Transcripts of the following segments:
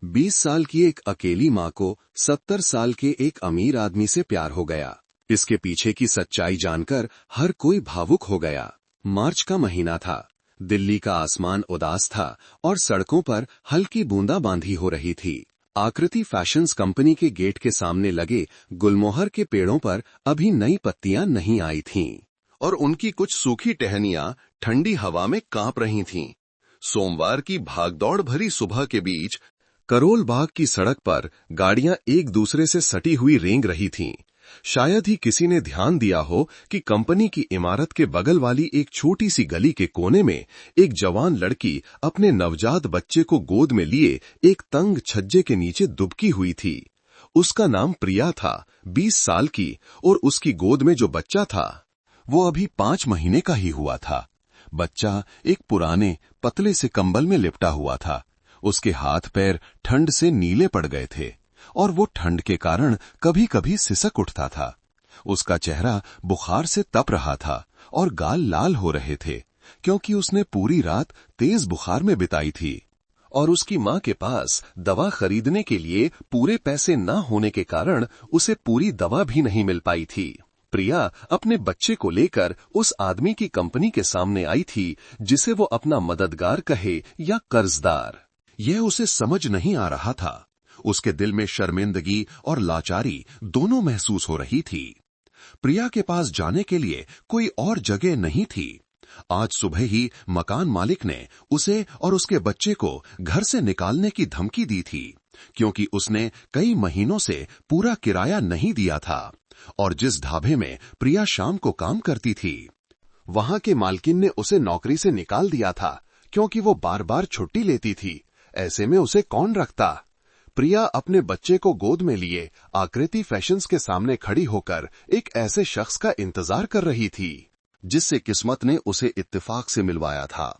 20 साल की एक अकेली माँ को 70 साल के एक अमीर आदमी से प्यार हो गया। इसके पीछे की सच्चाई जानकर हर कोई भावुक हो गया। मार्च का महीना था। दिल्ली का आसमान उदास था और सड़कों पर हल्की बूंदाबांदी हो रही थी। आकृति फैशंस कंपनी के गेट के सामने लगे गुलमोहर के पेड़ों पर अभी नई पत्तियां नहीं आई थीं और उनकी कुछ सूखी टहनियां ठंडी हवा में कांप रही थीं। सोमवार की भागदौड़ भरी सुबह के बीच करोल बाग की सड़क पर गाड़ियां एक दूसरे से सटी हुई रेंग रही थीं। शायद ही किसी ने ध्यान दिया हो कि कंपनी की इमारत के बगल वाली एक छोटी सी गली के कोने में एक जवान लड़की अपने नवजात बच्चे को गोद में लिए एक तंग छज्जे के नीचे दुबकी हुई थी। उसका नाम प्रिया था, 20 साल की, और उसकी गोद में जो बच्चा था वो अभी 5 महीने का ही हुआ था। बच्चा एक पुराने पतले से कंबल में लिपटा हुआ था। उसके हाथ पैर ठंड से नीले पड़ गए थे और वो ठंड के कारण कभी कभी सिसक उठता था। उसका चेहरा बुखार से तप रहा था और गाल लाल हो रहे थे क्योंकि उसने पूरी रात तेज बुखार में बिताई थी और उसकी मां के पास दवा खरीदने के लिए पूरे पैसे न होने के कारण उसे पूरी दवा भी नहीं मिल पाई थी। प्रिया अपने बच्चे को लेकर उस आदमी की कंपनी के सामने आई थी जिसे वो अपना मददगार कहे या कर्जदार, यह उसे समझ नहीं आ रहा था। उसके दिल में शर्मिंदगी और लाचारी दोनों महसूस हो रही थी। प्रिया के पास जाने के लिए कोई और जगह नहीं थी। आज सुबह ही मकान मालिक ने उसे और उसके बच्चे को घर से निकालने की धमकी दी थी क्योंकि उसने कई महीनों से पूरा किराया नहीं दिया था और जिस ढाबे में प्रिया शाम को काम करती थी वहां के मालकिन ने उसे नौकरी से निकाल दिया था क्योंकि वो बार बार छुट्टी लेती थी। ऐसे में उसे कौन रखता। प्रिया अपने बच्चे को गोद में लिए आकृति फैशंस के सामने खड़ी होकर एक ऐसे शख्स का इंतजार कर रही थी जिससे किस्मत ने उसे इत्तेफाक से मिलवाया था।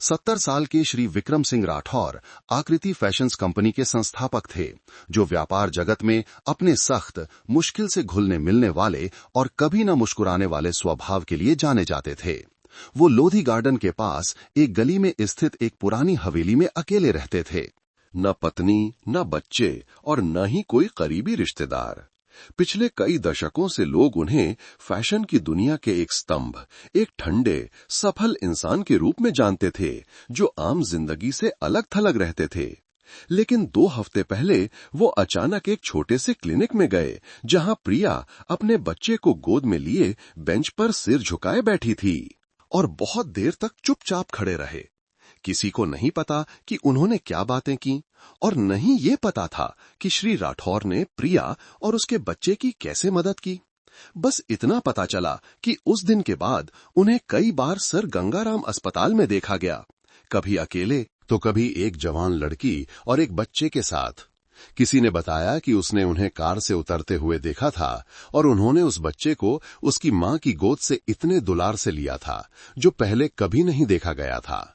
70 साल के श्री विक्रम सिंह राठौर आकृति फैशंस कंपनी के संस्थापक थे, जो व्यापार जगत में अपने सख्त, मुश्किल से घुलने मिलने वाले और कभी न मुस्कुराने वाले स्वभाव के लिए जाने जाते थे। वो लोधी गार्डन के पास एक गली में स्थित एक पुरानी हवेली में अकेले रहते थे। न पत्नी, न बच्चे और न ही कोई करीबी रिश्तेदार। पिछले कई दशकों से लोग उन्हें फैशन की दुनिया के एक स्तंभ, एक ठंडे, सफल इंसान के रूप में जानते थे जो आम जिंदगी से अलग थलग रहते थे। लेकिन 2 हफ्ते पहले वो अचानक एक छोटे से क्लिनिक में गए जहां प्रिया अपने बच्चे को गोद में लिए बेंच पर सिर झुकाए बैठी थी और बहुत देर तक चुपचाप खड़े रहे। किसी को नहीं पता कि उन्होंने क्या बातें की और नहीं ये पता था कि श्री राठौर ने प्रिया और उसके बच्चे की कैसे मदद की। बस इतना पता चला कि उस दिन के बाद उन्हें कई बार सर गंगाराम अस्पताल में देखा गया, कभी अकेले तो कभी एक जवान लड़की और एक बच्चे के साथ। किसी ने बताया कि उसने उन्हें कार से उतरते हुए देखा था और उन्होंने उस बच्चे को उसकी मां की गोद से इतने दुलार से लिया था जो पहले कभी नहीं देखा गया था।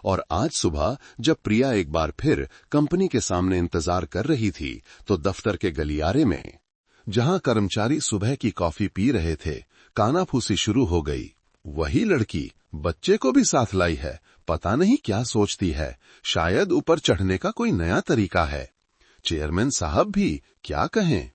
और आज सुबह जब प्रिया एक बार फिर कंपनी के सामने इंतजार कर रही थी तो दफ्तर के गलियारे में, जहां कर्मचारी सुबह की कॉफी पी रहे थे, कानाफूसी शुरू हो गई। वही लड़की बच्चे को भी साथ लाई है। पता नहीं क्या सोचती है, शायद ऊपर चढ़ने का कोई नया तरीका है। चेयरमैन साहब भी क्या कहें।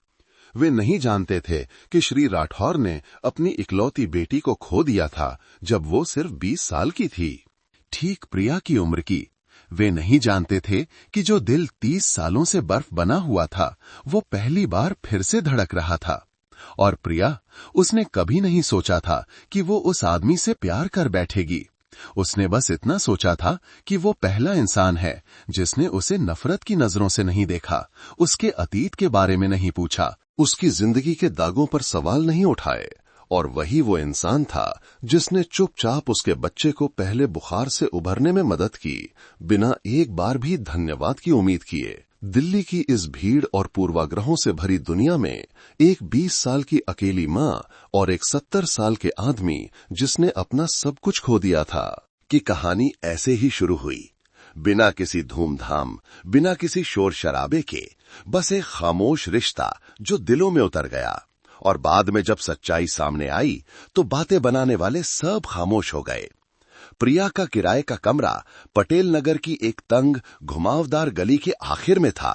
वे नहीं जानते थे कि श्री राठौर ने अपनी इकलौती बेटी को खो दिया था जब वो सिर्फ 20 साल की थी, ठीक प्रिया की उम्र की। वे नहीं जानते थे कि जो दिल 30 सालों से बर्फ बना हुआ था वो पहली बार फिर से धड़क रहा था। और प्रिया, उसने कभी नहीं सोचा था कि वो उस आदमी से प्यार कर बैठेगी। उसने बस इतना सोचा था कि वो पहला इंसान है जिसने उसे नफरत की नजरों से नहीं देखा, उसके अतीत के बारे में नहीं पूछा, उसकी जिंदगी के दागों पर सवाल नहीं उठाए। और वही वो इंसान था जिसने चुपचाप उसके बच्चे को पहले बुखार से उभरने में मदद की, बिना एक बार भी धन्यवाद की उम्मीद किए। दिल्ली की इस भीड़ और पूर्वाग्रहों से भरी दुनिया में एक 20 साल की अकेली मां और एक 70 साल के आदमी जिसने अपना सब कुछ खो दिया था कि कहानी ऐसे ही शुरू हुई, बिना किसी धूमधाम, बिना किसी शोर शराबे के। बस एक खामोश रिश्ता जो दिलों में उतर गया। और बाद में जब सच्चाई सामने आई तो बातें बनाने वाले सब खामोश हो गए। प्रिया का किराए का कमरा पटेल नगर की एक तंग घुमावदार गली के आखिर में था।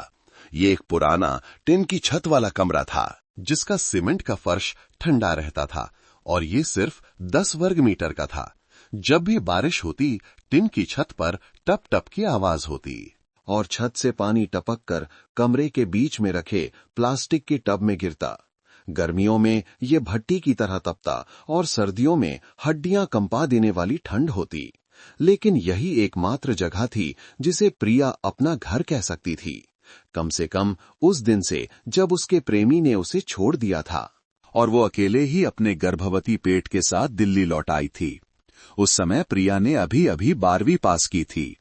ये एक पुराना टिन की छत वाला कमरा था, जिसका सीमेंट का फर्श ठंडा रहता था और ये सिर्फ 10 वर्ग मीटर का था। जब भी बारिश होती, टिन की छत पर टप टप की आवाज होती और छत से पानी टपक कर कमरे के बीच में रखे प्लास्टिक के टब में गिरता। गर्मियों में ये भट्टी की तरह तपता और सर्दियों में हड्डियां कंपा देने वाली ठंड होती। लेकिन यही एकमात्र जगह थी जिसे प्रिया अपना घर कह सकती थी, कम से कम उस दिन से जब उसके प्रेमी ने उसे छोड़ दिया था और वो अकेले ही अपने गर्भवती पेट के साथ दिल्ली लौट आई थी। उस समय प्रिया ने अभी अभी 12वीं पास की थी।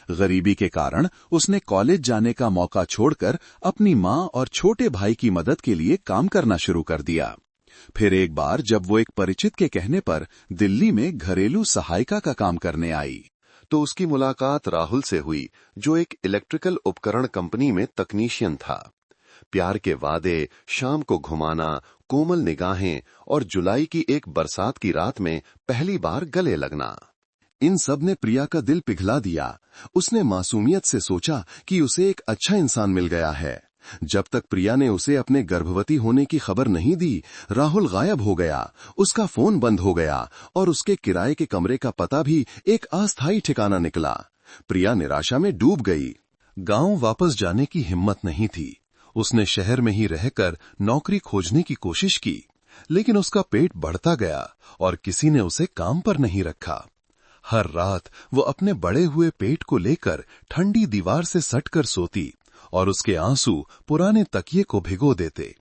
गरीबी के कारण उसने कॉलेज जाने का मौका छोड़कर अपनी मां और छोटे भाई की मदद के लिए काम करना शुरू कर दिया। फिर एक बार जब वो एक परिचित के कहने पर दिल्ली में घरेलू सहायिका का काम करने आई, तो उसकी मुलाकात राहुल से हुई, जो एक इलेक्ट्रिकल उपकरण कंपनी में तकनीशियन था। प्यार के वादे, शाम को घुमाना, कोमल निगाहें और जुलाई की एक बरसात की रात में पहली बार गले लगना, इन सब ने प्रिया का दिल पिघला दिया। उसने मासूमियत से सोचा कि उसे एक अच्छा इंसान मिल गया है। जब तक प्रिया ने उसे अपने गर्भवती होने की खबर नहीं दी, राहुल गायब हो गया, उसका फोन बंद हो गया और उसके किराए के कमरे का पता भी एक अस्थायी ठिकाना निकला। प्रिया निराशा में डूब गई। गांव वापस जाने की हिम्मत नहीं थी। उसने शहर में ही रहकर नौकरी खोजने की कोशिश की, लेकिन उसका पेट बढ़ता गया और किसी ने उसे काम पर नहीं रखा। हर रात वो अपने बड़े हुए पेट को लेकर ठंडी दीवार से सटकर सोती और उसके आंसू पुराने तकिए को भिगो देते।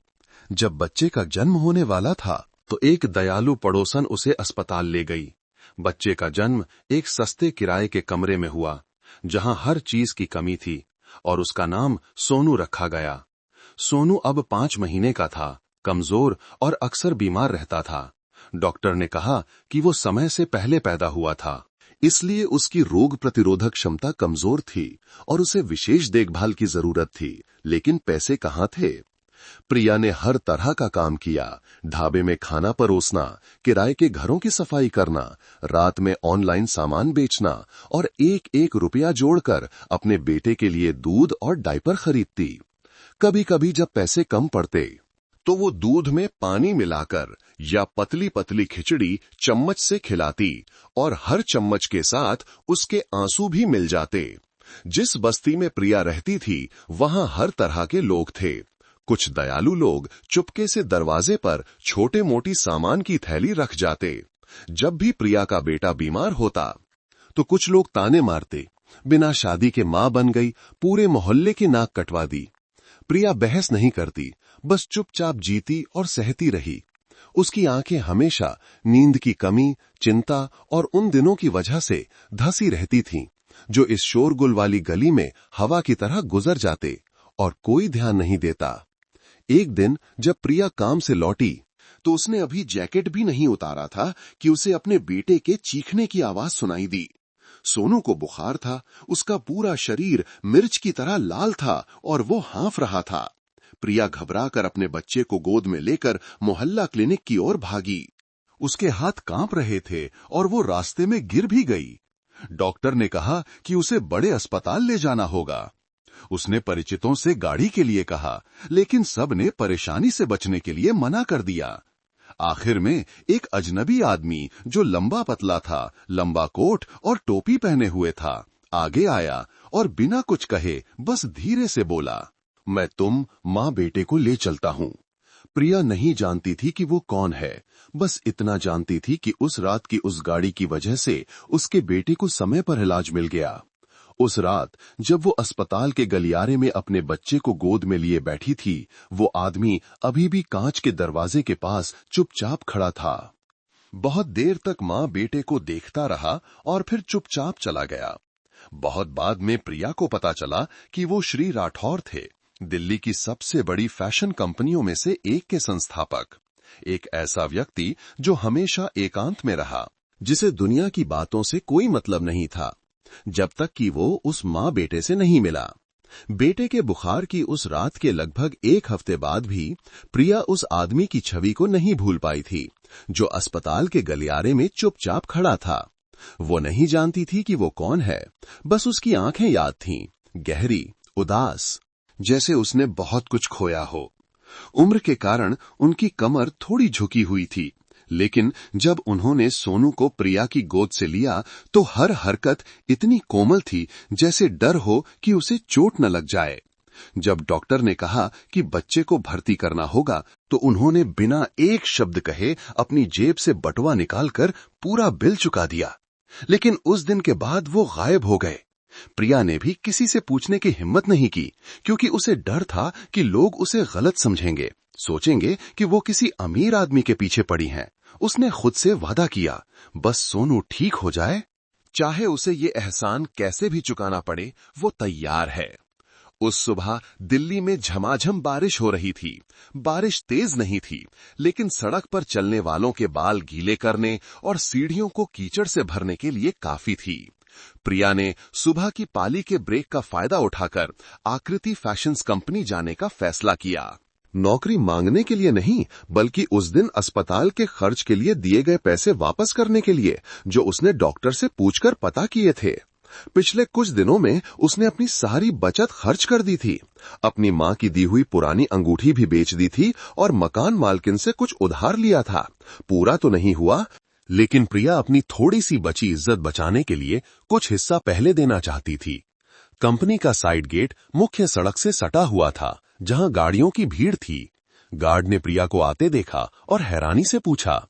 जब बच्चे का जन्म होने वाला था, तो एक दयालु पड़ोसन उसे अस्पताल ले गई। बच्चे का जन्म एक सस्ते किराए के कमरे में हुआ, जहां हर चीज की कमी थी, और उसका नाम सोनू रखा गया। सोनू अब 5 महीने का था, कमजोर और अक्सर बीमार रहता था। डॉक्टर ने कहा कि वो समय से पहले पैदा हुआ था, इसलिए उसकी रोग प्रतिरोधक क्षमता कमजोर थी और उसे विशेष देखभाल की जरूरत थी, लेकिन पैसे कहाँ थे। प्रिया ने हर तरह का काम किया, ढाबे में खाना परोसना, किराए के घरों की सफाई करना, रात में ऑनलाइन सामान बेचना और एक एक रुपया जोड़कर अपने बेटे के लिए दूध और डायपर खरीदती। कभी कभी जब पैसे कम पड़ते, तो वो दूध में पानी मिलाकर या पतली पतली खिचड़ी चम्मच से खिलाती और हर चम्मच के साथ उसके आंसू भी मिल जाते। जिस बस्ती में प्रिया रहती थी, वहां हर तरह के लोग थे। कुछ दयालु लोग चुपके से दरवाजे पर छोटे मोटी सामान की थैली रख जाते। जब भी प्रिया का बेटा बीमार होता, तो कुछ लोग ताने मारते, बिना शादी के मां बन गई, पूरे मोहल्ले की नाक कटवा दी। प्रिया बहस नहीं करती, बस चुपचाप जीती और सहती रही। उसकी आंखें हमेशा नींद की कमी, चिंता और उन दिनों की वजह से धसी रहती थीं, जो इस शोरगुल वाली गली में हवा की तरह गुजर जाते और कोई ध्यान नहीं देता। एक दिन जब प्रिया काम से लौटी, तो उसने अभी जैकेट भी नहीं उतारा था कि उसे अपने बेटे के चीखने की आवाज सुनाई दी। सोनू को बुखार था, उसका पूरा शरीर मिर्च की तरह लाल था और वो हाँफ रहा था। प्रिया घबराकर अपने बच्चे को गोद में लेकर मोहल्ला क्लिनिक की ओर भागी। उसके हाथ कांप रहे थे और वो रास्ते में गिर भी गई। डॉक्टर ने कहा कि उसे बड़े अस्पताल ले जाना होगा। उसने परिचितों से गाड़ी के लिए कहा, लेकिन सब ने परेशानी से बचने के लिए मना कर दिया। आखिर में एक अजनबी आदमी, जो लंबा पतला था, लंबा कोट और टोपी पहने हुए था, आगे आया और बिना कुछ कहे बस धीरे से बोला, मैं तुम मां बेटे को ले चलता हूं। प्रिया नहीं जानती थी कि वो कौन है, बस इतना जानती थी कि उस रात की उस गाड़ी की वजह से उसके बेटे को समय पर इलाज मिल गया। उस रात जब वो अस्पताल के गलियारे में अपने बच्चे को गोद में लिए बैठी थी, वो आदमी अभी भी कांच के दरवाजे के पास चुपचाप खड़ा था। बहुत देर तक मां बेटे को देखता रहा और फिर चुपचाप चला गया। बहुत बाद में प्रिया को पता चला कि वो श्री राठौर थे, दिल्ली की सबसे बड़ी फैशन कंपनियों में से एक के संस्थापक। एक ऐसा व्यक्ति जो हमेशा एकांत में रहा, जिसे दुनिया की बातों से कोई मतलब नहीं था, जब तक कि वो उस मां बेटे से नहीं मिला। बेटे के बुखार की उस रात के लगभग 1 हफ्ते बाद भी प्रिया उस आदमी की छवि को नहीं भूल पाई थी, जो अस्पताल के गलियारे में चुपचाप खड़ा था। वो नहीं जानती थी कि वो कौन है, बस उसकी आंखें याद थीं, गहरी, उदास, जैसे उसने बहुत कुछ खोया हो। उम्र के कारण उनकी कमर थोड़ी झुकी हुई थी, लेकिन जब उन्होंने सोनू को प्रिया की गोद से लिया तो हर हरकत इतनी कोमल थी जैसे डर हो कि उसे चोट न लग जाए। जब डॉक्टर ने कहा कि बच्चे को भर्ती करना होगा तो उन्होंने बिना एक शब्द कहे अपनी जेब से बटुआ निकालकर पूरा बिल चुका दिया। लेकिन उस दिन के बाद वो गायब हो गए। प्रिया ने भी किसी से पूछने की हिम्मत नहीं की, क्योंकि उसे डर था कि लोग उसे गलत समझेंगे, सोचेंगे कि वो किसी अमीर आदमी के पीछे पड़ी हैं। उसने खुद से वादा किया, बस सोनू ठीक हो जाए, चाहे उसे ये एहसान कैसे भी चुकाना पड़े, वो तैयार है। उस सुबह दिल्ली में झमाझम बारिश हो रही थी। बारिश तेज नहीं थी, लेकिन सड़क पर चलने वालों के बाल गीले करने और सीढ़ियों को कीचड़ से भरने के लिए काफी थी। प्रिया ने सुबह की पाली के ब्रेक का फायदा उठाकर आकृति फैशंस कंपनी जाने का फैसला किया। नौकरी मांगने के लिए नहीं, बल्कि उस दिन अस्पताल के खर्च के लिए दिए गए पैसे वापस करने के लिए, जो उसने डॉक्टर से पूछकर पता किए थे। पिछले कुछ दिनों में उसने अपनी सारी बचत खर्च कर दी थी। अपनी मां की दी हुई पुरानी अंगूठी भी बेच दी थी और मकान मालकिन से कुछ उधार लिया था। पूरा तो नहीं हुआ, लेकिन प्रिया अपनी थोड़ी सी बची इज्जत बचाने के लिए कुछ हिस्सा पहले देना चाहती थी। कंपनी का साइड गेट मुख्य सड़क से सटा हुआ था, जहां गाड़ियों की भीड़ थी। गार्ड ने प्रिया को आते देखा और हैरानी से पूछा,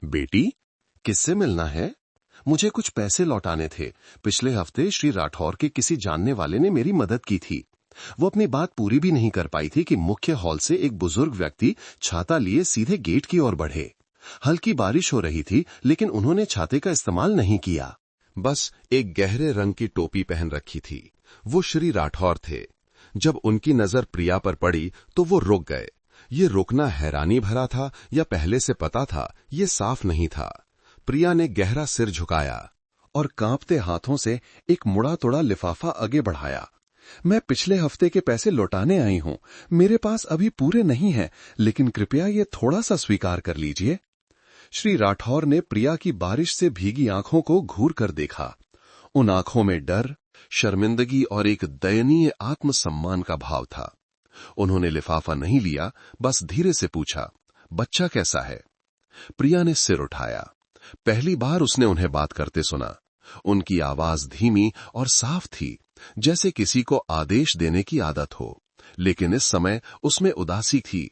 बेटी, किससे मिलना है? मुझे कुछ पैसे लौटाने थे। पिछले हफ्ते श्री राठौर के किसी जानने वाले ने मेरी मदद की थी। वो अपनी बात पूरी भी नहीं कर पाई थी कि मुख्य हॉल से एक बुजुर्ग व्यक्ति छाता लिए सीधे गेट की ओर बढ़े। हल्की बारिश हो रही थी, लेकिन उन्होंने छाते का इस्तेमाल नहीं किया। बस एक गहरे रंग की टोपी पहन रखी थी। वो श्री राठौर थे। जब उनकी नजर प्रिया पर पड़ी तो वो रुक गए। ये रुकना हैरानी भरा था या पहले से पता था, ये साफ नहीं था। प्रिया ने गहरा सिर झुकाया और कांपते हाथों से एक मुड़ा तोड़ा लिफाफा आगे बढ़ाया। मैं पिछले हफ्ते के पैसे लौटाने आई हूं। मेरे पास अभी पूरे नहीं हैं, लेकिन कृपया ये थोड़ा सा स्वीकार कर लीजिए। श्री राठौर ने प्रिया की बारिश से भीगी आंखों को घूर कर देखा। उन आंखों में डर, शर्मिंदगी और एक दयनीय आत्मसम्मान का भाव था। उन्होंने लिफाफा नहीं लिया, बस धीरे से पूछा, बच्चा कैसा है? प्रिया ने सिर उठाया। पहली बार उसने उन्हें बात करते सुना। उनकी आवाज धीमी और साफ थी, जैसे किसी को आदेश देने की आदत हो, लेकिन इस समय उसमें उदासी थी।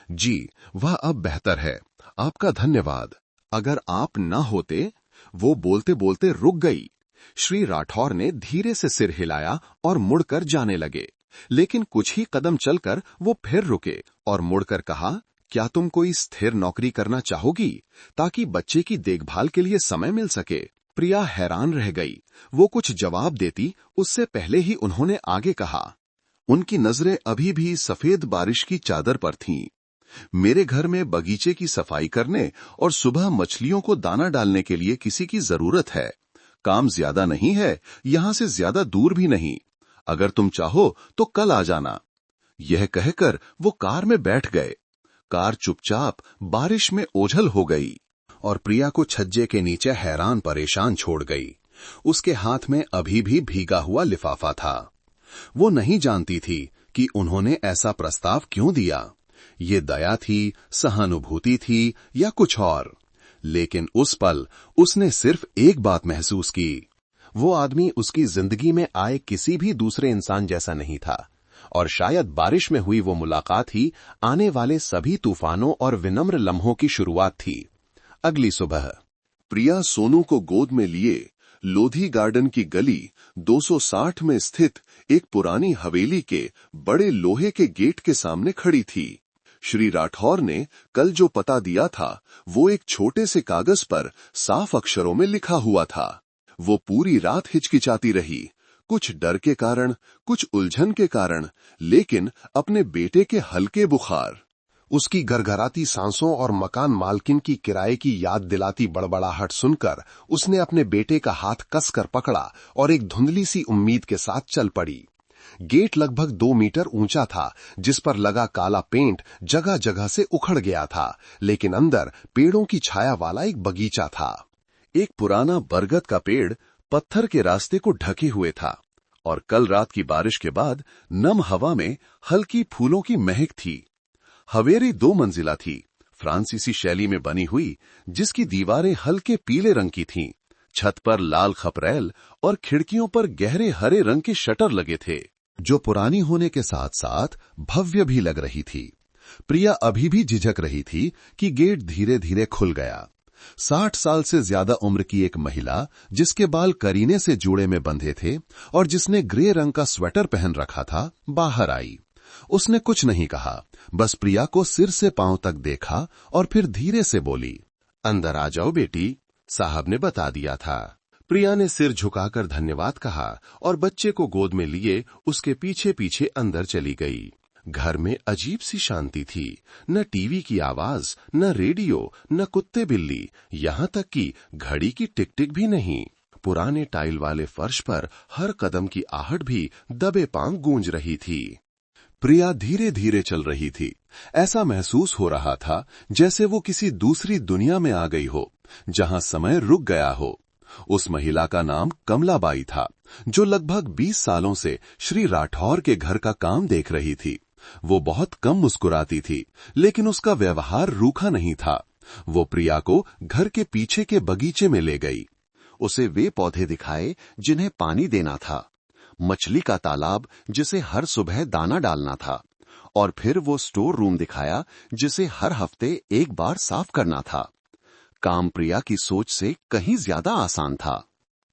जी, वह अब बेहतर है। आपका धन्यवाद। अगर आप न होते। वो बोलते बोलते रुक गई। श्री राठौर ने धीरे से सिर हिलाया और मुड़कर जाने लगे, लेकिन कुछ ही कदम चलकर वो फिर रुके और मुड़कर कहा, क्या तुम कोई स्थिर नौकरी करना चाहोगी, ताकि बच्चे की देखभाल के लिए समय मिल सके? प्रिया हैरान रह गई। वो कुछ जवाब देती उससे पहले ही उन्होंने आगे कहा। उनकी नजरें अभी भी सफेद बारिश की चादर पर थीं। मेरे घर में बगीचे की सफाई करने और सुबह मछलियों को दाना डालने के लिए किसी की जरूरत है। काम ज्यादा नहीं है, यहां से ज्यादा दूर भी नहीं। अगर तुम चाहो तो कल आ जाना। यह कहकर वो कार में बैठ गए। कार चुपचाप बारिश में ओझल हो गई और प्रिया को छज्जे के नीचे हैरान परेशान छोड़ गई। उसके हाथ में अभी भी भीगा हुआ लिफाफा था। वो नहीं जानती थी कि उन्होंने ऐसा प्रस्ताव क्यों दिया। ये दया थी, सहानुभूति थी या कुछ और। लेकिन उस पल उसने सिर्फ एक बात महसूस की। वो आदमी उसकी जिंदगी में आए किसी भी दूसरे इंसान जैसा नहीं था, और शायद बारिश में हुई वो मुलाकात ही आने वाले सभी तूफानों और विनम्र लम्हों की शुरुआत थी। अगली सुबह प्रिया सोनू को गोद में लिए लोधी गार्डन की गली 260 में स्थित एक पुरानी हवेली के बड़े लोहे के गेट के सामने खड़ी थी। श्री राठौर ने कल जो पता दिया था वो एक छोटे से कागज पर साफ अक्षरों में लिखा हुआ था। वो पूरी रात हिचकिचाती रही, कुछ डर के कारण, कुछ उलझन के कारण, लेकिन अपने बेटे के हल्के बुखार, उसकी गरगराती सांसों और मकान मालकिन की किराए की याद दिलाती बड़बड़ाहट सुनकर उसने अपने बेटे का हाथ कसकर पकड़ा और एक धुंधली सी उम्मीद के साथ चल पड़ी। गेट लगभग 2 मीटर ऊंचा था, जिस पर लगा काला पेंट जगह जगह से उखड़ गया था, लेकिन अंदर पेड़ों की छाया वाला एक बगीचा था। एक पुराना बरगद का पेड़ पत्थर के रास्ते को ढके हुए था और कल रात की बारिश के बाद नम हवा में हल्की फूलों की महक थी। हवेली 2 मंजिला थी, फ्रांसीसी शैली में बनी हुई, जिसकी दीवारें हल्के पीले रंग की थीं। छत पर लाल खपरेल और खिड़कियों पर गहरे हरे रंग के शटर लगे थे, जो पुरानी होने के साथ साथ भव्य भी लग रही थी। प्रिया अभी भी झिझक रही थी कि गेट धीरे धीरे खुल गया। 60 साल से ज्यादा उम्र की एक महिला, जिसके बाल करीने से जूड़े में बंधे थे और जिसने ग्रे रंग का स्वेटर पहन रखा था, बाहर आई। उसने कुछ नहीं कहा, बस प्रिया को सिर से पांव तक देखा और फिर धीरे से बोली, अंदर आ जाओ बेटी, साहब ने बता दिया था। प्रिया ने सिर झुकाकर धन्यवाद कहा और बच्चे को गोद में लिए उसके पीछे पीछे अंदर चली गई। घर में अजीब सी शांति थी, न टीवी की आवाज, न रेडियो, न कुत्ते बिल्ली, यहाँ तक कि घड़ी की टिक टिक भी नहीं। पुराने टाइल वाले फर्श पर हर कदम की आहट भी दबे पांव गूंज रही थी। प्रिया धीरे धीरे चल रही थी। ऐसा महसूस हो रहा था जैसे वो किसी दूसरी दुनिया में आ गई हो, जहां समय रुक गया हो। उस महिला का नाम कमलाबाई था, जो लगभग 20 सालों से श्री राठौर के घर का काम देख रही थी। वो बहुत कम मुस्कुराती थी, लेकिन उसका व्यवहार रूखा नहीं था। वो प्रिया को घर के पीछे के बगीचे में ले गई। उसे वे पौधे दिखाए जिन्हें पानी देना था, मछली का तालाब जिसे हर सुबह दाना डालना था, और फिर वो स्टोर रूम दिखाया जिसे हर हफ्ते एक बार साफ करना था। काम प्रिया की सोच से कहीं ज्यादा आसान था।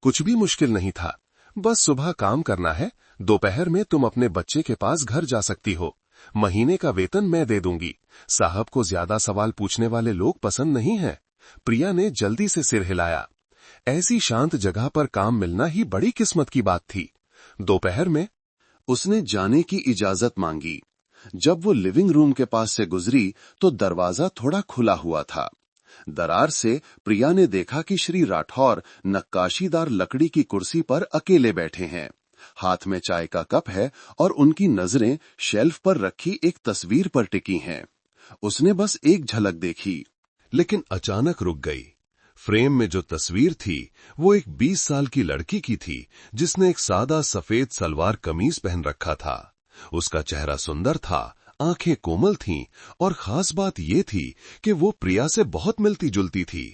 कुछ भी मुश्किल नहीं था, बस सुबह काम करना है, दोपहर में तुम अपने बच्चे के पास घर जा सकती हो, महीने का वेतन मैं दे दूंगी। साहब को ज्यादा सवाल पूछने वाले लोग पसंद नहीं हैं। प्रिया ने जल्दी से सिर हिलाया। ऐसी शांत जगह पर काम मिलना ही बड़ी किस्मत की बात थी। दोपहर में उसने जाने की इजाजत मांगी। जब वो लिविंग रूम के पास से गुजरी तो दरवाजा थोड़ा खुला हुआ था। दरार से प्रिया ने देखा कि श्री राठौर नक्काशीदार लकड़ी की कुर्सी पर अकेले बैठे हैं। हाथ में चाय का कप है और उनकी नजरें शेल्फ पर रखी एक तस्वीर पर टिकी हैं। उसने बस एक झलक देखी, लेकिन अचानक रुक गई। फ्रेम में जो तस्वीर थी वो एक 20 साल की लड़की की थी, जिसने एक सादा सफेद सलवार कमीज पहन रखा था। उसका चेहरा सुंदर था, आंखें कोमल थीं, और खास बात ये थी कि वो प्रिया से बहुत मिलती जुलती थी।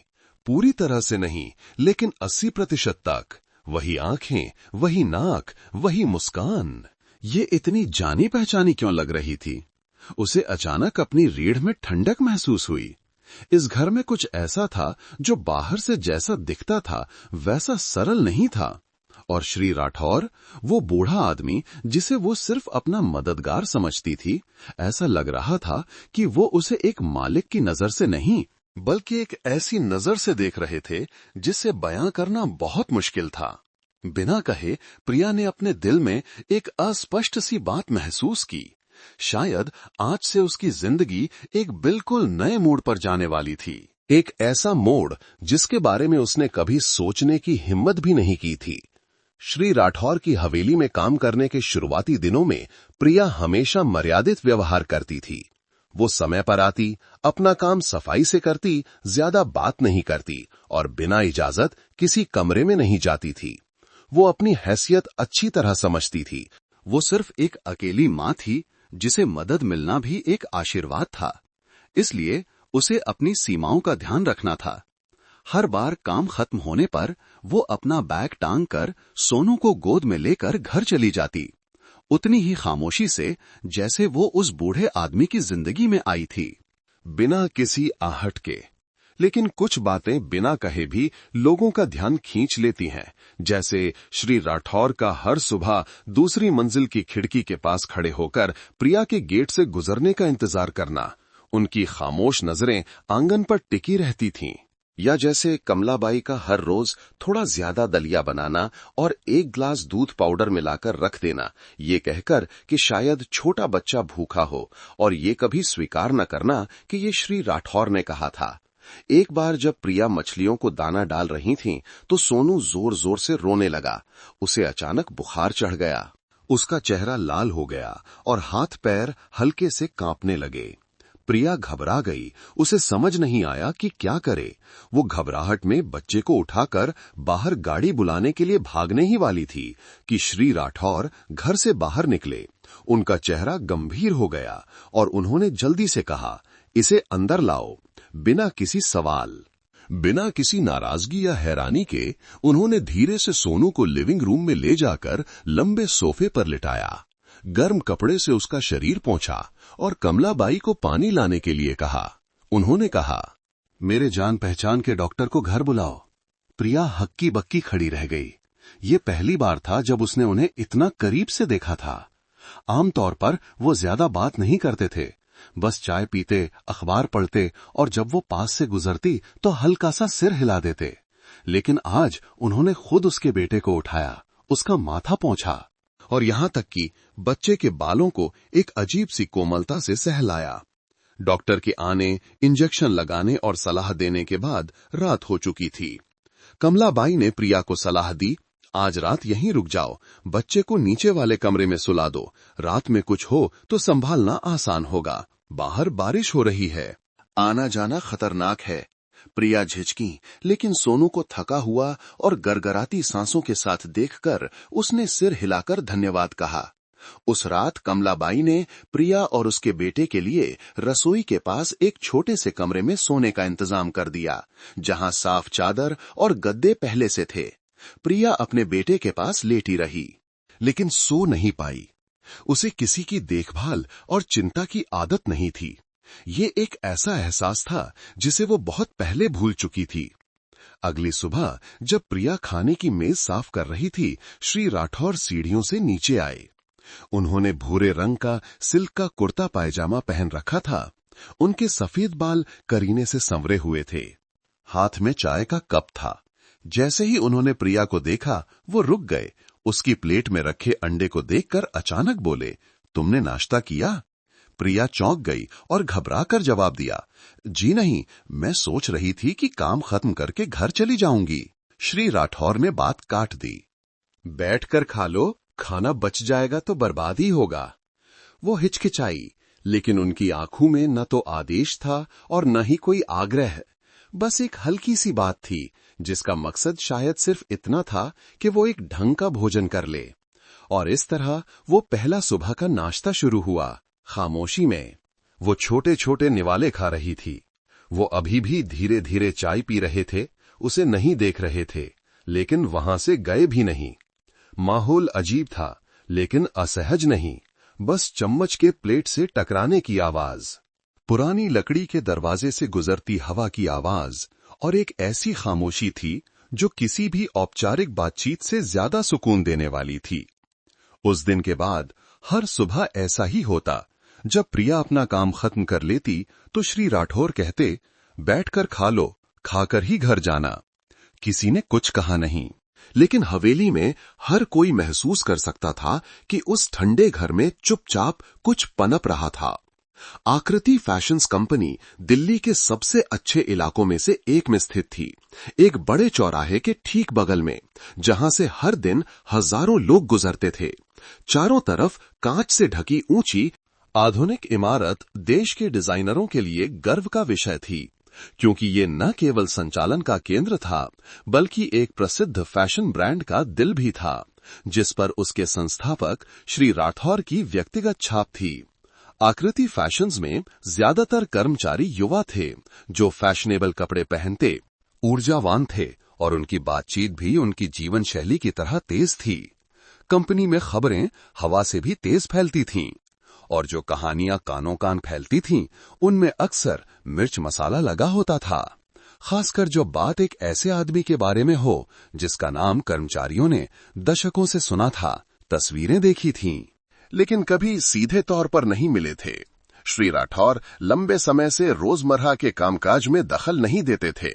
पूरी तरह से नहीं, लेकिन 80% तक। वही आंखें, वही नाक, वही मुस्कान। ये इतनी जानी पहचानी क्यों लग रही थी? उसे अचानक अपनी रीढ़ में ठंडक महसूस हुई। इस घर में कुछ ऐसा था जो बाहर से जैसा दिखता था वैसा सरल नहीं था। और श्री राठौर, वो बूढ़ा आदमी जिसे वो सिर्फ अपना मददगार समझती थी, ऐसा लग रहा था कि वो उसे एक मालिक की नजर से नहीं, बल्कि एक ऐसी नजर से देख रहे थे जिसे बयां करना बहुत मुश्किल था। बिना कहे प्रिया ने अपने दिल में एक अस्पष्ट सी बात महसूस की। शायद आज से उसकी जिंदगी एक बिल्कुल नए मोड़ पर जाने वाली थी। एक ऐसा मोड़ जिसके बारे में उसने कभी सोचने की हिम्मत भी नहीं की थी। श्री राठौर की हवेली में काम करने के शुरुआती दिनों में प्रिया हमेशा मर्यादित व्यवहार करती थी। वो समय पर आती, अपना काम सफाई से करती, ज्यादा बात नहीं करती और बिना इजाजत किसी कमरे में नहीं जाती थी। वो अपनी हैसियत अच्छी तरह समझती थी। वो सिर्फ एक अकेली मां थी जिसे मदद मिलना भी एक आशीर्वाद था, इसलिए उसे अपनी सीमाओं का ध्यान रखना था। हर बार काम खत्म होने पर वो अपना बैग टांग कर सोनू को गोद में लेकर घर चली जाती, उतनी ही खामोशी से जैसे वो उस बूढ़े आदमी की जिंदगी में आई थी, बिना किसी आहट के। लेकिन कुछ बातें बिना कहे भी लोगों का ध्यान खींच लेती हैं, जैसे श्री राठौर का हर सुबह दूसरी मंजिल की खिड़की के पास खड़े होकर प्रिया के गेट से गुजरने का इंतजार करना, उनकी खामोश नजरें आंगन पर टिकी रहती थीं। या जैसे कमलाबाई का हर रोज थोड़ा ज्यादा दलिया बनाना और एक ग्लास दूध पाउडर मिलाकर रख देना, ये कहकर कि शायद छोटा बच्चा भूखा हो, और ये कभी स्वीकार न करना कि ये श्री राठौर ने कहा था। एक बार जब प्रिया मछलियों को दाना डाल रही थीं, तो सोनू जोर जोर से रोने लगा। उसे अचानक बुखार चढ़ गया। उसका चेहरा लाल हो गया और हाथ पैर हल्के से कांपने लगे। प्रिया घबरा गई। उसे समझ नहीं आया कि क्या करे। वो घबराहट में बच्चे को उठाकर बाहर गाड़ी बुलाने के लिए भागने ही वाली थी कि श्री राठौर घर से बाहर निकले। उनका चेहरा गंभीर हो गया और उन्होंने जल्दी से कहा, इसे अंदर लाओ। बिना किसी सवाल, बिना किसी नाराजगी या हैरानी के उन्होंने धीरे से सोनू को लिविंग रूम में ले जाकर लंबे सोफे पर लिटाया। गर्म कपड़े से उसका शरीर पोंछा और कमलाबाई को पानी लाने के लिए कहा। उन्होंने कहा, मेरे जान पहचान के डॉक्टर को घर बुलाओ। प्रिया हक्की बक्की खड़ी रह गई। ये पहली बार था जब उसने उन्हें इतना करीब से देखा था। आमतौर पर वो ज्यादा बात नहीं करते थे, बस चाय पीते, अखबार पढ़ते और जब वो पास से गुजरती तो हल्का सा सिर हिला देते। लेकिन आज उन्होंने खुद उसके बेटे को उठाया, उसका माथा पोंछा और यहां तक कि बच्चे के बालों को एक अजीब सी कोमलता से सहलाया। डॉक्टर के आने, इंजेक्शन लगाने और सलाह देने के बाद रात हो चुकी थी। कमलाबाई ने प्रिया को सलाह दी, आज रात यहीं रुक जाओ, बच्चे को नीचे वाले कमरे में सुला दो। रात में कुछ हो तो संभालना आसान होगा। बाहर बारिश हो रही है, आना जाना खतरनाक है। प्रिया झिझकी, लेकिन सोनू को थका हुआ और गरगराती सांसों के साथ देखकर उसने सिर हिलाकर धन्यवाद कहा। उस रात कमलाबाई ने प्रिया और उसके बेटे के लिए रसोई के पास एक छोटे से कमरे में सोने का इंतजाम कर दिया, जहां साफ चादर और गद्दे पहले से थे। प्रिया अपने बेटे के पास लेटी रही, लेकिन सो नहीं पाई। उसे किसी की देखभाल और चिंता की आदत नहीं थी। ये एक ऐसा एहसास था जिसे वो बहुत पहले भूल चुकी थी। अगली सुबह जब प्रिया खाने की मेज साफ कर रही थी, श्री राठौर सीढ़ियों से नीचे आए। उन्होंने भूरे रंग का सिल्क का कुर्ता पायजामा पहन रखा था। उनके सफेद बाल करीने से संवरे हुए थे। हाथ में चाय का कप था। जैसे ही उन्होंने प्रिया को देखा, वो रुक गए। उसकी प्लेट में रखे अंडे को देखकर अचानक बोले, तुमने नाश्ता किया? प्रिया चौंक गई और घबराकर जवाब दिया, जी नहीं, मैं सोच रही थी कि काम खत्म करके घर चली जाऊंगी। श्री राठौर ने बात काट दी, बैठकर खा लो, खाना बच जाएगा तो बर्बाद ही होगा। वो हिचकिचाई, लेकिन उनकी आंखों में न तो आदेश था और न ही कोई आग्रह। बस एक हल्की सी बात थी जिसका मकसद शायद सिर्फ इतना था कि वो एक ढंग का भोजन कर ले। और इस तरह वो पहला सुबह का नाश्ता शुरू हुआ, खामोशी में। वो छोटे छोटे निवाले खा रही थी। वो अभी भी धीरे धीरे चाय पी रहे थे, उसे नहीं देख रहे थे, लेकिन वहां से गए भी नहीं। माहौल अजीब था, लेकिन असहज नहीं, बस चम्मच के प्लेट से टकराने की आवाज, पुरानी लकड़ी के दरवाजे से गुजरती हवा की आवाज और एक ऐसी खामोशी थी जो किसी भी औपचारिक बातचीत से ज्यादा सुकून देने वाली थी। उस दिन के बाद हर सुबह ऐसा ही होता। जब प्रिया अपना काम खत्म कर लेती तो श्री राठौर कहते, बैठकर खा लो, खाकर ही घर जाना। किसी ने कुछ कहा नहीं, लेकिन हवेली में हर कोई महसूस कर सकता था कि उस ठंडे घर में चुपचाप कुछ पनप रहा था। आकृति फैशंस कंपनी दिल्ली के सबसे अच्छे इलाकों में से एक में स्थित थी, एक बड़े चौराहे के ठीक बगल में, जहां से हर दिन हजारों लोग गुजरते थे। चारों तरफ कांच से ढकी ऊंची आधुनिक इमारत देश के डिजाइनरों के लिए गर्व का विषय थी, क्योंकि ये न केवल संचालन का केंद्र था, बल्कि एक प्रसिद्ध फैशन ब्रांड का दिल भी था, जिस पर उसके संस्थापक श्री राठौर की व्यक्तिगत छाप थी। आकृति फैशंस में ज्यादातर कर्मचारी युवा थे, जो फैशनेबल कपड़े पहनते, ऊर्जावान थे और उनकी बातचीत भी उनकी जीवन शैली की तरह तेज थी। कंपनी में खबरें हवा से भी तेज फैलती थीं, और जो कहानियां कानों कान फैलती थीं, उनमें अक्सर मिर्च मसाला लगा होता था। खासकर जो बात एक ऐसे आदमी के बारे में हो जिसका नाम कर्मचारियों ने दशकों से सुना था, तस्वीरें देखी थीं, लेकिन कभी सीधे तौर पर नहीं मिले थे। श्री राठौर लंबे समय से रोजमर्रा के कामकाज में दखल नहीं देते थे।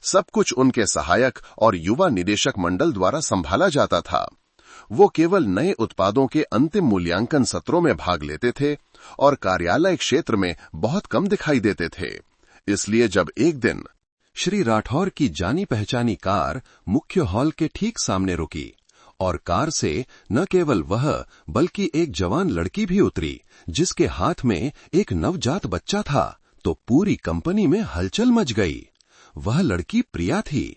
सब कुछ उनके सहायक और युवा निदेशक मंडल द्वारा संभाला जाता था। वो केवल नए उत्पादों के अंतिम मूल्यांकन सत्रों में भाग लेते थे और कार्यालय क्षेत्र में बहुत कम दिखाई देते थे। इसलिए जब एक दिन श्री राठौर की जानी पहचानी कार मुख्य हॉल के ठीक सामने रुकी और कार से न केवल वह बल्कि एक जवान लड़की भी उतरी जिसके हाथ में एक नवजात बच्चा था। तो पूरी कंपनी में हलचल मच गई। वह लड़की प्रिया थी।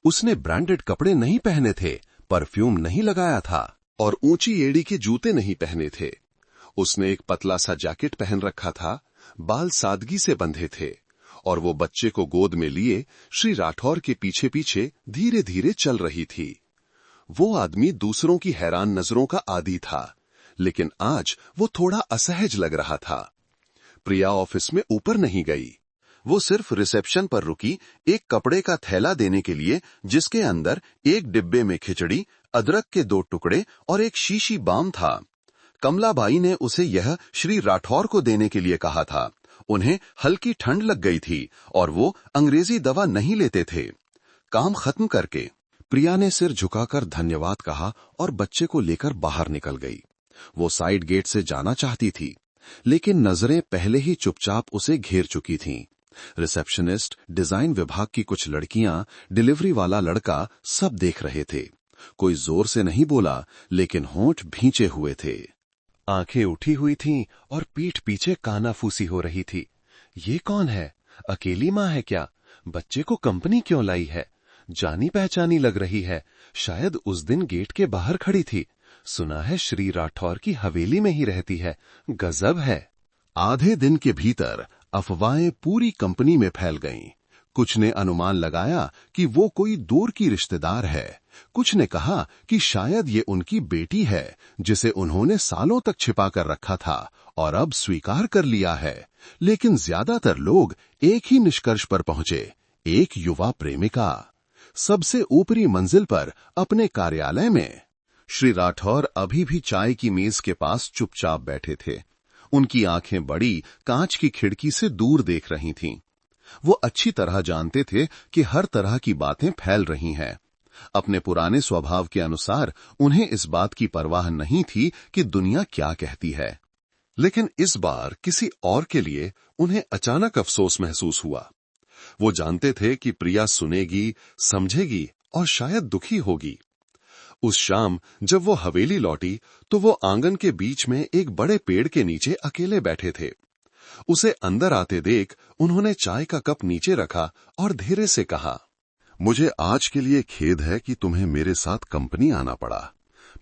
उसने ब्रांडेड कपड़े नहीं पहने थे, परफ्यूम नहीं लगाया था और ऊंची एड़ी के जूते नहीं पहने थे। उसने एक पतला सा जैकेट पहन रखा था, बाल सादगी से बंधे थे और वो बच्चे को गोद में लिए श्री राठौर के पीछे पीछे धीरे धीरे चल रही थी। वो आदमी दूसरों की हैरान नजरों का आदी था, लेकिन आज वो थोड़ा असहज लग रहा था। प्रिया ऑफिस में ऊपर नहीं गई। वो सिर्फ रिसेप्शन पर रुकी एक कपड़े का थैला देने के लिए, जिसके अंदर एक डिब्बे में खिचड़ी, अदरक के 2 टुकड़े और एक शीशी बाम था। कमलाबाई ने उसे यह श्री राठौर को देने के लिए कहा था। उन्हें हल्की ठंड लग गई थी और वो अंग्रेजी दवा नहीं लेते थे। काम खत्म करके प्रिया ने सिर झुकाकर धन्यवाद कहा और बच्चे को लेकर बाहर निकल गई। वो साइड गेट से जाना चाहती थी, लेकिन नजरें पहले ही चुपचाप उसे घेर चुकी थीं। रिसेप्शनिस्ट, डिजाइन विभाग की कुछ लड़कियां, डिलीवरी वाला लड़का सब देख रहे थे। कोई जोर से नहीं बोला, लेकिन होंठ भींचे हुए थे। आंखें उठी हुई थीं और पीठ पीछे कानाफूसी हो रही थी। ये कौन है? अकेली माँ है क्या? बच्चे को कंपनी क्यों लाई है? जानी पहचानी लग रही है। शायद उस दिन गेट के बाहर खड़ी थी। सुना है श्री राठौर की हवेली में ही रहती है। गजब है। आधे दिन के भीतर अफवाहें पूरी कंपनी में फैल गईं। कुछ ने अनुमान लगाया कि वो कोई दूर की रिश्तेदार है। कुछ ने कहा कि शायद ये उनकी बेटी है, जिसे उन्होंने सालों तक छिपा कर रखा था और अब स्वीकार कर लिया है। लेकिन ज्यादातर लोग एक ही निष्कर्ष पर पहुंचे, एक युवा प्रेमिका। सबसे ऊपरी मंजिल पर अपने कार्यालय में श्री राठौर अभी भी चाय की मेज के पास चुपचाप बैठे थे। उनकी आंखें बड़ी कांच की खिड़की से दूर देख रही थीं। वो अच्छी तरह जानते थे कि हर तरह की बातें फैल रही हैं। अपने पुराने स्वभाव के अनुसार उन्हें इस बात की परवाह नहीं थी कि दुनिया क्या कहती है। लेकिन इस बार किसी और के लिए उन्हें अचानक अफसोस महसूस हुआ। वो जानते थे कि प्रिया सुनेगी, समझेगी और शायद दुखी होगी। उस शाम जब वो हवेली लौटी तो वो आंगन के बीच में एक बड़े पेड़ के नीचे अकेले बैठे थे। उसे अंदर आते देख उन्होंने चाय का कप नीचे रखा और धीरे से कहा, मुझे आज के लिए खेद है कि तुम्हें मेरे साथ कंपनी आना पड़ा।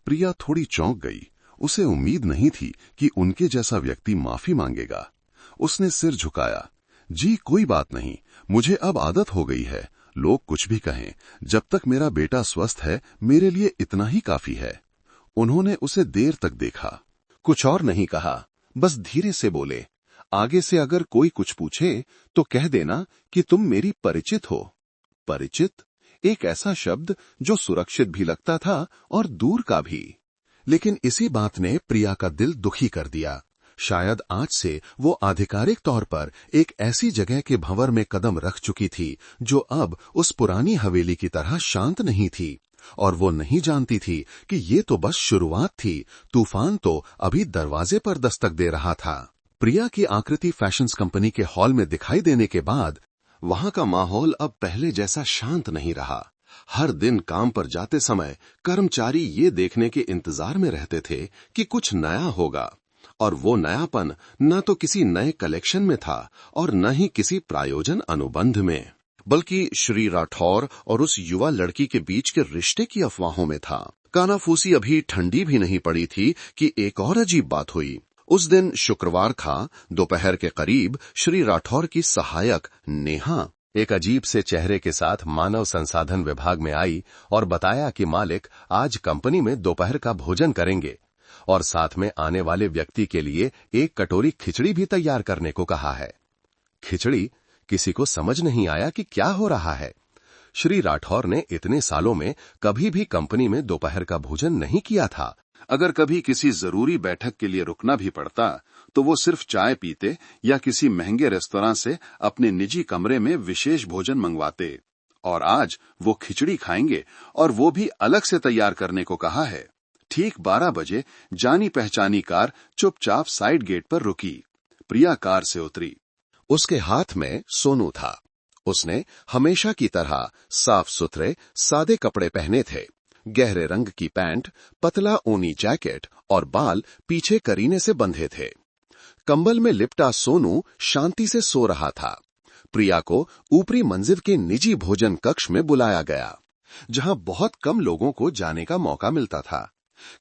प्रिया थोड़ी चौंक गई। उसे उम्मीद नहीं थी कि उनके जैसा व्यक्ति माफी मांगेगा। उसने सिर झुकाया। जी कोई बात नहीं, मुझे अब आदत हो गई है। लोग कुछ भी कहें, जब तक मेरा बेटा स्वस्थ है मेरे लिए इतना ही काफी है। उन्होंने उसे देर तक देखा, कुछ और नहीं कहा, बस धीरे से बोले, आगे से अगर कोई कुछ पूछे तो कह देना कि तुम मेरी परिचित हो। परिचित, एक ऐसा शब्द जो सुरक्षित भी लगता था और दूर का भी। लेकिन इसी बात ने प्रिया का दिल दुखी कर दिया। शायद आज से वो आधिकारिक तौर पर एक ऐसी जगह के भंवर में कदम रख चुकी थी जो अब उस पुरानी हवेली की तरह शांत नहीं थी। और वो नहीं जानती थी कि ये तो बस शुरुआत थी, तूफान तो अभी दरवाजे पर दस्तक दे रहा था। प्रिया की आकृति फैशंस कंपनी के हॉल में दिखाई देने के बाद वहां का माहौल अब पहले जैसा शांत नहीं रहा। हर दिन काम पर जाते समय कर्मचारी ये देखने के इंतजार में रहते थे कि कुछ नया होगा, और वो नयापन न तो किसी नए कलेक्शन में था और न ही किसी प्रायोजन अनुबंध में, बल्कि श्री राठौर और उस युवा लड़की के बीच के रिश्ते की अफवाहों में था। कानाफूसी अभी ठंडी भी नहीं पड़ी थी कि एक और अजीब बात हुई। उस दिन शुक्रवार था। दोपहर के करीब श्री राठौर की सहायक नेहा एक अजीब से चेहरे के साथ मानव संसाधन विभाग में आई और बताया कि मालिक आज कंपनी में दोपहर का भोजन करेंगे और साथ में आने वाले व्यक्ति के लिए एक कटोरी खिचड़ी भी तैयार करने को कहा है। खिचड़ी? किसी को समझ नहीं आया कि क्या हो रहा है। श्री राठौर ने इतने सालों में कभी भी कंपनी में दोपहर का भोजन नहीं किया था। अगर कभी किसी जरूरी बैठक के लिए रुकना भी पड़ता तो वो सिर्फ चाय पीते या किसी महंगे रेस्तोरां से अपने निजी कमरे में विशेष भोजन मंगवाते। और आज वो खिचड़ी खाएंगे और वो भी अलग से तैयार करने को कहा है। ठीक 12 बजे जानी पहचानी कार चुपचाप साइड गेट पर रुकी। प्रिया कार से उतरी। उसके हाथ में सोनू था। उसने हमेशा की तरह साफ सुथरे सादे कपड़े पहने थे। गहरे रंग की पैंट, पतला ऊनी जैकेट और बाल पीछे करीने से बंधे थे। कंबल में लिपटा सोनू शांति से सो रहा था। प्रिया को ऊपरी मंजिल के निजी भोजन कक्ष में बुलाया गया, जहां बहुत कम लोगों को जाने का मौका मिलता था।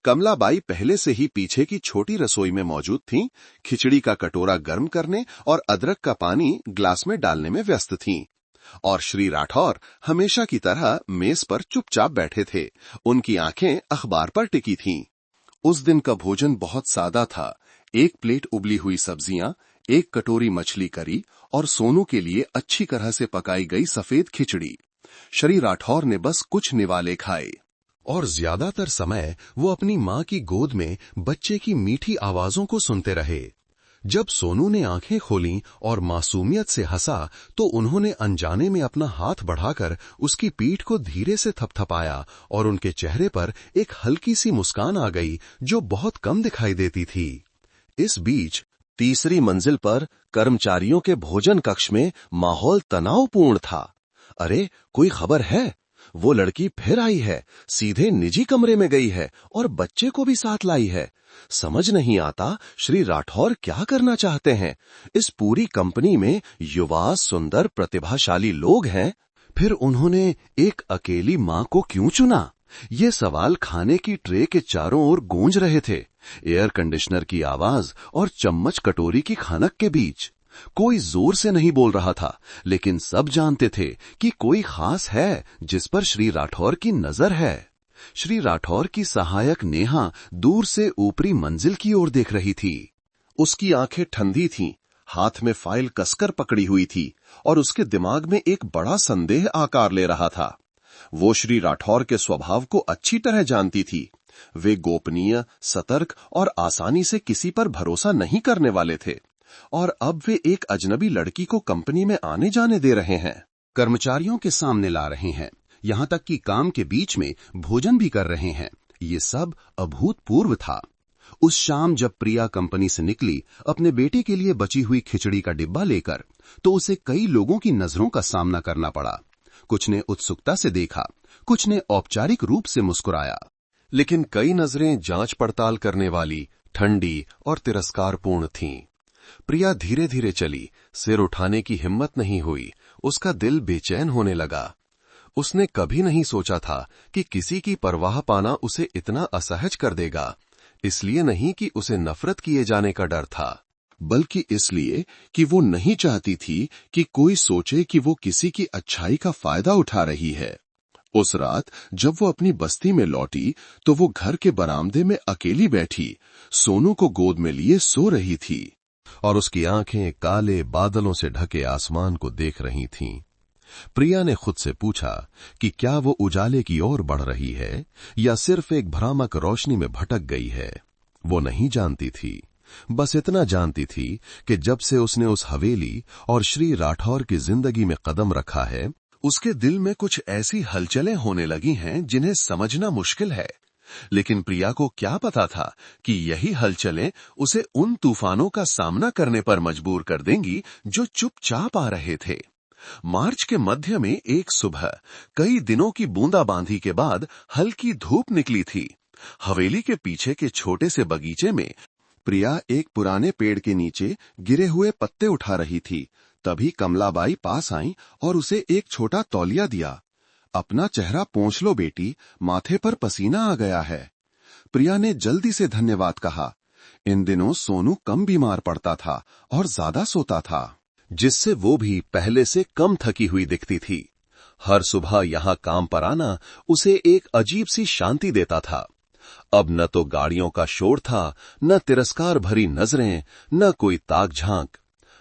कमलाबाई पहले से ही पीछे की छोटी रसोई में मौजूद थीं, खिचड़ी का कटोरा गर्म करने और अदरक का पानी ग्लास में डालने में व्यस्त थीं। और श्री राठौर हमेशा की तरह मेज पर चुपचाप बैठे थे। उनकी आंखें अखबार पर टिकी थीं। उस दिन का भोजन बहुत सादा था। एक प्लेट उबली हुई सब्जियां, एक कटोरी मछली करी और सोनू के लिए अच्छी तरह से पकाई गई सफेद खिचड़ी। श्री राठौर ने बस कुछ निवाले खाए और ज्यादातर समय वो अपनी मां की गोद में बच्चे की मीठी आवाजों को सुनते रहे। जब सोनू ने आंखें खोलीं और मासूमियत से हंसा तो उन्होंने अनजाने में अपना हाथ बढ़ाकर उसकी पीठ को धीरे से थपथपाया और उनके चेहरे पर एक हल्की सी मुस्कान आ गई जो बहुत कम दिखाई देती थी। इस बीच तीसरी मंजिल पर कर्मचारियों के भोजन कक्ष में माहौल तनावपूर्ण था। अरे, कोई खबर है? वो लड़की फिर आई है, सीधे निजी कमरे में गई है और बच्चे को भी साथ लाई है। समझ नहीं आता श्री राठौर क्या करना चाहते हैं। इस पूरी कंपनी में युवा, सुंदर, प्रतिभाशाली लोग हैं, फिर उन्होंने एक अकेली मां को क्यों चुना? ये सवाल खाने की ट्रे के चारों ओर गूंज रहे थे, एयर कंडीशनर की आवाज और चम्मच कटोरी की खनक के बीच। कोई जोर से नहीं बोल रहा था, लेकिन सब जानते थे कि कोई खास है जिस पर श्री राठौर की नजर है। श्री राठौर की सहायक नेहा दूर से ऊपरी मंजिल की ओर देख रही थी। उसकी आंखें ठंडी थीं, हाथ में फाइल कसकर पकड़ी हुई थी और उसके दिमाग में एक बड़ा संदेह आकार ले रहा था। वो श्री राठौर के स्वभाव को अच्छी तरह जानती थी। वे गोपनीय, सतर्क और आसानी से किसी पर भरोसा नहीं करने वाले थे। और अब वे एक अजनबी लड़की को कंपनी में आने जाने दे रहे हैं, कर्मचारियों के सामने ला रहे हैं, यहां तक कि काम के बीच में भोजन भी कर रहे हैं। ये सब अभूतपूर्व था। उस शाम जब प्रिया कंपनी से निकली अपने बेटे के लिए बची हुई खिचड़ी का डिब्बा लेकर, तो उसे कई लोगों की नजरों का सामना करना पड़ा। कुछ ने उत्सुकता से देखा, कुछ ने औपचारिक रूप से मुस्कुराया, लेकिन कई नजरें जांच पड़ताल करने वाली, ठंडी और तिरस्कारपूर्ण थीं। प्रिया धीरे धीरे चली, सिर उठाने की हिम्मत नहीं हुई। उसका दिल बेचैन होने लगा। उसने कभी नहीं सोचा था कि किसी की परवाह पाना उसे इतना असहज कर देगा। इसलिए नहीं कि उसे नफरत किए जाने का डर था, बल्कि इसलिए कि वो नहीं चाहती थी कि कोई सोचे कि वो किसी की अच्छाई का फायदा उठा रही है। उस रात जब वो अपनी बस्ती में लौटी तो वो घर के बरामदे में अकेली बैठी सोनू को गोद में लिए सो रही थी और उसकी आंखें काले बादलों से ढके आसमान को देख रही थीं। प्रिया ने खुद से पूछा कि क्या वो उजाले की ओर बढ़ रही है या सिर्फ एक भ्रामक रोशनी में भटक गई है। वो नहीं जानती थी, बस इतना जानती थी कि जब से उसने उस हवेली और श्री राठौर की जिंदगी में कदम रखा है, उसके दिल में कुछ ऐसी हलचलें होने लगी हैं जिन्हें समझना मुश्किल है। लेकिन प्रिया को क्या पता था कि यही हलचलें उसे उन तूफानों का सामना करने पर मजबूर कर देंगी जो चुपचाप आ रहे थे। मार्च के मध्य में एक सुबह कई दिनों की बूंदाबांदी के बाद हल्की धूप निकली थी। हवेली के पीछे के छोटे से बगीचे में प्रिया एक पुराने पेड़ के नीचे गिरे हुए पत्ते उठा रही थी। तभी कमलाबाई पास आईं और उसे एक छोटा तौलिया दिया। अपना चेहरा पोंछ लो बेटी, माथे पर पसीना आ गया है। प्रिया ने जल्दी से धन्यवाद कहा। इन दिनों सोनू कम बीमार पड़ता था और ज्यादा सोता था, जिससे वो भी पहले से कम थकी हुई दिखती थी। हर सुबह यहाँ काम पर आना उसे एक अजीब सी शांति देता था। अब न तो गाड़ियों का शोर था, न तिरस्कार भरी नजरें, न कोई ताक झांक।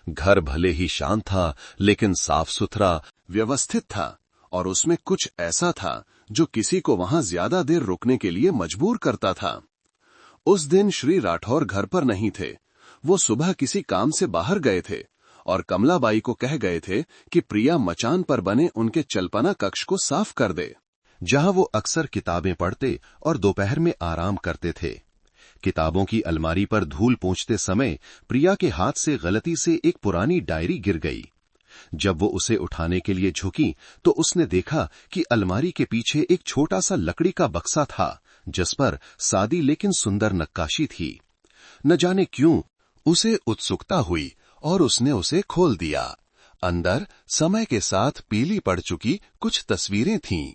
घर भले ही शांत था, लेकिन साफ सुथरा, व्यवस्थित था और उसमें कुछ ऐसा था जो किसी को वहां ज्यादा देर रुकने के लिए मजबूर करता था। उस दिन श्री राठौर घर पर नहीं थे। वो सुबह किसी काम से बाहर गए थे और कमलाबाई को कह गए थे कि प्रिया मचान पर बने उनके चलपना कक्ष को साफ कर दे, जहां वो अक्सर किताबें पढ़ते और दोपहर में आराम करते थे। किताबों की अलमारी पर धूल पोंछते समय प्रिया के हाथ से गलती से एक पुरानी डायरी गिर गई। जब वो उसे उठाने के लिए झुकी तो उसने देखा कि अलमारी के पीछे एक छोटा सा लकड़ी का बक्सा था, जिस पर सादी लेकिन सुंदर नक्काशी थी। न जाने क्यों उसे उत्सुकता हुई और उसने उसे खोल दिया। अंदर समय के साथ पीली पड़ चुकी कुछ तस्वीरें थीं।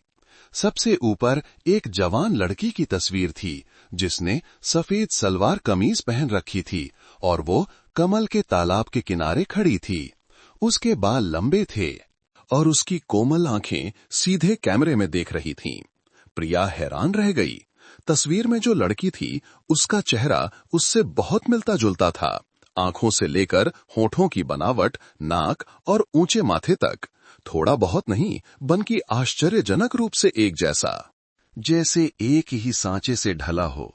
सबसे ऊपर एक जवान लड़की की तस्वीर थी, जिसने सफेद सलवार कमीज पहन रखी थी और वो कमल के तालाब के किनारे खड़ी थी। उसके बाल लंबे थे और उसकी कोमल आंखें सीधे कैमरे में देख रही थीं। प्रिया हैरान रह गई। तस्वीर में जो लड़की थी, उसका चेहरा उससे बहुत मिलता जुलता था। आंखों से लेकर होठों की बनावट, नाक और ऊंचे माथे तक थोड़ा बहुत नहीं बल्कि आश्चर्यजनक रूप से एक जैसा, जैसे एक ही सांचे से ढला हो।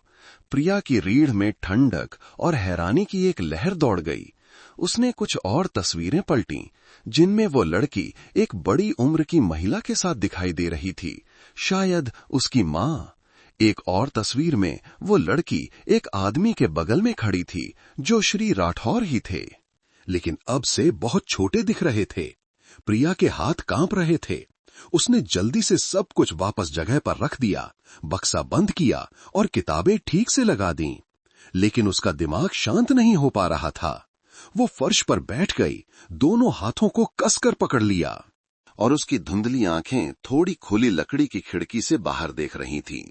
प्रिया की रीढ़ में ठंडक और हैरानी की एक लहर दौड़ गई। उसने कुछ और तस्वीरें पलटीं, जिनमें वो लड़की एक बड़ी उम्र की महिला के साथ दिखाई दे रही थी, शायद उसकी माँ। एक और तस्वीर में वो लड़की एक आदमी के बगल में खड़ी थी, जो श्री राठौर ही थे, लेकिन अब से बहुत छोटे दिख रहे थे। प्रिया के हाथ कांप रहे थे। उसने जल्दी से सब कुछ वापस जगह पर रख दिया, बक्सा बंद किया और किताबें ठीक से लगा दीं। लेकिन उसका दिमाग शांत नहीं हो पा रहा था। वो फर्श पर बैठ गई, दोनों हाथों को कसकर पकड़ लिया और उसकी धुंधली आंखें थोड़ी खुली लकड़ी की खिड़की से बाहर देख रही थीं।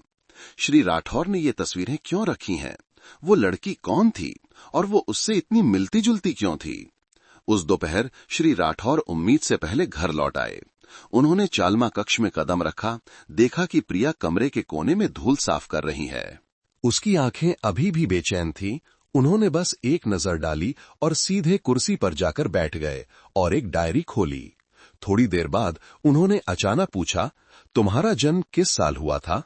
श्री राठौर ने ये तस्वीरें क्यों रखी हैं? वो लड़की कौन थी और वो उससे इतनी मिलती जुलती क्यों थी? उस दोपहर श्री राठौर उम्मीद से पहले घर लौट आए। उन्होंने चालमा कक्ष में कदम रखा, देखा कि प्रिया कमरे के कोने में धूल साफ कर रही है। उसकी आंखें अभी भी बेचैन थीं। उन्होंने बस एक नजर डाली और सीधे कुर्सी पर जाकर बैठ गए और एक डायरी खोली। थोड़ी देर बाद उन्होंने अचानक पूछा, तुम्हारा जन्म किस साल हुआ था?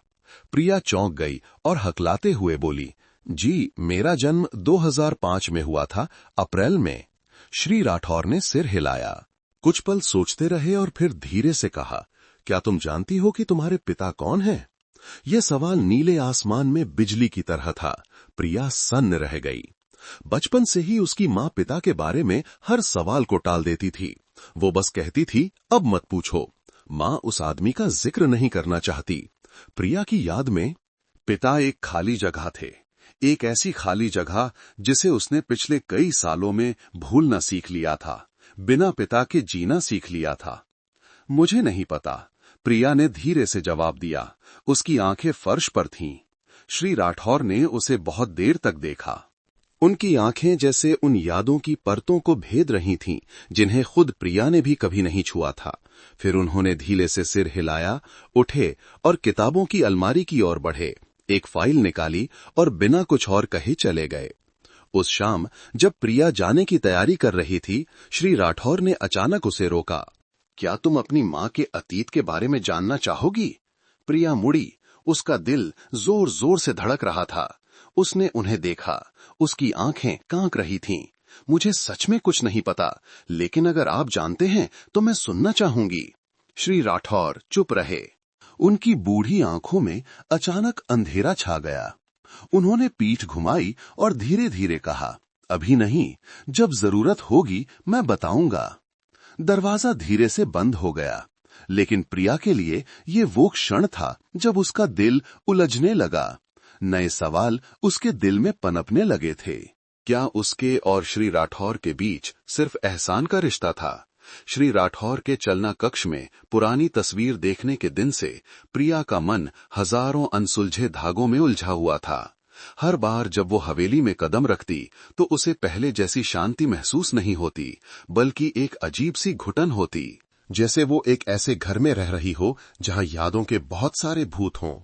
प्रिया चौंक गई और हकलाते हुए बोली, जी मेरा जन्म 2005 में हुआ था, अप्रैल में। श्री राठौर ने सिर हिलाया। कुछ पल सोचते रहे और फिर धीरे से कहा, क्या तुम जानती हो कि तुम्हारे पिता कौन हैं? यह सवाल नीले आसमान में बिजली की तरह था। प्रिया सन्न रह गई। बचपन से ही उसकी माँ पिता के बारे में हर सवाल को टाल देती थी। वो बस कहती थी, अब मत पूछो। माँ उस आदमी का जिक्र नहीं करना चाहती। प्रिया की याद में पिता एक खाली जगह थे, एक ऐसी खाली जगह जिसे उसने पिछले कई सालों में भूलना सीख लिया था, बिना पिता के जीना सीख लिया था। मुझे नहीं पता, प्रिया ने धीरे से जवाब दिया। उसकी आंखें फर्श पर थीं। श्री राठौर ने उसे बहुत देर तक देखा। उनकी आंखें जैसे उन यादों की परतों को भेद रही थीं, जिन्हें खुद प्रिया ने भी कभी नहीं छुआ था। फिर उन्होंने धीरे से सिर हिलाया, उठे और किताबों की अलमारी की ओर बढ़े, एक फाइल निकाली और बिना कुछ और कहे चले गए। उस शाम जब प्रिया जाने की तैयारी कर रही थी, श्री राठौर ने अचानक उसे रोका। क्या तुम अपनी माँ के अतीत के बारे में जानना चाहोगी? प्रिया मुड़ी। उसका दिल जोर जोर से धड़क रहा था। उसने उन्हें देखा। उसकी आंखें कांप रही थीं। मुझे सच में कुछ नहीं पता, लेकिन अगर आप जानते हैं तो मैं सुनना चाहूंगी। श्री राठौर चुप रहे। उनकी बूढ़ी आंखों में अचानक अंधेरा छा गया। उन्होंने पीठ घुमाई और धीरे धीरे कहा, अभी नहीं, जब जरूरत होगी मैं बताऊंगा। दरवाजा धीरे से बंद हो गया, लेकिन प्रिया के लिए ये वो क्षण था जब उसका दिल उलझने लगा। नए सवाल उसके दिल में पनपने लगे थे। क्या उसके और श्री राठौर के बीच सिर्फ एहसान का रिश्ता था? श्री राठौर के चलना कक्ष में पुरानी तस्वीर देखने के दिन से प्रिया का मन हजारों अनसुलझे धागों में उलझा हुआ था। हर बार जब वो हवेली में कदम रखती तो उसे पहले जैसी शांति महसूस नहीं होती, बल्कि एक अजीब सी घुटन होती, जैसे वो एक ऐसे घर में रह रही हो जहां यादों के बहुत सारे भूत हों।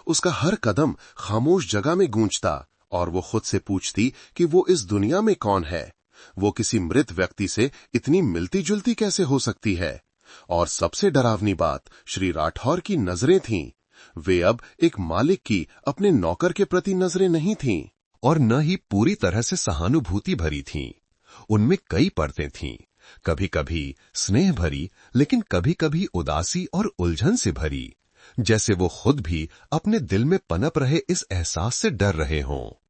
उसका हर कदम खामोश जगह में गूंजता और वो खुद से पूछती कि वो इस दुनिया में कौन है। वो किसी मृत व्यक्ति से इतनी मिलती जुलती कैसे हो सकती है? और सबसे डरावनी बात, श्री राठौर की नजरें थीं। वे अब एक मालिक की अपने नौकर के प्रति नजरें नहीं थीं, और न ही पूरी तरह से सहानुभूति भरी थीं। उनमें कई परतें थीं, कभी कभी स्नेह भरी, लेकिन कभी कभी उदासी और उलझन से भरी, जैसे वो खुद भी अपने दिल में पनप रहे इस एहसास से डर रहे हों।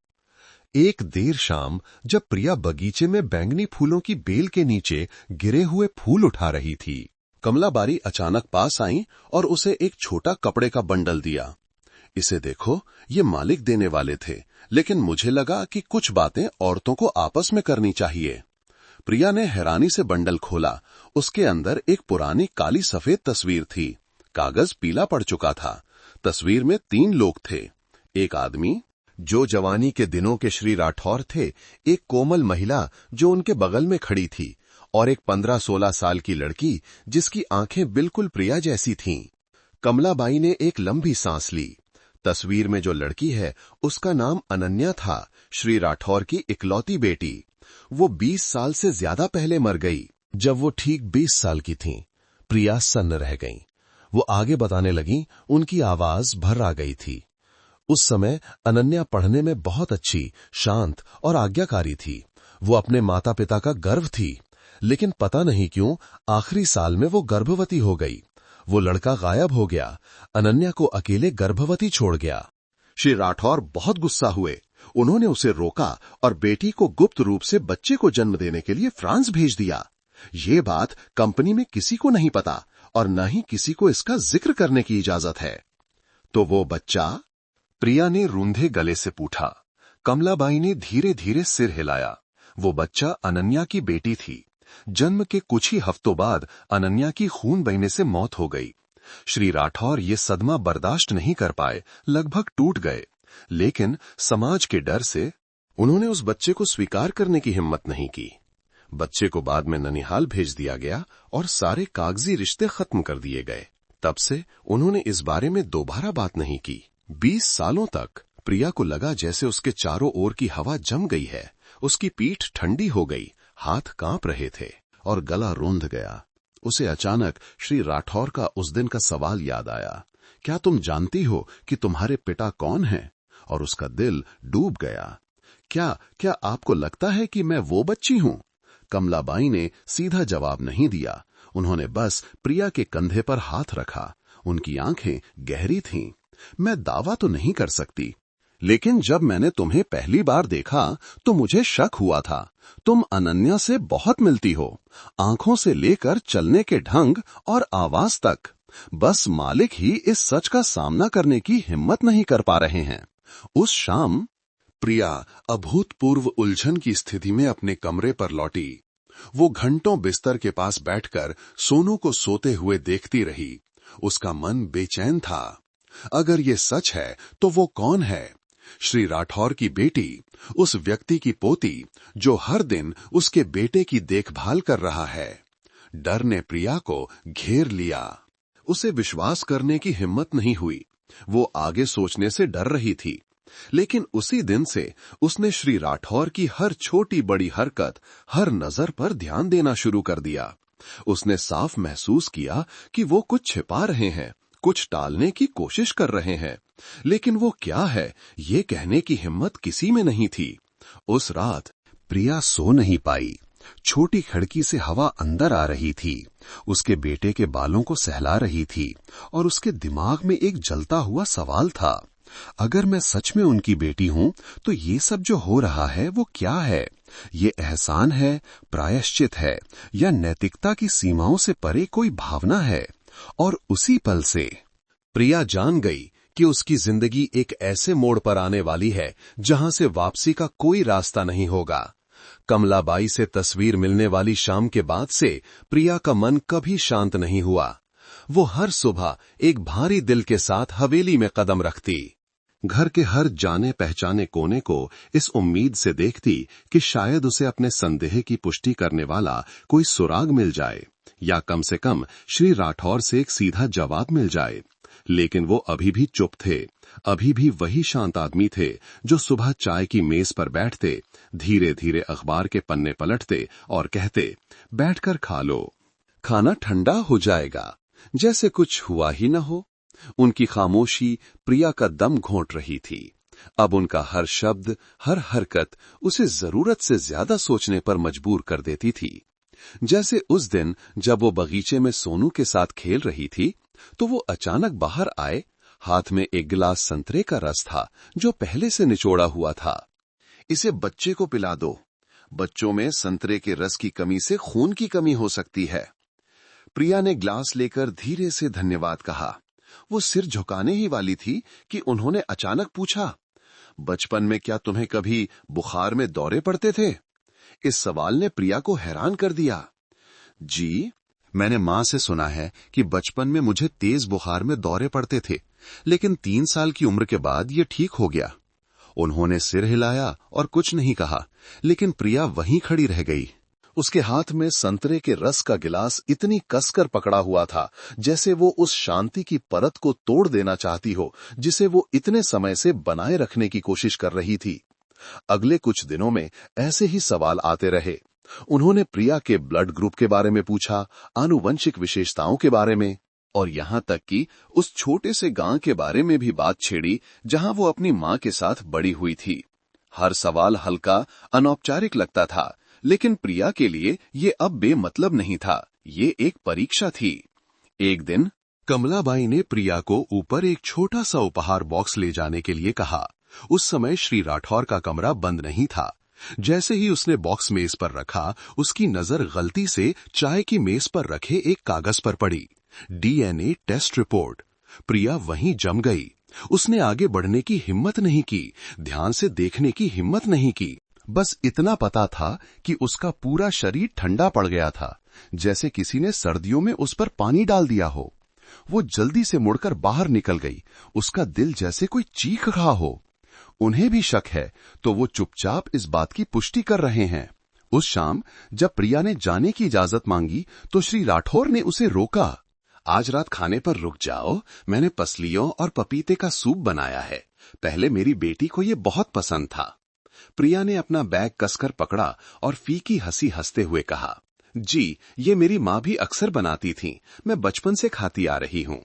एक देर शाम जब प्रिया बगीचे में बैंगनी फूलों की बेल के नीचे गिरे हुए फूल उठा रही थी, कमलाबाई अचानक पास आई और उसे एक छोटा कपड़े का बंडल दिया। इसे देखो, ये मालिक देने वाले थे, लेकिन मुझे लगा कि कुछ बातें औरतों को आपस में करनी चाहिए। प्रिया ने हैरानी से बंडल खोला। उसके अंदर एक पुरानी काली सफेद तस्वीर थी। कागज पीला पड़ चुका था। तस्वीर में 3 लोग थे। एक आदमी जो जवानी के दिनों के श्री राठौर थे, एक कोमल महिला जो उनके बगल में खड़ी थी और एक 15-16 साल की लड़की जिसकी आंखें बिल्कुल प्रिया जैसी थीं। कमलाबाई ने एक लंबी सांस ली। तस्वीर में जो लड़की है उसका नाम अनन्या था, श्री राठौर की इकलौती बेटी। वो 20 साल से ज्यादा पहले मर गई। जब वो ठीक 20 साल की थीं, प्रिया सन्न रह गईं। वो आगे बताने लगीं, उनकी आवाज भर आ गई थी। उस समय अनन्या पढ़ने में बहुत अच्छी, शांत और आज्ञाकारी थी। वो अपने माता पिता का गर्व थी, लेकिन पता नहीं क्यों आखिरी साल में वो गर्भवती हो गई। वो लड़का गायब हो गया। अनन्या को अकेले गर्भवती छोड़ गया। श्री राठौर बहुत गुस्सा हुए। उन्होंने उसे रोका और बेटी को गुप्त रूप से बच्चे को जन्म देने के लिए फ्रांस भेज दिया। ये बात कंपनी में किसी को नहीं पता और न ही किसी को इसका जिक्र करने की इजाजत है। तो वो बच्चा? प्रिया ने रूंधे गले से पूछा। कमलाबाई ने धीरे धीरे सिर हिलाया। वो बच्चा अनन्या की बेटी थी। जन्म के कुछ ही हफ्तों बाद अनन्या की खून बहने से मौत हो गई। श्री राठौर ये सदमा बर्दाश्त नहीं कर पाए, लगभग टूट गए। लेकिन समाज के डर से उन्होंने उस बच्चे को स्वीकार करने की हिम्मत नहीं की। बच्चे को बाद में ननिहाल भेज दिया गया और सारे कागजी रिश्ते खत्म कर दिए गए। तब से उन्होंने इस बारे में दोबारा बात नहीं की। 20 सालों तक प्रिया को लगा जैसे उसके चारों ओर की हवा जम गई है। उसकी पीठ ठंडी हो गई, हाथ कांप रहे थे और गला रूंध गया। उसे अचानक श्री राठौर का उस दिन का सवाल याद आया, क्या तुम जानती हो कि तुम्हारे पिता कौन हैं? और उसका दिल डूब गया। क्या आपको लगता है कि मैं वो बच्ची हूं? कमलाबाई ने सीधा जवाब नहीं दिया। उन्होंने बस प्रिया के कंधे पर हाथ रखा। उनकी आंखें गहरी थीं। मैं दावा तो नहीं कर सकती, लेकिन जब मैंने तुम्हें पहली बार देखा तो मुझे शक हुआ था। तुम अनन्या से बहुत मिलती हो, आंखों से लेकर चलने के ढंग और आवाज तक। बस मालिक ही इस सच का सामना करने की हिम्मत नहीं कर पा रहे हैं। उस शाम प्रिया अभूतपूर्व उलझन की स्थिति में अपने कमरे पर लौटी। वो घंटों बिस्तर के पास बैठकर सोनू को सोते हुए देखती रही। उसका मन बेचैन था। अगर ये सच है तो वो कौन है? श्री राठौर की बेटी, उस व्यक्ति की पोती जो हर दिन उसके बेटे की देखभाल कर रहा है। डर ने प्रिया को घेर लिया। उसे विश्वास करने की हिम्मत नहीं हुई। वो आगे सोचने से डर रही थी। लेकिन उसी दिन से उसने श्री राठौर की हर छोटी बड़ी हरकत, हर नजर पर ध्यान देना शुरू कर दिया। उसने साफ महसूस किया कि वो कुछ छिपा रहे हैं, कुछ टालने की कोशिश कर रहे हैं, लेकिन वो क्या है ये कहने की हिम्मत किसी में नहीं थी। उस रात प्रिया सो नहीं पाई। छोटी खिड़की से हवा अंदर आ रही थी, उसके बेटे के बालों को सहला रही थी और उसके दिमाग में एक जलता हुआ सवाल था, अगर मैं सच में उनकी बेटी हूं तो ये सब जो हो रहा है वो क्या है? ये एहसान है, प्रायश्चित है, या नैतिकता की सीमाओं से परे कोई भावना है? और उसी पल से प्रिया जान गई कि उसकी जिंदगी एक ऐसे मोड़ पर आने वाली है जहां से वापसी का कोई रास्ता नहीं होगा। कमलाबाई से तस्वीर मिलने वाली शाम के बाद से प्रिया का मन कभी शांत नहीं हुआ। वो हर सुबह एक भारी दिल के साथ हवेली में कदम रखती। घर के हर जाने पहचाने कोने को इस उम्मीद से देखती कि शायद उसे अपने संदेह की पुष्टि करने वाला कोई सुराग मिल जाए, या कम से कम श्री राठौर से एक सीधा जवाब मिल जाए। लेकिन वो अभी भी चुप थे। अभी भी वही शांत आदमी थे जो सुबह चाय की मेज पर बैठते, धीरे धीरे अखबार के पन्ने पलटते और कहते, बैठकर खा लो, खाना ठंडा हो जाएगा, जैसे कुछ हुआ ही न हो। उनकी खामोशी प्रिया का दम घोंट रही थी। अब उनका हर शब्द, हर हरकत उसे जरूरत से ज्यादा सोचने पर मजबूर कर देती थी। जैसे उस दिन जब वो बगीचे में सोनू के साथ खेल रही थी तो वो अचानक बाहर आए। हाथ में एक गिलास संतरे का रस था जो पहले से निचोड़ा हुआ था। इसे बच्चे को पिला दो। बच्चों में संतरे के रस की कमी से खून की कमी हो सकती है। प्रिया ने ग्लास लेकर धीरे से धन्यवाद कहा। वो सिर झुकाने ही वाली थी कि उन्होंने अचानक पूछा, बचपन में क्या तुम्हें कभी बुखार में दौरे पड़ते थे? इस सवाल ने प्रिया को हैरान कर दिया। जी, मैंने मां से सुना है कि बचपन में मुझे तेज बुखार में दौरे पड़ते थे, लेकिन 3 साल की उम्र के बाद ये ठीक हो गया। उन्होंने सिर हिलाया और कुछ नहीं कहा, लेकिन प्रिया वहीं खड़ी रह गई। उसके हाथ में संतरे के रस का गिलास इतनी कसकर पकड़ा हुआ था जैसे वो उस शांति की परत को तोड़ देना चाहती हो जिसे वो इतने समय से बनाए रखने की कोशिश कर रही थी। अगले कुछ दिनों में ऐसे ही सवाल आते रहे। उन्होंने प्रिया के ब्लड ग्रुप के बारे में पूछा, आनुवंशिक विशेषताओं के बारे में, और यहां तक कि उस छोटे से गांव के बारे में भी बात छेड़ी जहां वो अपनी मां के साथ बड़ी हुई थी। हर सवाल हल्का, अनौपचारिक लगता था, लेकिन प्रिया के लिए ये अब बेमतलब नहीं था। ये एक परीक्षा थी। एक दिन कमलाबाई ने प्रिया को ऊपर एक छोटा सा उपहार बॉक्स ले जाने के लिए कहा। उस समय श्री राठौर का कमरा बंद नहीं था। जैसे ही उसने बॉक्स मेज पर रखा, उसकी नजर गलती से चाय की मेज पर रखे एक कागज पर पड़ी। DNA test report. प्रिया वहीं जम गई। उसने आगे बढ़ने की हिम्मत नहीं की, ध्यान से देखने की हिम्मत नहीं की। बस इतना पता था कि उसका पूरा शरीर ठंडा पड़ गया था, जैसे किसी ने सर्दियों में उस पर पानी डाल दिया हो। वो जल्दी से मुड़कर बाहर निकल गई। उसका दिल जैसे कोई चीख रहा हो। उन्हें भी शक है, तो वो चुपचाप इस बात की पुष्टि कर रहे हैं। उस शाम जब प्रिया ने जाने की इजाजत मांगी तो श्री राठौर ने उसे रोका। आज रात खाने पर रुक जाओ, मैंने पसलियों और पपीते का सूप बनाया है। पहले मेरी बेटी को ये बहुत पसंद था। प्रिया ने अपना बैग कसकर पकड़ा और फीकी हंसी हंसते हुए कहा, जी, ये मेरी माँ भी अक्सर बनाती थी, मैं बचपन से खाती आ रही हूँ।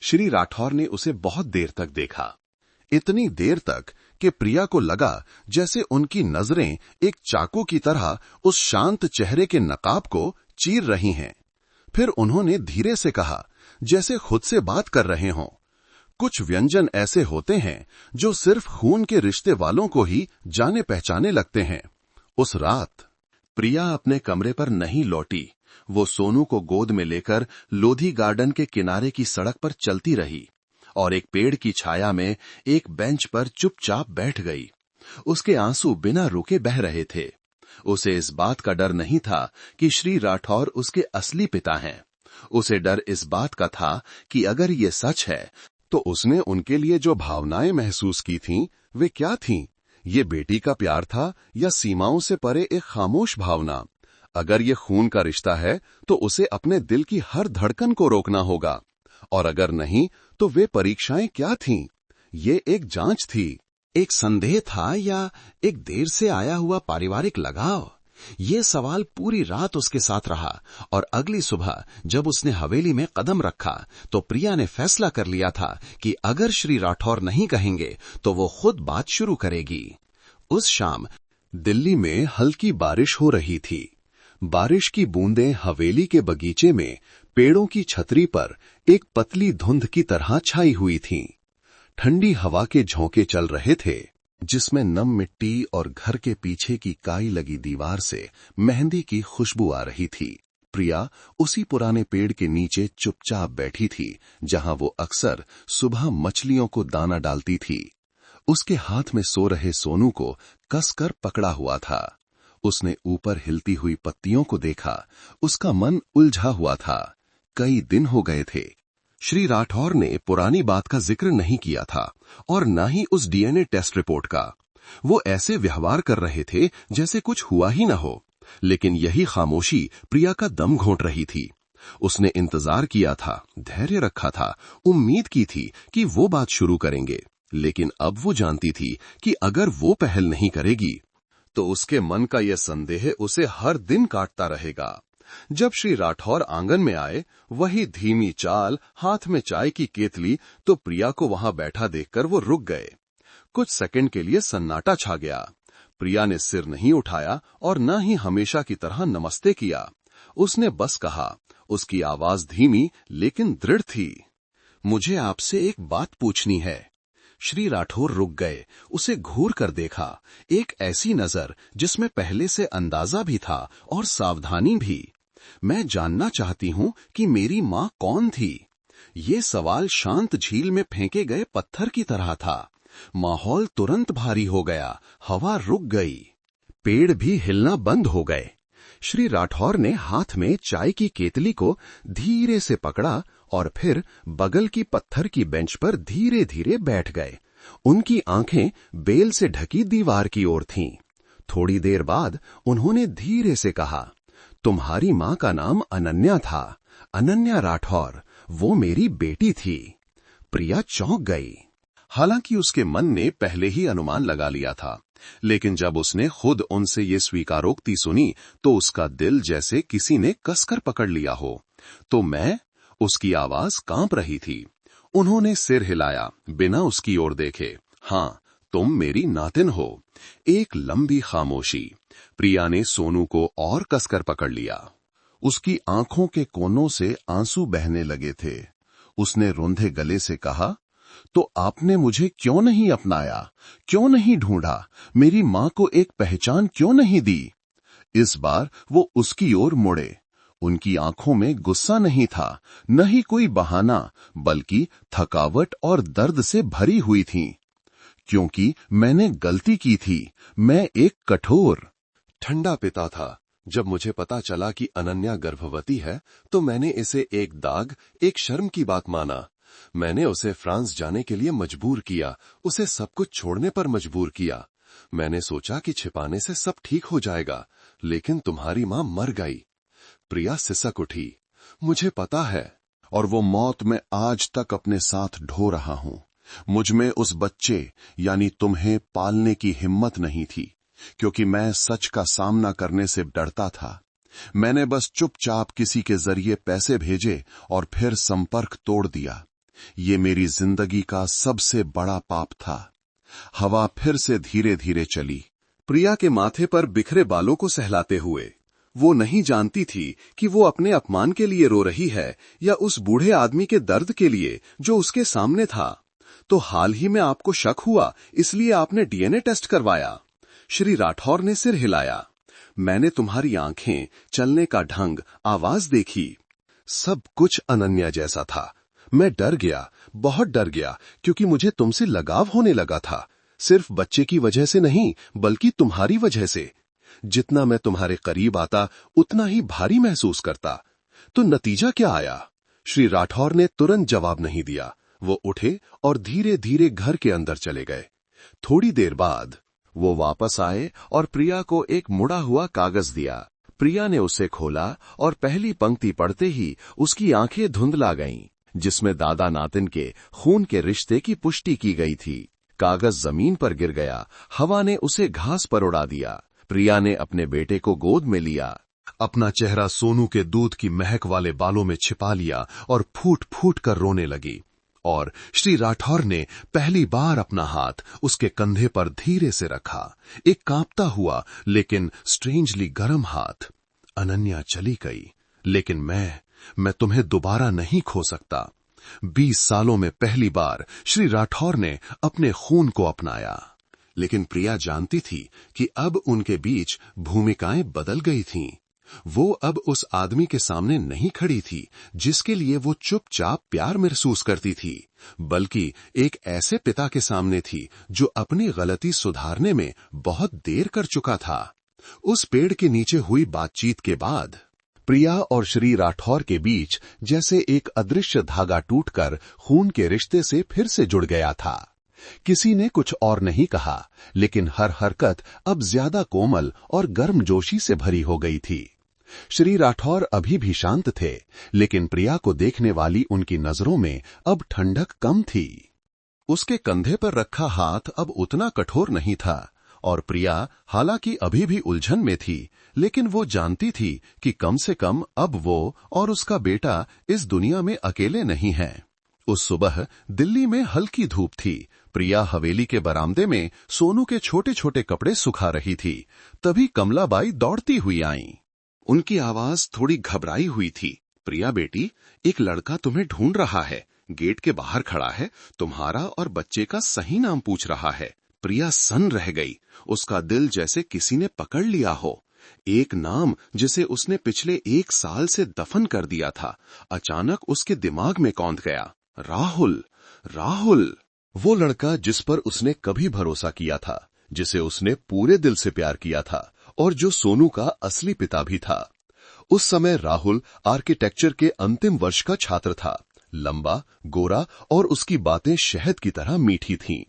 श्री राठौर ने उसे बहुत देर तक देखा, इतनी देर तक कि प्रिया को लगा जैसे उनकी नजरें एक चाकू की तरह उस शांत चेहरे के नकाब को चीर रही हैं। फिर उन्होंने धीरे से कहा, जैसे खुद से बात कर रहे हों, कुछ व्यंजन ऐसे होते हैं जो सिर्फ खून के रिश्ते वालों को ही जाने पहचाने लगते हैं। उस रात प्रिया अपने कमरे पर नहीं लौटी। वो सोनू को गोद में लेकर लोधी गार्डन के किनारे की सड़क पर चलती रही और एक पेड़ की छाया में एक बेंच पर चुपचाप बैठ गई। उसके आंसू बिना रुके बह रहे थे। उसे इस बात का डर नहीं था कि श्री राठौर उसके असली पिता हैं। उसे डर इस बात का था कि अगर ये सच है तो उसने उनके लिए जो भावनाएं महसूस की थीं, वे क्या थीं? ये बेटी का प्यार था या सीमाओं से परे एक खामोश भावना? अगर ये खून का रिश्ता है तो उसे अपने दिल की हर धड़कन को रोकना होगा, और अगर नहीं तो वे परीक्षाएं क्या थीं? ये एक जांच थी, एक संदेह था या एक देर से आया हुआ पारिवारिक लगाव? ये सवाल पूरी रात उसके साथ रहा और अगली सुबह जब उसने हवेली में कदम रखा तो प्रिया ने फैसला कर लिया था कि अगर श्री राठौर नहीं कहेंगे तो वो खुद बात शुरू करेगी। उस शाम दिल्ली में हल्की बारिश हो रही थी। बारिश की बूंदें हवेली के बगीचे में पेड़ों की छतरी पर एक पतली धुंध की तरह छाई हुई थीं। ठंडी हवा के झोंके चल रहे थे जिसमें नम मिट्टी और घर के पीछे की काई लगी दीवार से मेहंदी की खुशबू आ रही थी। प्रिया उसी पुराने पेड़ के नीचे चुपचाप बैठी थी जहां वो अक्सर सुबह मछलियों को दाना डालती थी। उसके हाथ में सो रहे सोनू को कसकर पकड़ा हुआ था। उसने ऊपर हिलती हुई पत्तियों को देखा। उसका मन उलझा हुआ था। कई दिन हो गए थे। श्री राठौर ने पुरानी बात का जिक्र नहीं किया था और न ही उस डीएनए टेस्ट रिपोर्ट का। वो ऐसे व्यवहार कर रहे थे जैसे कुछ हुआ ही न हो, लेकिन यही खामोशी प्रिया का दम घोंट रही थी। उसने इंतजार किया था, धैर्य रखा था, उम्मीद की थी कि वो बात शुरू करेंगे, लेकिन अब वो जानती थी कि अगर वो पहल नहीं करेगी तो उसके मन का यह संदेह उसे हर दिन काटता रहेगा। जब श्री राठौर आंगन में आए, वही धीमी चाल, हाथ में चाय की केतली, तो प्रिया को वहां बैठा देखकर वो रुक गए। कुछ सेकंड के लिए सन्नाटा छा गया। प्रिया ने सिर नहीं उठाया और न ही हमेशा की तरह नमस्ते किया। उसने बस कहा। उसकी आवाज धीमी लेकिन दृढ़ थी, मुझे आपसे एक बात पूछनी है। श्री राठौर रुक गए, उसे घूर कर देखा। एक ऐसी नजर जिसमें पहले से अंदाजा भी था और सावधानी भी। मैं जानना चाहती हूं कि मेरी मां कौन थी। ये सवाल शांत झील में फेंके गए पत्थर की तरह था। माहौल तुरंत भारी हो गया, हवा रुक गई, पेड़ भी हिलना बंद हो गए। श्री राठौर ने हाथ में चाय की केतली को धीरे से पकड़ा और फिर बगल की पत्थर की बेंच पर धीरे धीरे बैठ गए। उनकी आंखें बेल से ढकी दीवार की ओर थीं। थोड़ी देर बाद उन्होंने धीरे से कहा, तुम्हारी मां का नाम अनन्या था, अनन्या राठौर, वो मेरी बेटी थी। प्रिया चौंक गई। हालांकि उसके मन ने पहले ही अनुमान लगा लिया था, लेकिन जब उसने खुद उनसे ये स्वीकारोक्ति सुनी तो उसका दिल जैसे किसी ने कसकर पकड़ लिया हो। तो मैं, उसकी आवाज कांप रही थी। उन्होंने सिर हिलाया, बिना उसकी ओर देखे। हाँ, तुम मेरी नातिन हो। एक लंबी खामोशी। प्रिया ने सोनू को और कसकर पकड़ लिया। उसकी आंखों के कोनों से आंसू बहने लगे थे। उसने रुंधे गले से कहा, तो आपने मुझे क्यों नहीं अपनाया, क्यों नहीं ढूंढा, मेरी मां को एक पहचान क्यों नहीं दी? इस बार वो उसकी ओर मुड़े। उनकी आंखों में गुस्सा नहीं था, न ही कोई बहाना, बल्कि थकावट और दर्द से भरी हुई थी। क्योंकि मैंने गलती की थी, मैं एक कठोर, ठंडा पिता था। जब मुझे पता चला कि अनन्या गर्भवती है तो मैंने इसे एक दाग, एक शर्म की बात माना। मैंने उसे फ्रांस जाने के लिए मजबूर किया, उसे सब कुछ छोड़ने पर मजबूर किया। मैंने सोचा कि छिपाने से सब ठीक हो जाएगा, लेकिन तुम्हारी मां मर गई। प्रिया सिसक उठी। मुझे पता है, और वो मौत मैं आज तक अपने साथ ढो रहा हूं। मुझ में उस बच्चे यानी तुम्हें पालने की हिम्मत नहीं थी, क्योंकि मैं सच का सामना करने से डरता था। मैंने बस चुपचाप किसी के जरिए पैसे भेजे और फिर संपर्क तोड़ दिया। ये मेरी जिंदगी का सबसे बड़ा पाप था। हवा फिर से धीरे धीरे चली, प्रिया के माथे पर बिखरे बालों को सहलाते हुए। वो नहीं जानती थी कि वो अपने अपमान के लिए रो रही है या उस बूढ़े आदमी के दर्द के लिए जो उसके सामने था। तो हाल ही में आपको शक हुआ, इसलिए आपने डीएनए टेस्ट करवाया। श्री राठौर ने सिर हिलाया। मैंने तुम्हारी आंखें, चलने का ढंग, आवाज देखी। सब कुछ अनन्या जैसा था। मैं डर गया, बहुत डर गया, क्योंकि मुझे तुमसे लगाव होने लगा था। सिर्फ बच्चे की वजह से नहीं, बल्कि तुम्हारी वजह से। जितना मैं तुम्हारे करीब आता, उतना ही भारी महसूस करता। तो नतीजा क्या आया? श्री राठौर ने तुरंत जवाब नहीं दिया। वो उठे और धीरे धीरे घर के अंदर चले गए। थोड़ी देर बाद वो वापस आए और प्रिया को एक मुड़ा हुआ कागज दिया। प्रिया ने उसे खोला और पहली पंक्ति पढ़ते ही उसकी आंखें धुंधला गईं, जिसमें दादा नातिन के खून के रिश्ते की पुष्टि की गई थी। कागज जमीन पर गिर गया, हवा ने उसे घास पर उड़ा दिया। प्रिया ने अपने बेटे को गोद में लिया, अपना चेहरा सोनू के दूध की महक वाले बालों में छिपा लिया और फूट फूट कर रोने लगी। और श्री राठौर ने पहली बार अपना हाथ उसके कंधे पर धीरे से रखा, एक कांपता हुआ लेकिन स्ट्रेंजली गर्म हाथ। अनन्या चली गई, लेकिन मैं तुम्हें दोबारा नहीं खो सकता। 20 सालों में पहली बार श्री राठौर ने अपने खून को अपनाया। लेकिन प्रिया जानती थी कि अब उनके बीच भूमिकाएं बदल गई थीं। वो अब उस आदमी के सामने नहीं खड़ी थी जिसके लिए वो चुपचाप प्यार महसूस करती थी, बल्कि एक ऐसे पिता के सामने थी जो अपनी गलती सुधारने में बहुत देर कर चुका था। उस पेड़ के नीचे हुई बातचीत के बाद प्रिया और श्री राठौर के बीच जैसे एक अदृश्य धागा टूटकर खून के रिश्ते से फिर से जुड़ गया था। किसी ने कुछ और नहीं कहा, लेकिन हर हरकत अब ज्यादा कोमल और गर्मजोशी से भरी हो गई थी। श्री राठौर अभी भी शांत थे, लेकिन प्रिया को देखने वाली उनकी नजरों में अब ठंडक कम थी। उसके कंधे पर रखा हाथ अब उतना कठोर नहीं था और प्रिया हालांकि अभी भी उलझन में थी, लेकिन वो जानती थी कि कम से कम अब वो और उसका बेटा इस दुनिया में अकेले नहीं हैं। उस सुबह दिल्ली में हल्की धूप थी। प्रिया हवेली के बरामदे में सोनू के छोटे छोटे कपड़े सुखा रही थी। तभी कमलाबाई दौड़ती हुई आईं। उनकी आवाज थोड़ी घबराई हुई थी। प्रिया बेटी, एक लड़का तुम्हें ढूंढ रहा है, गेट के बाहर खड़ा है, तुम्हारा और बच्चे का सही नाम पूछ रहा है। प्रिया सन्न रह गई। उसका दिल जैसे किसी ने पकड़ लिया हो। एक नाम जिसे उसने पिछले 1 साल से दफन कर दिया था, अचानक उसके दिमाग में कौंध गया। राहुल, राहुल, वो लड़का जिस पर उसने कभी भरोसा किया था, जिसे उसने पूरे दिल से प्यार किया था और जो सोनू का असली पिता भी था। उस समय राहुल आर्किटेक्चर के अंतिम वर्ष का छात्र था। लंबा, गोरा और उसकी बातें शहद की तरह मीठी थीं।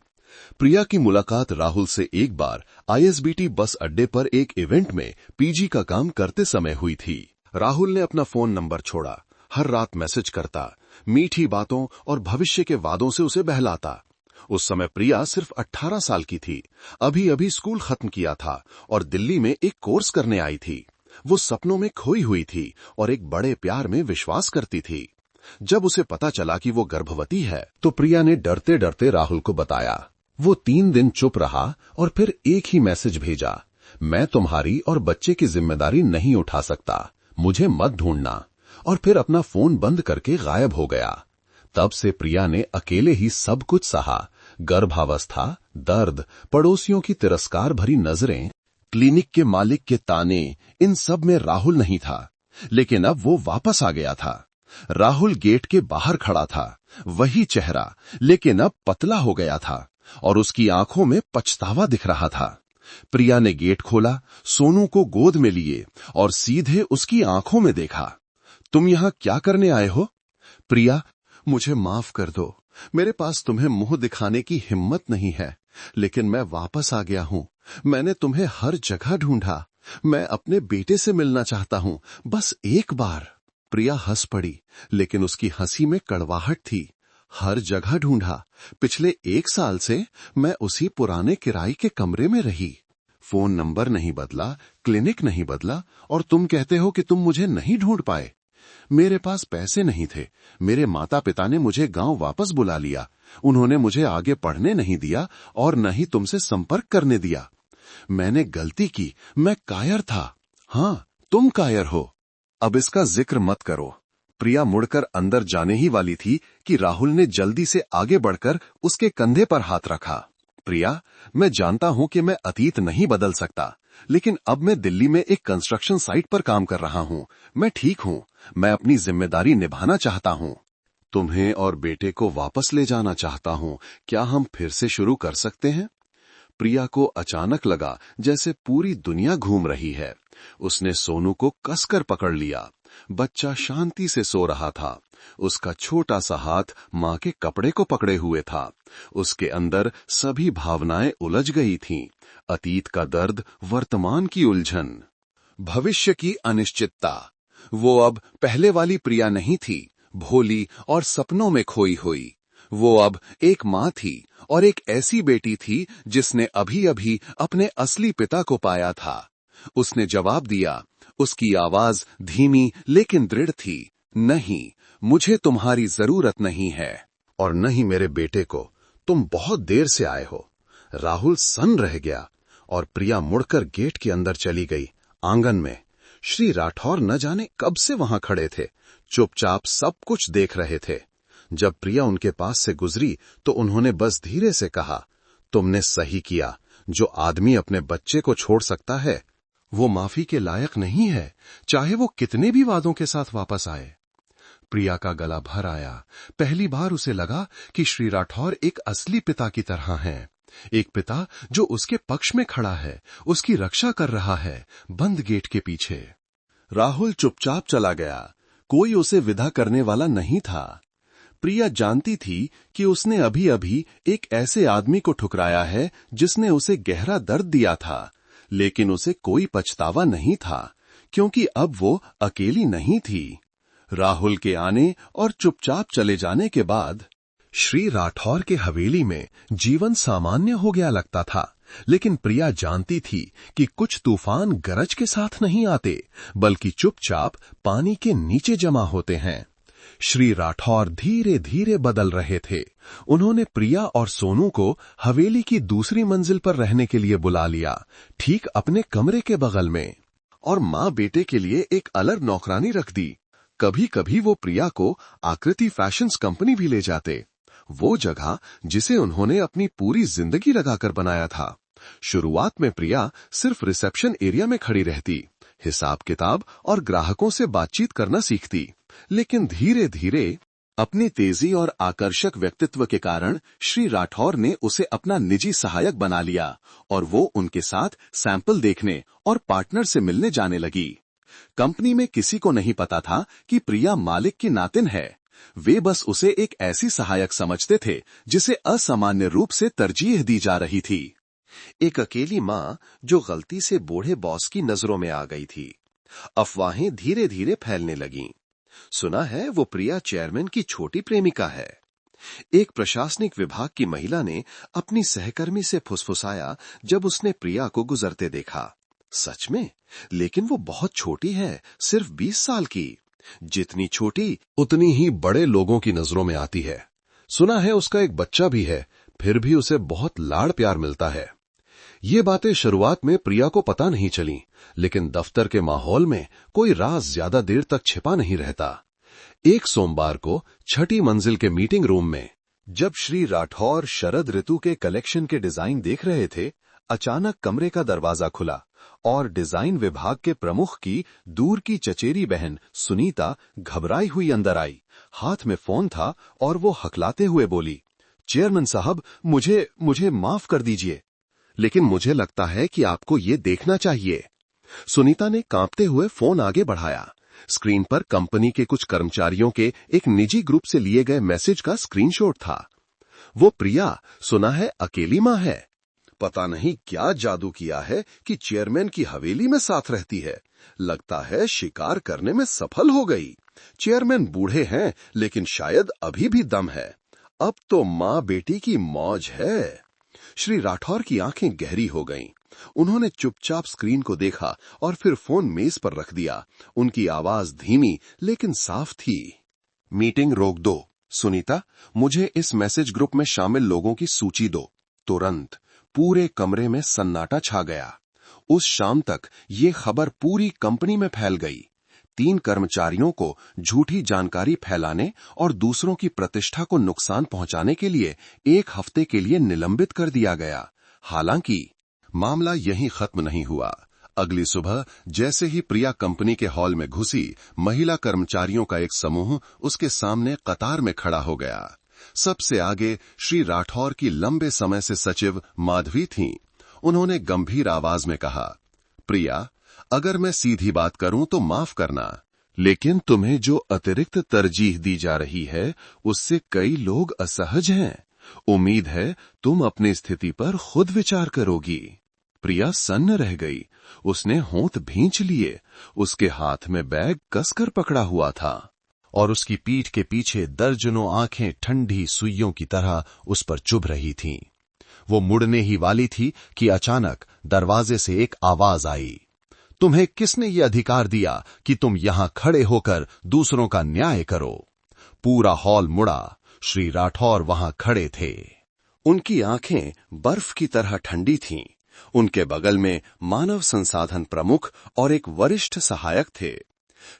प्रिया की मुलाकात राहुल से एक बार आईएसबीटी बस अड्डे पर एक इवेंट में पीजी का काम करते समय हुई थी। राहुल ने अपना फोन नंबर छोड़ा, हर रात मैसेज करता, मीठी बातों और भविष्य के वादों से उसे बहलाता। उस समय प्रिया सिर्फ 18 साल की थी, अभी अभी स्कूल खत्म किया था और दिल्ली में एक कोर्स करने आई थी। वो सपनों में खोई हुई थी और एक बड़े प्यार में विश्वास करती थी। जब उसे पता चला कि वो गर्भवती है, तो प्रिया ने डरते डरते राहुल को बताया। वो 3 दिन चुप रहा और फिर एक ही मैसेज भेजा, मैं तुम्हारी और बच्चे की जिम्मेदारी नहीं उठा सकता, मुझे मत ढूंढना, और फिर अपना फोन बंद करके गायब हो गया। तब से प्रिया ने अकेले ही सब कुछ सहा, गर्भावस्था, दर्द, पड़ोसियों की तिरस्कार भरी नजरें, क्लिनिक के मालिक के ताने, इन सब में राहुल नहीं था। लेकिन अब वो वापस आ गया था। राहुल गेट के बाहर खड़ा था, वही चेहरा, लेकिन अब पतला हो गया था और उसकी आंखों में पछतावा दिख रहा था। प्रिया ने गेट खोला, सोनू को गोद में लिए और सीधे उसकी आंखों में देखा। तुम यहां क्या करने आए हो? प्रिया, मुझे माफ कर दो, मेरे पास तुम्हें मुंह दिखाने की हिम्मत नहीं है, लेकिन मैं वापस आ गया हूं। मैंने तुम्हें हर जगह ढूंढा। मैं अपने बेटे से मिलना चाहता हूं, बस एक बार। प्रिया हंस पड़ी, लेकिन उसकी हंसी में कड़वाहट थी। हर जगह ढूंढा। पिछले 1 साल से मैं उसी पुराने किराए के कमरे में रही। फोन नंबर नहीं बदला, क्लिनिक नहीं बदला, और तुम कहते हो कि तुम मुझे नहीं ढूंढ पाए। मेरे पास पैसे नहीं थे। मेरे माता पिता ने मुझे गांव वापस बुला लिया। उन्होंने मुझे आगे पढ़ने नहीं दिया और न ही तुमसे संपर्क करने दिया। मैंने गलती की, मैं कायर था। हाँ, तुम कायर हो। अब इसका जिक्र मत करो। प्रिया मुड़कर अंदर जाने ही वाली थी कि राहुल ने जल्दी से आगे बढ़कर उसके कंधे पर हाथ रखा। प्रिया, मैं जानता हूं कि मैं अतीत नहीं बदल सकता, लेकिन अब मैं दिल्ली में एक कंस्ट्रक्शन साइट पर काम कर रहा हूं। मैं ठीक हूं। मैं अपनी जिम्मेदारी निभाना चाहता हूं। तुम्हें और बेटे को वापस ले जाना चाहता हूं। क्या हम फिर से शुरू कर सकते हैं? प्रिया को अचानक लगा जैसे पूरी दुनिया घूम रही है। उसने सोनू को कसकर पकड़ लिया। बच्चा शांति से सो रहा था। उसका छोटा सा हाथ मां के कपड़े को पकड़े हुए था। उसके अंदर सभी भावनाएं उलझ गई थीं। अतीत का दर्द, वर्तमान की उलझन, भविष्य की अनिश्चितता। वो अब पहले वाली प्रिया नहीं थी, भोली और सपनों में खोई हुई। वो अब एक मां थी और एक ऐसी बेटी थी जिसने अभी अभी अपने असली पिता को पाया था। उसने जवाब दिया। उसकी आवाज धीमी लेकिन दृढ़ थी। नहीं, मुझे तुम्हारी जरूरत नहीं है, और न ही मेरे बेटे को। तुम बहुत देर से आए हो। राहुल सन्न रह गया और प्रिया मुड़कर गेट के अंदर चली गई। आंगन में श्री राठौर न जाने कब से वहां खड़े थे, चुपचाप सब कुछ देख रहे थे। जब प्रिया उनके पास से गुजरी तो उन्होंने बस धीरे से कहा, तुमने सही किया। जो आदमी अपने बच्चे को छोड़ सकता है, वो माफी के लायक नहीं है, चाहे वो कितने भी वादों के साथ वापस आए। प्रिया का गला भर आया। पहली बार उसे लगा कि श्री राठौर एक असली पिता की तरह हैं, एक पिता जो उसके पक्ष में खड़ा है, उसकी रक्षा कर रहा है, बंद गेट के पीछे। राहुल चुपचाप चला गया। कोई उसे विदा करने वाला नहीं था। प्रिया जानती थी कि उसने अभी अभी एक ऐसे आदमी को ठुकराया है जिसने उसे गहरा दर्द दिया था, लेकिन उसे कोई पछतावा नहीं था, क्योंकि अब वो अकेली नहीं थी। राहुल के आने और चुपचाप चले जाने के बाद श्री राठौर के हवेली में जीवन सामान्य हो गया लगता था। लेकिन प्रिया जानती थी कि कुछ तूफान गरज के साथ नहीं आते, बल्कि चुपचाप पानी के नीचे जमा होते हैं। श्री राठौर धीरे धीरे बदल रहे थे। उन्होंने प्रिया और सोनू को हवेली की दूसरी मंजिल पर रहने के लिए बुला लिया, ठीक अपने कमरे के बगल में, और मां बेटे के लिए एक अलग नौकरानी रख दी। कभी कभी वो प्रिया को आकृति फैशंस कंपनी भी ले जाते, वो जगह जिसे उन्होंने अपनी पूरी जिंदगी लगाकर बनाया था। शुरुआत में प्रिया सिर्फ रिसेप्शन एरिया में खड़ी रहती, हिसाब किताब और ग्राहकों से बातचीत करना सीखती, लेकिन धीरे धीरे अपनी तेजी और आकर्षक व्यक्तित्व के कारण श्री राठौर ने उसे अपना निजी सहायक बना लिया और वो उनके साथ सैंपल देखने और पार्टनर से मिलने जाने लगी। कंपनी में किसी को नहीं पता था कि प्रिया मालिक की नातिन है। वे बस उसे एक ऐसी सहायक समझते थे जिसे असामान्य रूप से तरजीह दी जा रही थी। एक अकेली मां जो गलती से बूढ़े बॉस की नजरों में आ गई थी। अफवाहें धीरे धीरे फैलने लगीं। सुना है वो प्रिया चेयरमैन की छोटी प्रेमिका है। एक प्रशासनिक विभाग की महिला ने अपनी सहकर्मी से फुसफुसाया जब उसने प्रिया को गुजरते देखा। सच में? लेकिन वो बहुत छोटी है, सिर्फ 20 साल की। जितनी छोटी उतनी ही बड़े लोगों की नजरों में आती है। सुना है उसका एक बच्चा भी है, फिर भी उसे बहुत लाड़ प्यार मिलता है। ये बातें शुरुआत में प्रिया को पता नहीं चली, लेकिन दफ्तर के माहौल में कोई राज ज्यादा देर तक छिपा नहीं रहता। एक सोमवार को 6ठी मंजिल के मीटिंग रूम में जब श्री राठौर शरद ऋतु के कलेक्शन के डिजाइन देख रहे थे, अचानक कमरे का दरवाजा खुला और डिजाइन विभाग के प्रमुख की दूर की चचेरी बहन सुनीता घबराई हुई अंदर आई। हाथ में फोन था और वो हकलाते हुए बोली, चेयरमैन साहब, मुझे माफ कर दीजिए, लेकिन मुझे लगता है कि आपको ये देखना चाहिए। सुनीता ने कांपते हुए फोन आगे बढ़ाया। स्क्रीन पर कंपनी के कुछ कर्मचारियों के एक निजी ग्रुप से लिए गए मैसेज का स्क्रीनशॉट था। वो प्रिया, सुना है, अकेली मां है। पता नहीं क्या जादू किया है कि चेयरमैन की हवेली में साथ रहती है। लगता है शिकार करने में सफल हो गई। चेयरमैन बूढ़े हैं, लेकिन शायद अभी भी दम है। अब तो मां बेटी की मौज है। श्री राठौर की आंखें गहरी हो गईं। उन्होंने चुपचाप स्क्रीन को देखा और फिर फोन मेज पर रख दिया। उनकी आवाज धीमी लेकिन साफ थी। मीटिंग रोक दो। सुनीता, मुझे इस मैसेज ग्रुप में शामिल लोगों की सूची दो, तुरंत। पूरे कमरे में सन्नाटा छा गया। उस शाम तक ये खबर पूरी कंपनी में फैल गई। 3 कर्मचारियों को झूठी जानकारी फैलाने और दूसरों की प्रतिष्ठा को नुकसान पहुंचाने के लिए 1 हफ्ते के लिए निलंबित कर दिया गया। हालांकि मामला यहीं खत्म नहीं हुआ। अगली सुबह जैसे ही प्रिया कंपनी के हॉल में घुसी, महिला कर्मचारियों का एक समूह उसके सामने कतार में खड़ा हो गया। सबसे आगे श्री राठौर की लंबे समय से सचिव माधवी थीं। उन्होंने गंभीर आवाज में कहा, प्रिया, अगर मैं सीधी बात करूं तो माफ करना, लेकिन तुम्हें जो अतिरिक्त तरजीह दी जा रही है उससे कई लोग असहज हैं। उम्मीद है तुम अपनी स्थिति पर खुद विचार करोगी। प्रिया सन्न रह गई। उसने होंठ भींच लिए। उसके हाथ में बैग कसकर पकड़ा हुआ था और उसकी पीठ के पीछे दर्जनों आंखें ठंडी सुइयों की तरह उस पर चुभ रही थीं। वो मुड़ने ही वाली थी कि अचानक दरवाजे से एक आवाज आई, तुम्हें किसने ये अधिकार दिया कि तुम यहां खड़े होकर दूसरों का न्याय करो? पूरा हॉल मुड़ा। श्री राठौर वहां खड़े थे। उनकी आंखें बर्फ की तरह ठंडी थीं। उनके बगल में मानव संसाधन प्रमुख और एक वरिष्ठ सहायक थे।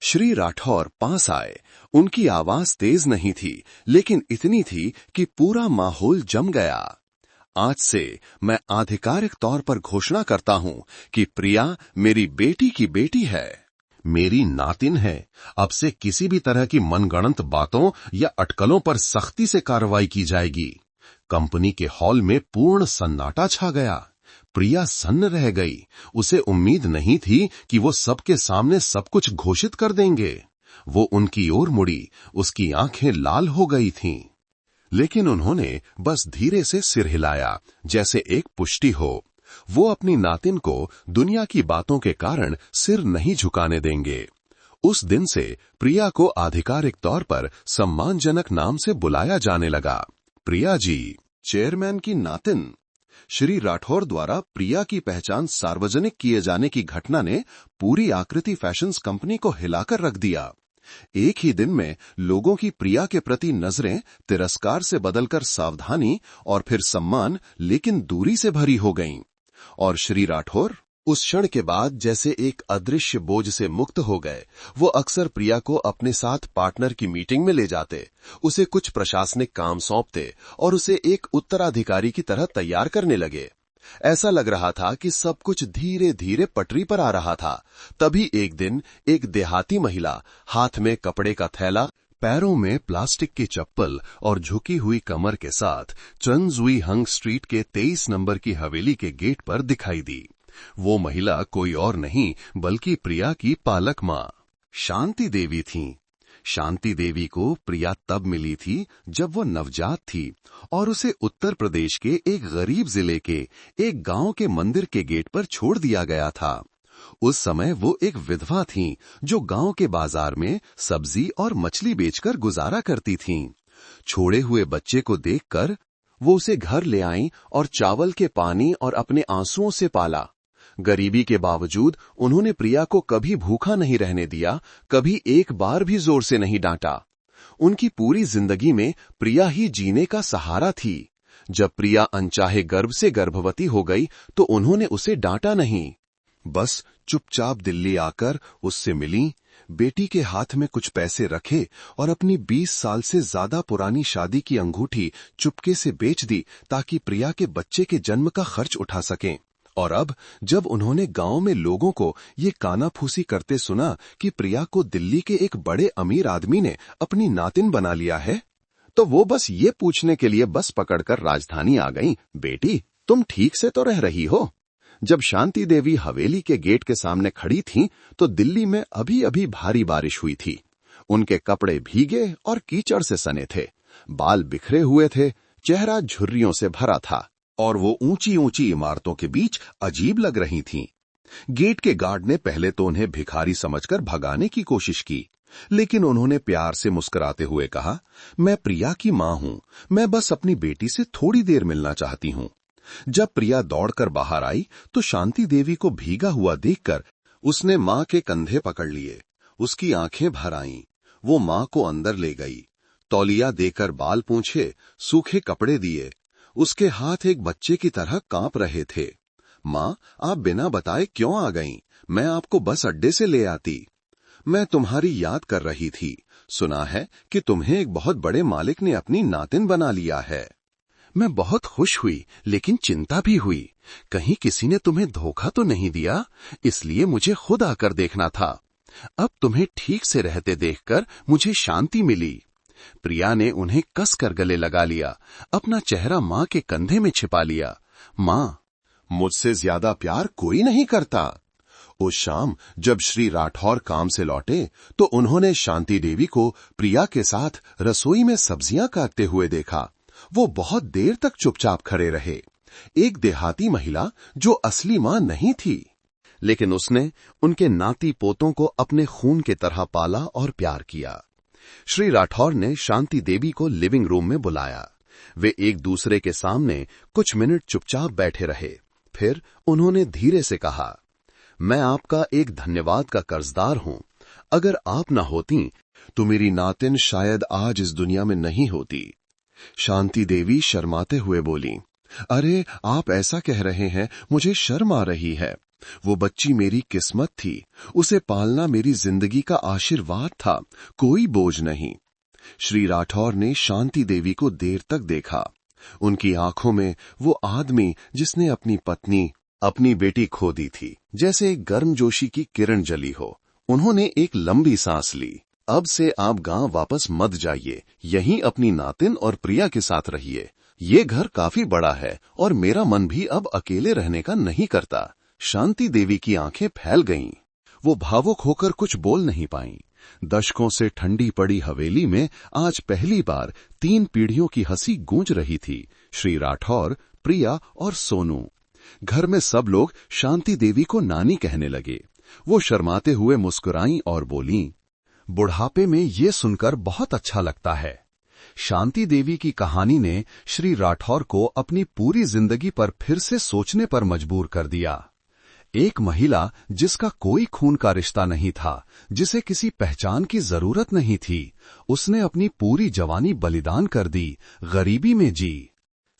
श्री राठौर पास आए। उनकी आवाज तेज नहीं थी, लेकिन इतनी थी कि पूरा माहौल जम गया। आज से मैं आधिकारिक तौर पर घोषणा करता हूं कि प्रिया मेरी बेटी की बेटी है, मेरी नातिन है। अब से किसी भी तरह की मनगढ़ंत बातों या अटकलों पर सख्ती से कार्रवाई की जाएगी। कंपनी के हॉल में पूर्ण सन्नाटा छा गया। प्रिया सन्न रह गई। उसे उम्मीद नहीं थी कि वो सबके सामने सब कुछ घोषित कर देंगे। वो उनकी ओर मुड़ी। उसकी आंखें लाल हो गई थीं। लेकिन उन्होंने बस धीरे से सिर हिलाया, जैसे एक पुष्टि हो। वो अपनी नातिन को दुनिया की बातों के कारण सिर नहीं झुकाने देंगे। उस दिन से प्रिया को आधिकारिक तौर पर सम्मानजनक नाम से बुलाया जाने लगा। प्रिया जी, चेयरमैन की नातिन। श्री राठौर द्वारा प्रिया की पहचान सार्वजनिक किए जाने की घटना ने पूरी आकृति फैशंस कंपनी को हिलाकर रख दिया। एक ही दिन में लोगों की प्रिया के प्रति नजरें तिरस्कार से बदलकर सावधानी और फिर सम्मान, लेकिन दूरी से भरी हो गईं। और श्री राठौर उस क्षण के बाद जैसे एक अदृश्य बोझ से मुक्त हो गए। वो अक्सर प्रिया को अपने साथ पार्टनर की मीटिंग में ले जाते, उसे कुछ प्रशासनिक काम सौंपते और उसे एक उत्तराधिकारी की तरह तैयार करने लगे। ऐसा लग रहा था कि सब कुछ धीरे धीरे पटरी पर आ रहा था। तभी एक दिन एक देहाती महिला, हाथ में कपड़े का थैला, पैरों में प्लास्टिक की चप्पल और झुकी हुई कमर के साथ चंजुई हंग स्ट्रीट के 23 नंबर की हवेली के गेट पर दिखाई दी। वो महिला कोई और नहीं बल्कि प्रिया की पालक मां शांति देवी थीं। शांति देवी को प्रिया तब मिली थी जब वो नवजात थी और उसे उत्तर प्रदेश के एक गरीब जिले के एक गांव के मंदिर के गेट पर छोड़ दिया गया था। उस समय वो एक विधवा थीं जो गांव के बाजार में सब्जी और मछली बेचकर गुजारा करती थीं। छोड़े हुए बच्चे को देखकर वो उसे घर ले आईं और चावल के पानी और अपने आंसुओं से पाला। गरीबी के बावजूद उन्होंने प्रिया को कभी भूखा नहीं रहने दिया, कभी एक बार भी जोर से नहीं डांटा। उनकी पूरी जिंदगी में प्रिया ही जीने का सहारा थी। जब प्रिया अनचाहे गर्भ से गर्भवती हो गई तो उन्होंने उसे डांटा नहीं, बस चुपचाप दिल्ली आकर उससे मिली, बेटी के हाथ में कुछ पैसे रखे और अपनी 20 साल से ज्यादा पुरानी शादी की अंगूठी चुपके से बेच दी ताकि प्रिया के बच्चे के जन्म का खर्च उठा सकें। और अब जब उन्होंने गांव में लोगों को ये कानाफूसी करते सुना कि प्रिया को दिल्ली के एक बड़े अमीर आदमी ने अपनी नातिन बना लिया है, तो वो बस ये पूछने के लिए बस पकड़कर राजधानी आ गईं, बेटी तुम ठीक से तो रह रही हो? जब शांति देवी हवेली के गेट के सामने खड़ी थीं, तो दिल्ली में अभी अभी भारी बारिश हुई थी। उनके कपड़े भीगे और कीचड़ से सने थे, बाल बिखरे हुए थे, चेहरा झुर्रियों से भरा था और वो ऊंची ऊंची इमारतों के बीच अजीब लग रही थीं। गेट के गार्ड ने पहले तो उन्हें भिखारी समझकर भगाने की कोशिश की, लेकिन उन्होंने प्यार से मुस्कुराते हुए कहा, मैं प्रिया की मां हूं, मैं बस अपनी बेटी से थोड़ी देर मिलना चाहती हूं। जब प्रिया दौड़कर बाहर आई तो शांति देवी को भीगा हुआ देखकर उसने मां के कंधे पकड़ लिए। उसकी आंखें भर आईं। वो मां को अंदर ले गई, तौलिया देकर बाल पूंछे, सूखे कपड़े दिए। उसके हाथ एक बच्चे की तरह कांप रहे थे। मां, आप बिना बताए क्यों आ गईं? मैं आपको बस अड्डे से ले आती। मैं तुम्हारी याद कर रही थी। सुना है कि तुम्हें एक बहुत बड़े मालिक ने अपनी नातिन बना लिया है। मैं बहुत खुश हुई, लेकिन चिंता भी हुई। कहीं किसी ने तुम्हें धोखा तो नहीं दिया, इसलिए मुझे खुद आकर देखना था। अब तुम्हें ठीक से रहते देखकर मुझे शांति मिली। प्रिया ने उन्हें कसकर गले लगा लिया, अपना चेहरा मां के कंधे में छिपा लिया। मां, मुझसे ज्यादा प्यार कोई नहीं करता। उस शाम जब श्री राठौर काम से लौटे तो उन्होंने शांति देवी को प्रिया के साथ रसोई में सब्जियां काटते हुए देखा। वो बहुत देर तक चुपचाप खड़े रहे। एक देहाती महिला जो असली मां नहीं थी, लेकिन उसने उनके नाती पोतों को अपने खून की तरह पाला और प्यार किया। श्री राठौर ने शांति देवी को लिविंग रूम में बुलाया। वे एक दूसरे के सामने कुछ मिनट चुपचाप बैठे रहे। फिर उन्होंने धीरे से कहा, मैं आपका एक धन्यवाद का कर्जदार हूं। अगर आप न होती तो मेरी नातिन शायद आज इस दुनिया में नहीं होती। शांति देवी शर्माते हुए बोली, अरे आप ऐसा कह रहे हैं, मुझे शर्म आ रही है। वो बच्ची मेरी किस्मत थी, उसे पालना मेरी जिंदगी का आशीर्वाद था, कोई बोझ नहीं। श्री राठौर ने शांति देवी को देर तक देखा। उनकी आंखों में वो आदमी जिसने अपनी पत्नी, अपनी बेटी खो दी थी, जैसे एक गर्मजोशी की किरण जली हो। उन्होंने एक लंबी सांस ली। अब से आप गांव वापस मत जाइए, यहीं अपनी नातिन और प्रिया के साथ रहिए। ये घर काफी बड़ा है और मेरा मन भी अब अकेले रहने का नहीं करता। शांति देवी की आंखें फैल गईं। वो भावुक होकर कुछ बोल नहीं पाईं। दशकों से ठंडी पड़ी हवेली में आज पहली बार 3 पीढ़ियों की हंसी गूंज रही थी, श्री राठौर, प्रिया और सोनू। घर में सब लोग शांति देवी को नानी कहने लगे। वो शर्माते हुए मुस्कुराईं और बोलीं, बुढ़ापे में ये सुनकर बहुत अच्छा लगता है। शांति देवी की कहानी ने श्री राठौर को अपनी पूरी जिंदगी पर फिर से सोचने पर मजबूर कर दिया। एक महिला जिसका कोई खून का रिश्ता नहीं था, जिसे किसी पहचान की जरूरत नहीं थी, उसने अपनी पूरी जवानी बलिदान कर दी, गरीबी में जी,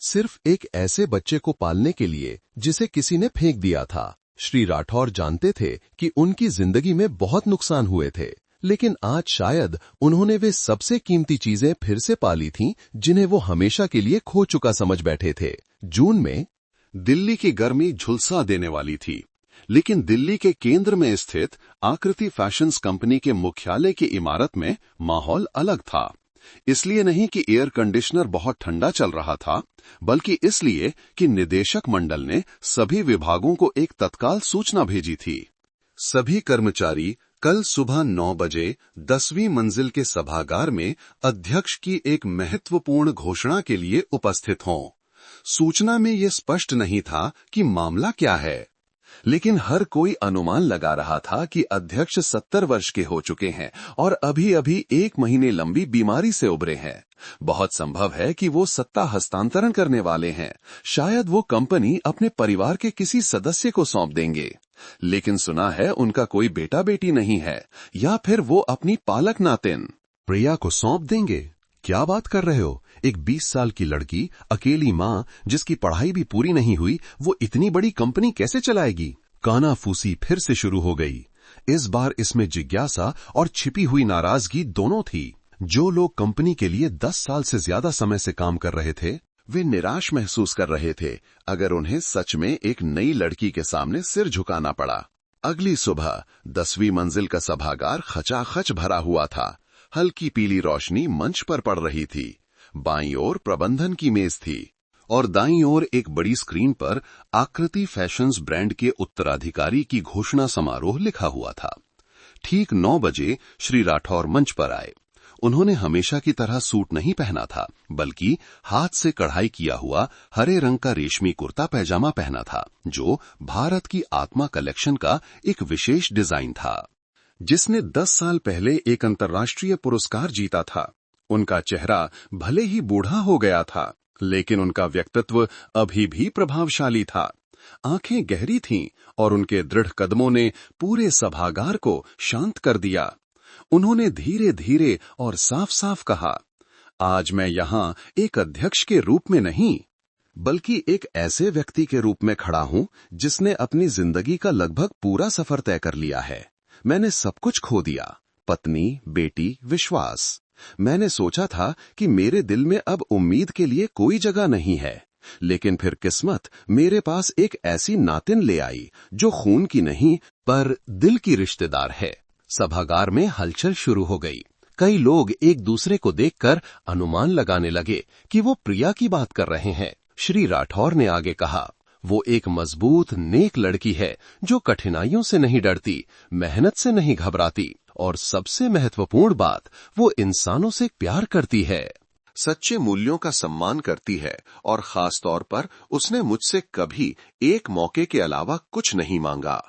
सिर्फ एक ऐसे बच्चे को पालने के लिए जिसे किसी ने फेंक दिया था। श्री राठौर जानते थे कि उनकी जिंदगी में बहुत नुकसान हुए थे, लेकिन आज शायद उन्होंने वे सबसे कीमती चीजें फिर से पाली थीं जिन्हें वो हमेशा के लिए खो चुका समझ बैठे थे। जून में दिल्ली की गर्मी झुलसा देने वाली थी, लेकिन दिल्ली के केंद्र में स्थित आकृति फैशंस कंपनी के मुख्यालय की इमारत में माहौल अलग था। इसलिए नहीं कि एयर कंडीशनर बहुत ठंडा चल रहा था, बल्कि इसलिए कि निदेशक मंडल ने सभी विभागों को एक तत्काल सूचना भेजी थी। सभी कर्मचारी कल सुबह 9 बजे 10वीं मंजिल के सभागार में अध्यक्ष की एक महत्वपूर्ण घोषणा के लिए उपस्थित हों। सूचना में यह स्पष्ट नहीं था कि मामला क्या है, लेकिन हर कोई अनुमान लगा रहा था कि अध्यक्ष 70 वर्ष के हो चुके हैं और अभी अभी 1 महीने लंबी बीमारी से उबरे हैं। बहुत संभव है कि वो सत्ता हस्तांतरण करने वाले हैं। शायद वो कंपनी अपने परिवार के किसी सदस्य को सौंप देंगे, लेकिन सुना है उनका कोई बेटा बेटी नहीं है, या फिर वो अपनी पालक नातिन प्रिया को सौंप देंगे। क्या बात कर रहे हो? एक 20 साल की लड़की, अकेली माँ जिसकी पढ़ाई भी पूरी नहीं हुई, वो इतनी बड़ी कंपनी कैसे चलाएगी? कानाफूसी फिर से शुरू हो गई। इस बार इसमें जिज्ञासा और छिपी हुई नाराजगी दोनों थी। जो लोग कंपनी के लिए 10 साल से ज्यादा समय से काम कर रहे थे, वे निराश महसूस कर रहे थे अगर उन्हें सच में एक नई लड़की के सामने सिर झुकाना पड़ा। अगली सुबह 10वीं मंजिल का सभागार खचाखच भरा हुआ था। हल्की पीली रोशनी मंच पर पड़ रही थी। बाईं ओर प्रबंधन की मेज थी और दाईं ओर एक बड़ी स्क्रीन पर आकृति फैशंस ब्रांड के उत्तराधिकारी की घोषणा समारोह लिखा हुआ था। ठीक 9 बजे श्री राठौर मंच पर आए। उन्होंने हमेशा की तरह सूट नहीं पहना था, बल्कि हाथ से कढ़ाई किया हुआ हरे रंग का रेशमी कुर्ता पैजामा पहना था, जो भारत की आत्मा कलेक्शन का एक विशेष डिजाइन था, जिसने 10 साल पहले एक अंतर्राष्ट्रीय पुरस्कार जीता था। उनका चेहरा भले ही बूढ़ा हो गया था, लेकिन उनका व्यक्तित्व अभी भी प्रभावशाली था। आंखें गहरी थीं और उनके दृढ़ कदमों ने पूरे सभागार को शांत कर दिया। उन्होंने धीरे धीरे और साफ साफ कहा, आज मैं यहाँ एक अध्यक्ष के रूप में नहीं, बल्कि एक ऐसे व्यक्ति के रूप में खड़ा हूं जिसने अपनी जिंदगी का लगभग पूरा सफर तय कर लिया है। मैंने सब कुछ खो दिया, पत्नी, बेटी, विश्वास। मैंने सोचा था कि मेरे दिल में अब उम्मीद के लिए कोई जगह नहीं है, लेकिन फिर किस्मत मेरे पास एक ऐसी नातिन ले आई जो खून की नहीं पर दिल की रिश्तेदार है। सभागार में हलचल शुरू हो गई। कई लोग एक दूसरे को देखकर अनुमान लगाने लगे कि वो प्रिया की बात कर रहे हैं। श्री राठौर ने आगे कहा, वो एक मजबूत, नेक लड़की है जो कठिनाइयों से नहीं डरती, मेहनत से नहीं घबराती और सबसे महत्वपूर्ण बात, वो इंसानों से प्यार करती है, सच्चे मूल्यों का सम्मान करती है और खास तौर पर उसने मुझसे कभी एक मौके के अलावा कुछ नहीं मांगा।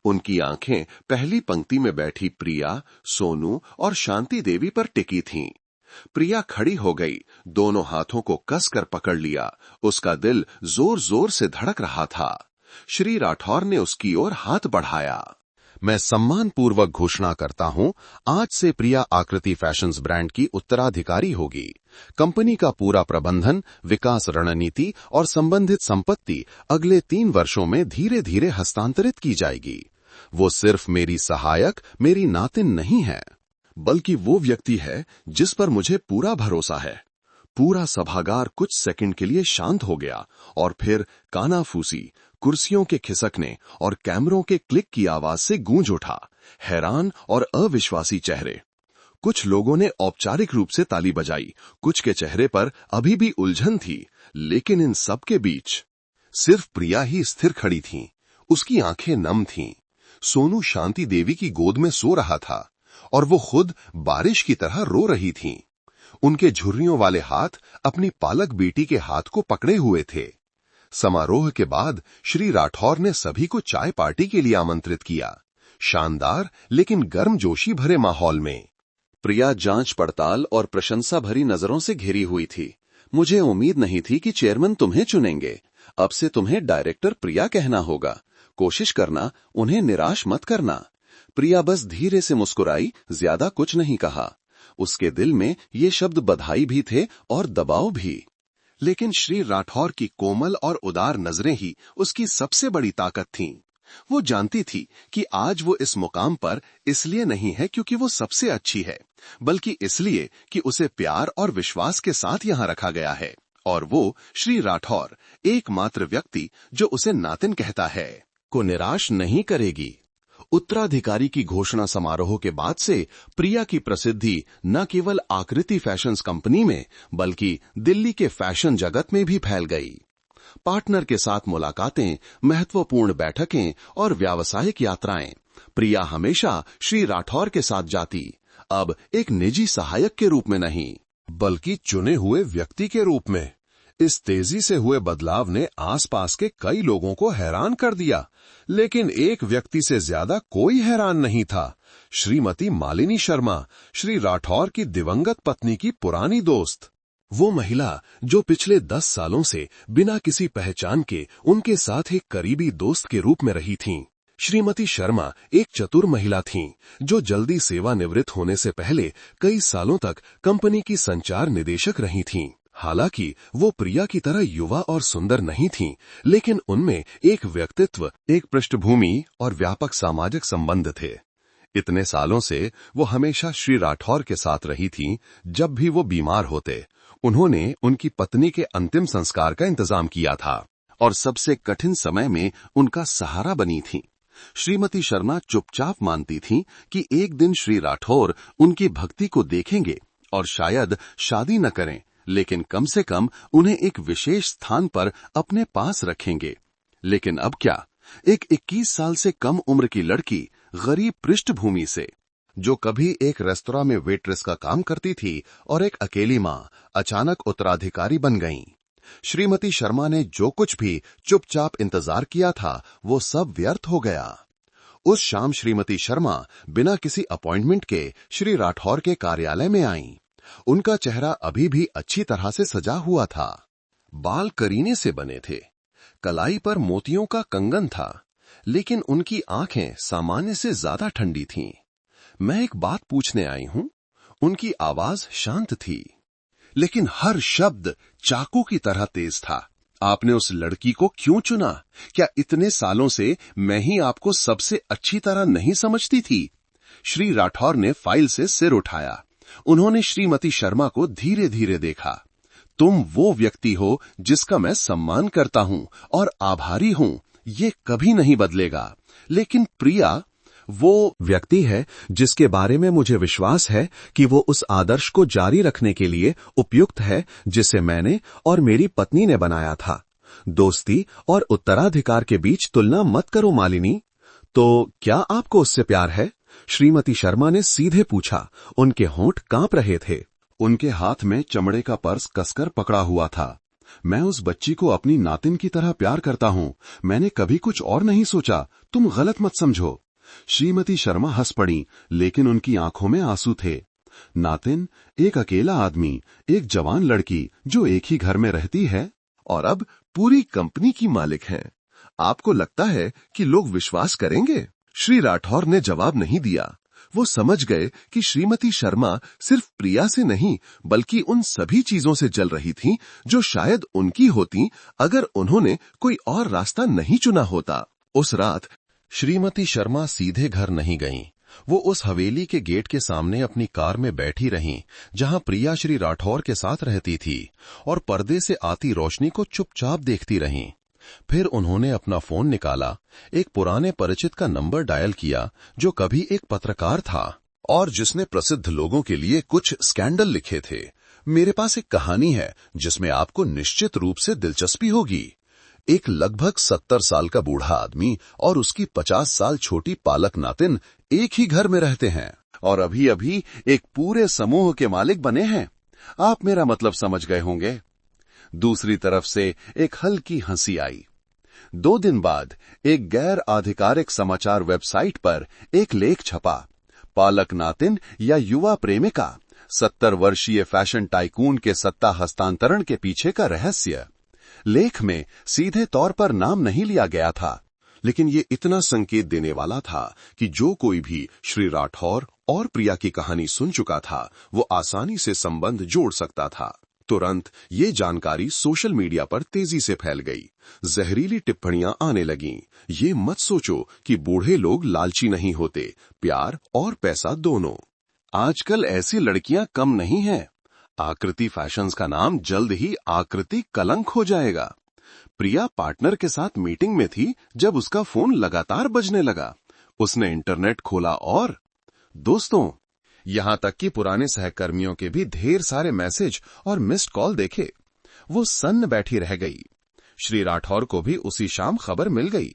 उनकी आंखें पहली पंक्ति में बैठी प्रिया, सोनू और शांति देवी पर टिकी थीं। प्रिया खड़ी हो गई, दोनों हाथों को कसकर पकड़ लिया। उसका दिल जोर जोर से धड़क रहा था। श्री राठौर ने उसकी ओर हाथ बढ़ाया। मैं सम्मानपूर्वक घोषणा करता हूं, आज से प्रिया आकृति फैशंस ब्रांड की उत्तराधिकारी होगी। कंपनी का पूरा प्रबंधन, विकास रणनीति और संबंधित संपत्ति अगले 3 वर्षों में धीरे धीरे हस्तांतरित की जाएगी। वो सिर्फ मेरी सहायक, मेरी नातिन नहीं है, बल्कि वो व्यक्ति है जिस पर मुझे पूरा भरोसा है। पूरा सभागार कुछ सेकंड के लिए शांत हो गया और फिर कानाफूसी, कुर्सियों के खिसकने और कैमरों के क्लिक की आवाज से गूंज उठा। हैरान और अविश्वासी चेहरे। कुछ लोगों ने औपचारिक रूप से ताली बजाई, कुछ के चेहरे पर अभी भी उलझन थी, लेकिन इन सब के बीच सिर्फ प्रिया ही स्थिर खड़ी थी। उसकी आंखें नम थीं। सोनू शांति देवी की गोद में सो रहा था और वो खुद बारिश की तरह रो रही थीं। उनके झुर्रियों वाले हाथ अपनी पालक बेटी के हाथ को पकड़े हुए थे। समारोह के बाद श्री राठौर ने सभी को चाय पार्टी के लिए आमंत्रित किया, शानदार लेकिन गर्मजोशी भरे माहौल में। प्रिया जांच पड़ताल और प्रशंसा भरी नजरों से घिरी हुई थी। मुझे उम्मीद नहीं थी कि चेयरमैन तुम्हें चुनेंगे। अब से तुम्हें डायरेक्टर प्रिया कहना होगा। कोशिश करना, उन्हें निराश मत करना। प्रिया बस धीरे से मुस्कुराई, ज्यादा कुछ नहीं कहा। उसके दिल में ये शब्द बधाई भी थे और दबाव भी, लेकिन श्री राठौर की कोमल और उदार नजरें ही उसकी सबसे बड़ी ताकत थीं। वो जानती थी कि आज वो इस मुकाम पर इसलिए नहीं है क्योंकि वो सबसे अच्छी है, बल्कि इसलिए कि उसे प्यार और विश्वास के साथ यहाँ रखा गया है। और वो श्री राठौर, एकमात्र व्यक्ति जो उसे नातिन कहता है, को निराश नहीं करेगी। उत्तराधिकारी की घोषणा समारोह के बाद से प्रिया की प्रसिद्धि न केवल आकृति फैशंस कंपनी में बल्कि दिल्ली के फैशन जगत में भी फैल गई। पार्टनर के साथ मुलाकातें, महत्वपूर्ण बैठकें और व्यावसायिक यात्राएं, प्रिया हमेशा श्री राठौर के साथ जाती, अब एक निजी सहायक के रूप में नहीं बल्कि चुने हुए व्यक्ति के रूप में। इस तेजी से हुए बदलाव ने आसपास के कई लोगों को हैरान कर दिया, लेकिन एक व्यक्ति से ज्यादा कोई हैरान नहीं था। श्रीमती मालिनी शर्मा, श्री राठौर की दिवंगत पत्नी की पुरानी दोस्त। वो महिला जो पिछले 10 सालों से बिना किसी पहचान के उनके साथ एक करीबी दोस्त के रूप में रही थीं। श्रीमती शर्मा एक चतुर महिला थीं, जो जल्दी सेवानिवृत्त होने से पहले कई सालों तक कंपनी की संचार निदेशक रही थीं। हालांकि वो प्रिया की तरह युवा और सुंदर नहीं थीं, लेकिन उनमें एक व्यक्तित्व, एक पृष्ठभूमि और व्यापक सामाजिक संबंध थे। इतने सालों से वो हमेशा श्री राठौर के साथ रही थीं। जब भी वो बीमार होते, उन्होंने उनकी पत्नी के अंतिम संस्कार का इंतजाम किया था और सबसे कठिन समय में उनका सहारा बनी थीं। श्रीमती शर्मा चुपचाप मानती थीं कि एक दिन श्री राठौर उनकी भक्ति को देखेंगे और शायद शादी न करें, लेकिन कम से कम उन्हें एक विशेष स्थान पर अपने पास रखेंगे। लेकिन अब क्या, एक 21 साल से कम उम्र की लड़की, गरीब पृष्ठभूमि से, जो कभी एक रेस्तोरां में वेट्रेस का काम करती थी और एक अकेली मां, अचानक उत्तराधिकारी बन गईं। श्रीमती शर्मा ने जो कुछ भी चुपचाप इंतजार किया था, वो सब व्यर्थ हो गया। उस शाम श्रीमती शर्मा बिना किसी अपॉइंटमेंट के श्री राठौर के कार्यालय में आईं। उनका चेहरा अभी भी अच्छी तरह से सजा हुआ था। बाल करीने से बने थे, कलाई पर मोतियों का कंगन था, लेकिन उनकी आंखें सामान्य से ज्यादा ठंडी थीं। मैं एक बात पूछने आई हूं। उनकी आवाज शांत थी, लेकिन हर शब्द चाकू की तरह तेज था। आपने उस लड़की को क्यों चुना? क्या इतने सालों से मैं ही आपको सबसे अच्छी तरह नहीं समझती थी? श्री राठौर ने फाइल से सिर उठाया। उन्होंने श्रीमती शर्मा को धीरे धीरे देखा। तुम वो व्यक्ति हो जिसका मैं सम्मान करता हूं और आभारी हूं, ये कभी नहीं बदलेगा। लेकिन प्रिया वो व्यक्ति है जिसके बारे में मुझे विश्वास है कि वो उस आदर्श को जारी रखने के लिए उपयुक्त है जिसे मैंने और मेरी पत्नी ने बनाया था। दोस्ती और उत्तराधिकार के बीच तुलना मत करो मालिनी। तो क्या आपको उससे प्यार है? श्रीमती शर्मा ने सीधे पूछा। उनके होंठ कांप रहे थे। उनके हाथ में चमड़े का पर्स कसकर पकड़ा हुआ था। मैं उस बच्ची को अपनी नातिन की तरह प्यार करता हूं। मैंने कभी कुछ और नहीं सोचा। तुम गलत मत समझो। श्रीमती शर्मा हंस पड़ी, लेकिन उनकी आंखों में आंसू थे। नातिन, एक अकेला आदमी, एक जवान लड़की जो एक ही घर में रहती है और अब पूरी कंपनी की मालिक है। आपको लगता है कि लोग विश्वास करेंगे? श्री राठौर ने जवाब नहीं दिया। वो समझ गए कि श्रीमती शर्मा सिर्फ प्रिया से नहीं बल्कि उन सभी चीजों से जल रही थीं जो शायद उनकी होती अगर उन्होंने कोई और रास्ता नहीं चुना होता। उस रात श्रीमती शर्मा सीधे घर नहीं गईं। वो उस हवेली के गेट के सामने अपनी कार में बैठी रहीं, जहां प्रिया श्री राठौर के साथ रहती थी, और पर्दे से आती रोशनी को चुपचाप देखती रहीं। फिर उन्होंने अपना फोन निकाला, एक पुराने परिचित का नंबर डायल किया जो कभी एक पत्रकार था और जिसने प्रसिद्ध लोगों के लिए कुछ स्कैंडल लिखे थे। मेरे पास एक कहानी है जिसमें आपको निश्चित रूप से दिलचस्पी होगी। एक लगभग 70 साल का बूढ़ा आदमी और उसकी 50 साल छोटी पालक नातिन एक ही घर में रहते हैं और अभी अभी एक पूरे समूह के मालिक बने हैं। आप मेरा मतलब समझ गए होंगे। दूसरी तरफ से एक हल्की हंसी आई। 2 दिन बाद एक गैर आधिकारिक समाचार वेबसाइट पर एक लेख छपा, पालक नातिन या युवा प्रेमिका, 70 वर्षीय फैशन टाइकून के सत्ता हस्तांतरण के पीछे का रहस्य। लेख में सीधे तौर पर नाम नहीं लिया गया था, लेकिन ये इतना संकेत देने वाला था कि जो कोई भी श्री राठौर और प्रिया की कहानी सुन चुका था वो आसानी से संबंध जोड़ सकता था। तुरंत ये जानकारी सोशल मीडिया पर तेजी से फैल गई। जहरीली टिप्पणियां आने लगीं। ये मत सोचो कि बूढ़े लोग लालची नहीं होते, प्यार और पैसा दोनों। आजकल ऐसी लड़कियां कम नहीं हैं। आकृति फैशंस का नाम जल्द ही आकृति कलंक हो जाएगा। प्रिया पार्टनर के साथ मीटिंग में थी जब उसका फोन लगातार बजने लगा। उसने इंटरनेट खोला और दोस्तों, यहां तक कि पुराने सहकर्मियों के भी ढेर सारे मैसेज और मिस्ड कॉल देखे। वो सन्न बैठी रह गई। श्री राठौर को भी उसी शाम खबर मिल गई।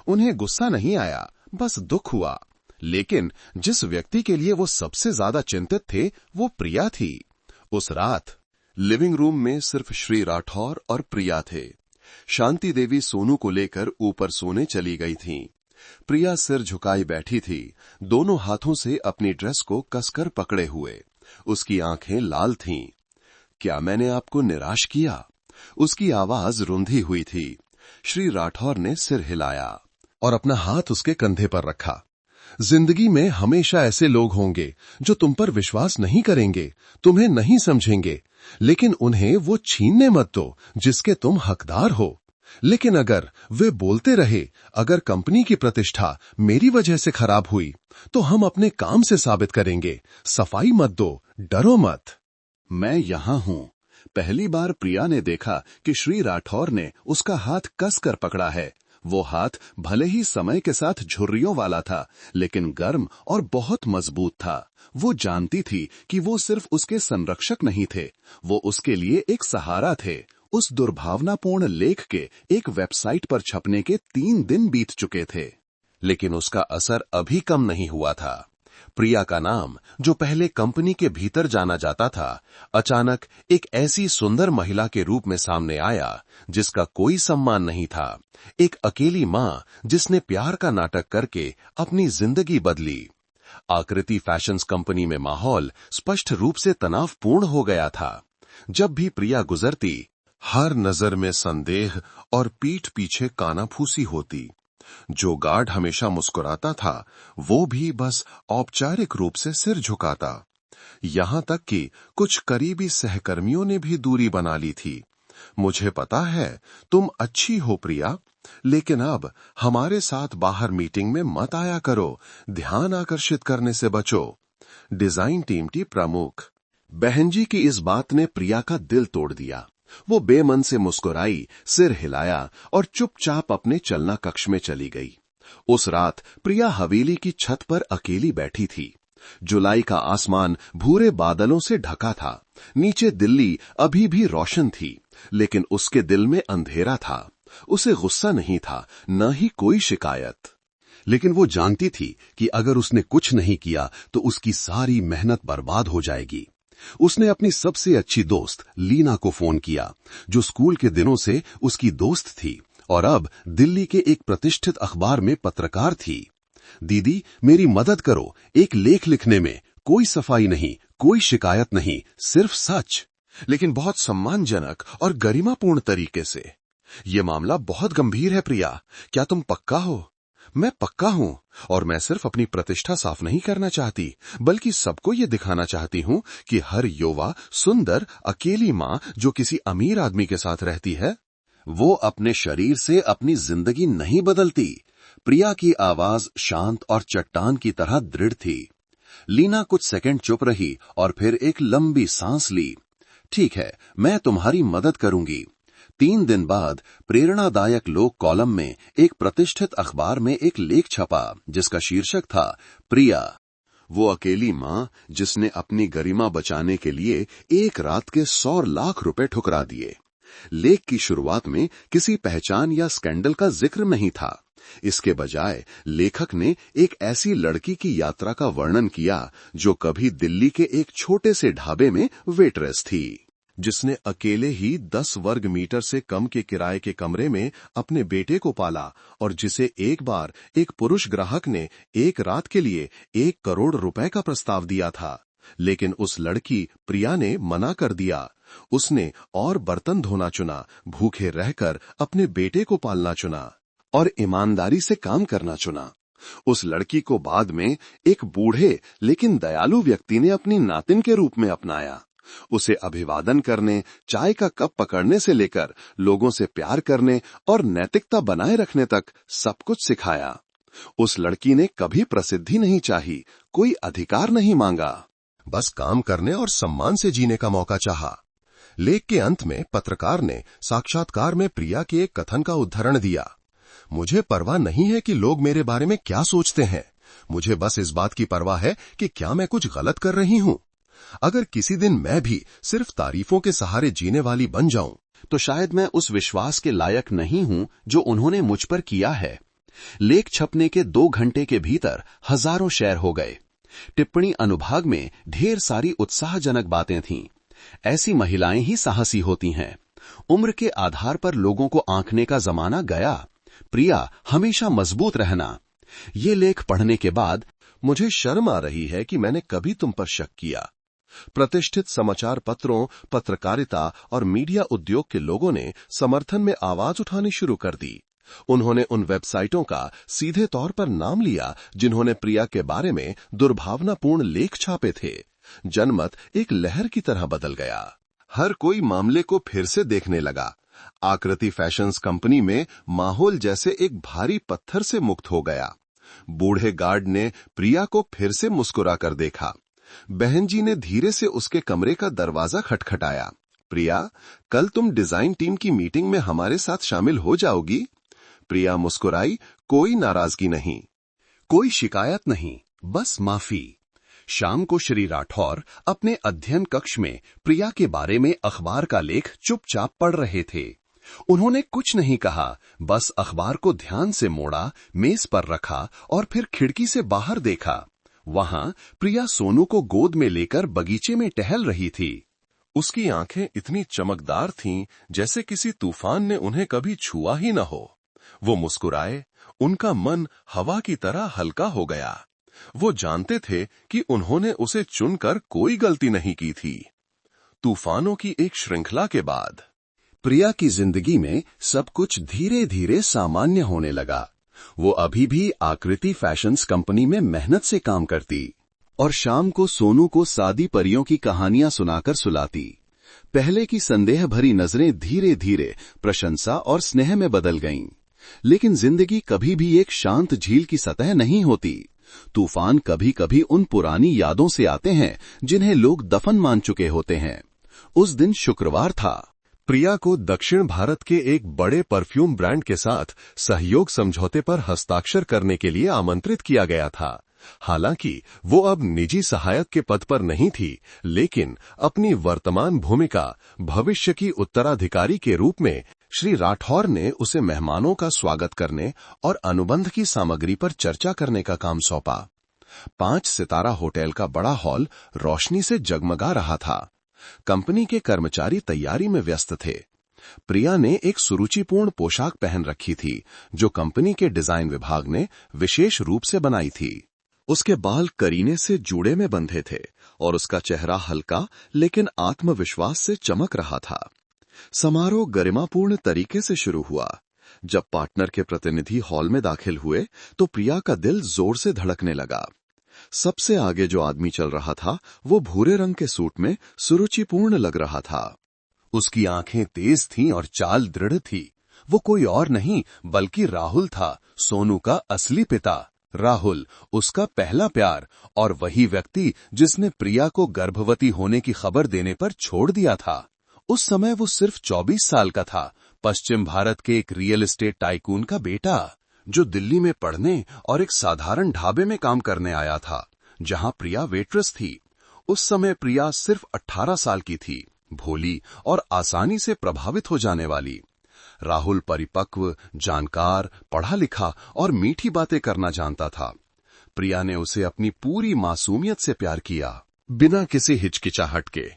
उन्हें गुस्सा नहीं आया, बस दुख हुआ। लेकिन जिस व्यक्ति के लिए वो सबसे ज्यादा चिंतित थे वो प्रिया थी। उस रात लिविंग रूम में सिर्फ श्री राठौर और प्रिया थे। शांति देवी सोनू को लेकर ऊपर सोने चली गई थीं। प्रिया सिर झुकाई बैठी थी, दोनों हाथों से अपनी ड्रेस को कसकर पकड़े हुए। उसकी आंखें लाल थीं। क्या मैंने आपको निराश किया? उसकी आवाज रुंधी हुई थी। श्री राठौर ने सिर हिलाया और अपना हाथ उसके कंधे पर रखा। जिंदगी में हमेशा ऐसे लोग होंगे जो तुम पर विश्वास नहीं करेंगे, तुम्हें नहीं समझेंगे, लेकिन उन्हें वो छीनने मत दो जिसके तुम हकदार हो। लेकिन अगर वे बोलते रहे, अगर कंपनी की प्रतिष्ठा मेरी वजह से खराब हुई, तो हम अपने काम से साबित करेंगे। सफाई मत दो, डरो मत। मैं यहां हूं। पहली बार प्रिया ने देखा कि श्री राठौर ने उसका हाथ कसकर पकड़ा है। वो हाथ भले ही समय के साथ झुर्रियों वाला था, लेकिन गर्म और बहुत मजबूत था। वो जानती थी कि वो सिर्फ उसके संरक्षक नहीं थे, वो उसके लिए एक सहारा थे। उस दुर्भावनापूर्ण लेख के एक वेबसाइट पर छपने के 3 दिन बीत चुके थे, लेकिन उसका असर अभी कम नहीं हुआ था। प्रिया का नाम, जो पहले कंपनी के भीतर जाना जाता था, अचानक एक ऐसी सुंदर महिला के रूप में सामने आया जिसका कोई सम्मान नहीं था। एक अकेली मां जिसने प्यार का नाटक करके अपनी जिंदगी बदली। आकृति फैशंस कंपनी में माहौल स्पष्ट रूप से तनावपूर्ण हो गया था। जब भी प्रिया गुजरती, हर नजर में संदेह और पीठ पीछे कानाफूसी होती। जो गार्ड हमेशा मुस्कुराता था, वो भी बस औपचारिक रूप से सिर झुकाता। यहां तक कि कुछ करीबी सहकर्मियों ने भी दूरी बना ली थी। मुझे पता है तुम अच्छी हो प्रिया, लेकिन अब हमारे साथ बाहर मीटिंग में मत आया करो, ध्यान आकर्षित करने से बचो। डिजाइन टीम की प्रमुख बहन जी की इस बात ने प्रिया का दिल तोड़ दिया। वो बेमन से मुस्कुराई, सिर हिलाया और चुपचाप अपने चलना कक्ष में चली गई। उस रात प्रिया हवेली की छत पर अकेली बैठी थी। जुलाई का आसमान भूरे बादलों से ढका था। नीचे दिल्ली अभी भी रोशन थी, लेकिन उसके दिल में अंधेरा था। उसे गुस्सा नहीं था, न ही कोई शिकायत। लेकिन वो जानती थी कि अगर उसने कुछ नहीं किया तो उसकी सारी मेहनत बर्बाद हो जाएगी। उसने अपनी सबसे अच्छी दोस्त लीना को फोन किया, जो स्कूल के दिनों से उसकी दोस्त थी और अब दिल्ली के एक प्रतिष्ठित अखबार में पत्रकार थी। दीदी, मेरी मदद करो, एक लेख लिखने में। कोई सफाई नहीं, कोई शिकायत नहीं, सिर्फ सच, लेकिन बहुत सम्मानजनक और गरिमापूर्ण तरीके से। ये मामला बहुत गंभीर है प्रिया, क्या तुम पक्का हो? मैं पक्का हूं, और मैं सिर्फ अपनी प्रतिष्ठा साफ नहीं करना चाहती, बल्कि सबको ये दिखाना चाहती हूं कि हर युवा सुंदर अकेली मां जो किसी अमीर आदमी के साथ रहती है, वो अपने शरीर से अपनी जिंदगी नहीं बदलती। प्रिया की आवाज शांत और चट्टान की तरह दृढ़ थी। लीना कुछ सेकंड चुप रही और फिर एक लंबी सांस ली। ठीक है, मैं तुम्हारी मदद करूंगी। 3 दिन बाद प्रेरणादायक लोक कॉलम में एक प्रतिष्ठित अखबार में एक लेख छपा जिसका शीर्षक था प्रिया, वो अकेली मां जिसने अपनी गरिमा बचाने के लिए एक रात के 100 लाख रुपए ठुकरा दिए। लेख की शुरुआत में किसी पहचान या स्कैंडल का जिक्र नहीं था। इसके बजाय लेखक ने एक ऐसी लड़की की यात्रा का वर्णन किया जो कभी दिल्ली के एक छोटे से ढाबे में वेटरेस थी, जिसने अकेले ही 10 वर्ग मीटर से कम के किराए के कमरे में अपने बेटे को पाला और जिसे एक बार एक पुरुष ग्राहक ने एक रात के लिए 1 करोड़ रुपए का प्रस्ताव दिया था। लेकिन उस लड़की प्रिया ने मना कर दिया। उसने और बर्तन धोना चुना, भूखे रहकर अपने बेटे को पालना चुना और ईमानदारी से काम करना चुना। उस लड़की को बाद में एक बूढ़े लेकिन दयालु व्यक्ति ने अपनी नातिन के रूप में अपनाया। उसे अभिवादन करने, चाय का कप पकड़ने से लेकर लोगों से प्यार करने और नैतिकता बनाए रखने तक सब कुछ सिखाया। उस लड़की ने कभी प्रसिद्धि नहीं चाही, कोई अधिकार नहीं मांगा, बस काम करने और सम्मान से जीने का मौका चाहा। लेख के अंत में पत्रकार ने साक्षात्कार में प्रिया के एक कथन का उद्धरण दिया। मुझे परवाह नहीं है कि लोग मेरे बारे में क्या सोचते हैं, मुझे बस इस बात की परवाह है कि क्या मैं कुछ गलत कर रही हूं। अगर किसी दिन मैं भी सिर्फ तारीफों के सहारे जीने वाली बन जाऊं, तो शायद मैं उस विश्वास के लायक नहीं हूं जो उन्होंने मुझ पर किया है। लेख छपने के 2 घंटे के भीतर हजारों शेयर हो गए। टिप्पणी अनुभाग में ढेर सारी उत्साहजनक बातें थीं। ऐसी महिलाएं ही साहसी होती हैं। उम्र के आधार पर लोगों को आंकने का जमाना गया। प्रिया, हमेशा मजबूत रहना। ये लेख पढ़ने के बाद मुझे शर्म आ रही है कि मैंने कभी तुम पर शक किया। प्रतिष्ठित समाचार पत्रों, पत्रकारिता और मीडिया उद्योग के लोगों ने समर्थन में आवाज उठानी शुरू कर दी। उन्होंने उन वेबसाइटों का सीधे तौर पर नाम लिया जिन्होंने प्रिया के बारे में दुर्भावनापूर्ण लेख छापे थे। जनमत एक लहर की तरह बदल गया। हर कोई मामले को फिर से देखने लगा। आकृति फैशंस कंपनी में माहौल जैसे एक भारी पत्थर से मुक्त हो गया। बूढ़े गार्ड ने प्रिया को फिर से मुस्कुरा कर देखा। बहन जी ने धीरे से उसके कमरे का दरवाजा खटखटाया। प्रिया, कल तुम डिजाइन टीम की मीटिंग में हमारे साथ शामिल हो जाओगी? प्रिया मुस्कुराई। कोई नाराजगी नहीं, कोई शिकायत नहीं, बस माफी। शाम को श्री राठौर अपने अध्ययन कक्ष में प्रिया के बारे में अखबार का लेख चुपचाप पढ़ रहे थे। उन्होंने कुछ नहीं कहा, बस अखबार को ध्यान से मोड़ा, मेज पर रखा और फिर खिड़की से बाहर देखा। वहां प्रिया सोनू को गोद में लेकर बगीचे में टहल रही थी। उसकी आंखें इतनी चमकदार थीं जैसे किसी तूफान ने उन्हें कभी छुआ ही न हो। वो मुस्कुराए। उनका मन हवा की तरह हल्का हो गया। वो जानते थे कि उन्होंने उसे चुनकर कोई गलती नहीं की थी। तूफानों की एक श्रृंखला के बाद प्रिया की जिंदगी में सब कुछ धीरे धीरे सामान्य होने लगा। वो अभी भी आकृति फैशंस कंपनी में मेहनत से काम करती और शाम को सोनू को सादी परियों की कहानियां सुनाकर सुलाती। पहले की संदेह भरी नजरें धीरे धीरे प्रशंसा और स्नेह में बदल गईं। लेकिन जिंदगी कभी भी एक शांत झील की सतह नहीं होती। तूफान कभी कभी उन पुरानी यादों से आते हैं जिन्हें लोग दफन मान चुके होते हैं। उस दिन शुक्रवार था। प्रिया को दक्षिण भारत के एक बड़े परफ्यूम ब्रांड के साथ सहयोग समझौते पर हस्ताक्षर करने के लिए आमंत्रित किया गया था। हालांकि वो अब निजी सहायक के पद पर नहीं थी, लेकिन अपनी वर्तमान भूमिका भविष्य की उत्तराधिकारी के रूप में श्री राठौर ने उसे मेहमानों का स्वागत करने और अनुबंध की सामग्री पर चर्चा करने का काम सौंपा। 5 सितारा होटल का बड़ा हॉल रोशनी से जगमगा रहा था। कंपनी के कर्मचारी तैयारी में व्यस्त थे। प्रिया ने एक सुरुचिपूर्ण पोशाक पहन रखी थी जो कंपनी के डिजाइन विभाग ने विशेष रूप से बनाई थी। उसके बाल करीने से जूड़े में बंधे थे और उसका चेहरा हल्का लेकिन आत्मविश्वास से चमक रहा था। समारोह गरिमापूर्ण तरीके से शुरू हुआ। जब पार्टनर के प्रतिनिधि हॉल में दाखिल हुए तो प्रिया का दिल जोर से धड़कने लगा। सबसे आगे जो आदमी चल रहा था वो भूरे रंग के सूट में सुरुचिपूर्ण लग रहा था। उसकी आंखें तेज थीं और चाल दृढ़ थी। वो कोई और नहीं बल्कि राहुल था, सोनू का असली पिता। राहुल, उसका पहला प्यार और वही व्यक्ति जिसने प्रिया को गर्भवती होने की खबर देने पर छोड़ दिया था। उस समय वो सिर्फ 24 साल का था, पश्चिम भारत के एक रियल एस्टेट टाइकून का बेटा, जो दिल्ली में पढ़ने और एक साधारण ढाबे में काम करने आया था जहां प्रिया वेट्रेस थी। उस समय प्रिया सिर्फ 18 साल की थी, भोली और आसानी से प्रभावित हो जाने वाली। राहुल परिपक्व, जानकार, पढ़ा लिखा और मीठी बातें करना जानता था। प्रिया ने उसे अपनी पूरी मासूमियत से प्यार किया, बिना किसी हिचकिचाहट के।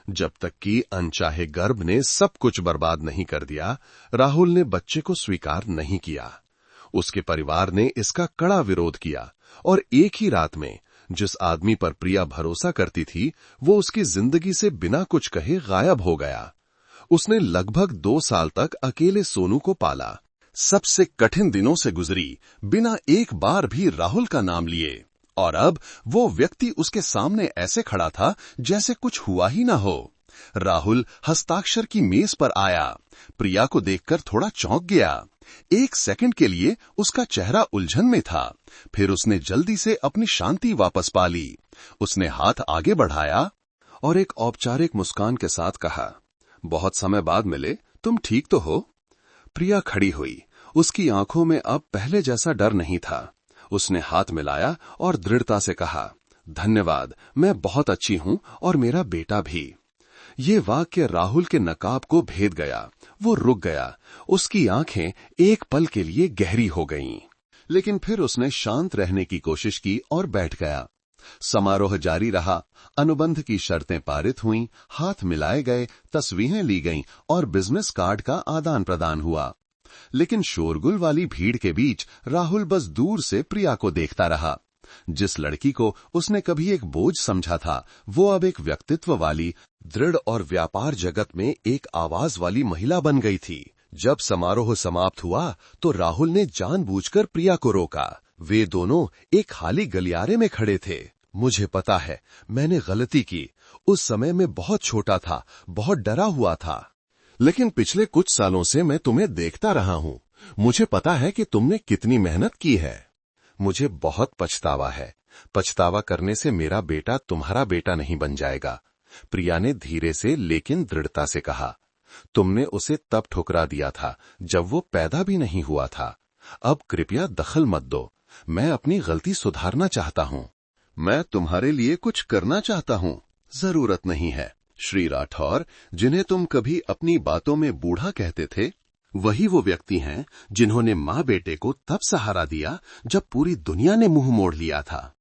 जब तक कि अनचाहे गर्भ ने सब कुछ बर्बाद नहीं कर दिया, राहुल ने बच्चे को स्वीकार नहीं किया। उसके परिवार ने इसका कड़ा विरोध किया और एक ही रात में जिस आदमी पर प्रिया भरोसा करती थी वो उसकी जिंदगी से बिना कुछ कहे गायब हो गया। उसने लगभग 2 साल तक अकेले सोनू को पाला। सबसे कठिन दिनों से गुजरी बिना एक बार भी राहुल का नाम लिए। और अब वो व्यक्ति उसके सामने ऐसे खड़ा था जैसे कुछ हुआ ही ना हो। राहुल हस्ताक्षर की मेज पर आया। प्रिया को देखकर थोड़ा चौंक गया। एक सेकंड के लिए उसका चेहरा उलझन में था, फिर उसने जल्दी से अपनी शांति वापस पा ली। उसने हाथ आगे बढ़ाया और एक औपचारिक मुस्कान के साथ कहा, बहुत समय बाद मिले, तुम ठीक तो हो? प्रिया खड़ी हुई। उसकी आंखों में अब पहले जैसा डर नहीं था। उसने हाथ मिलाया और दृढ़ता से कहा, धन्यवाद, मैं बहुत अच्छी हूं और मेरा बेटा भी। ये वाक्य राहुल के नकाब को भेद गया। वो रुक गया। उसकी आंखें एक पल के लिए गहरी हो गईं। लेकिन फिर उसने शांत रहने की कोशिश की और बैठ गया। समारोह जारी रहा। अनुबंध की शर्तें पारित हुईं, हाथ मिलाए गए, तस्वीरें ली गईं और बिजनेस कार्ड का आदान प्रदान हुआ। लेकिन शोरगुल वाली भीड़ के बीच राहुल बस दूर से प्रिया को देखता रहा। जिस लड़की को उसने कभी एक बोझ समझा था, वो अब एक व्यक्तित्व वाली, दृढ़ और व्यापार जगत में एक आवाज वाली महिला बन गई थी। जब समारोह समाप्त हुआ तो राहुल ने जानबूझकर प्रिया को रोका। वे दोनों एक खाली गलियारे में खड़े थे। मुझे पता है, मैंने गलती की। उस समय मैं बहुत छोटा था, बहुत डरा हुआ था। लेकिन पिछले कुछ सालों से मैं तुम्हें देखता रहा हूं। मुझे पता है कि तुमने कितनी मेहनत की है। मुझे बहुत पछतावा है। पछतावा करने से मेरा बेटा तुम्हारा बेटा नहीं बन जाएगा। प्रिया ने धीरे से लेकिन दृढ़ता से कहा, तुमने उसे तब ठुकरा दिया था जब वो पैदा भी नहीं हुआ था। अब कृपया दखल मत दो। मैं अपनी गलती सुधारना चाहता हूं। मैं तुम्हारे लिए कुछ करना चाहता हूं। जरूरत नहीं है। श्री राठौर, जिन्हें तुम कभी अपनी बातों में बूढ़ा कहते थे, वही वो व्यक्ति हैं जिन्होंने मां बेटे को तब सहारा दिया जब पूरी दुनिया ने मुंह मोड़ लिया था।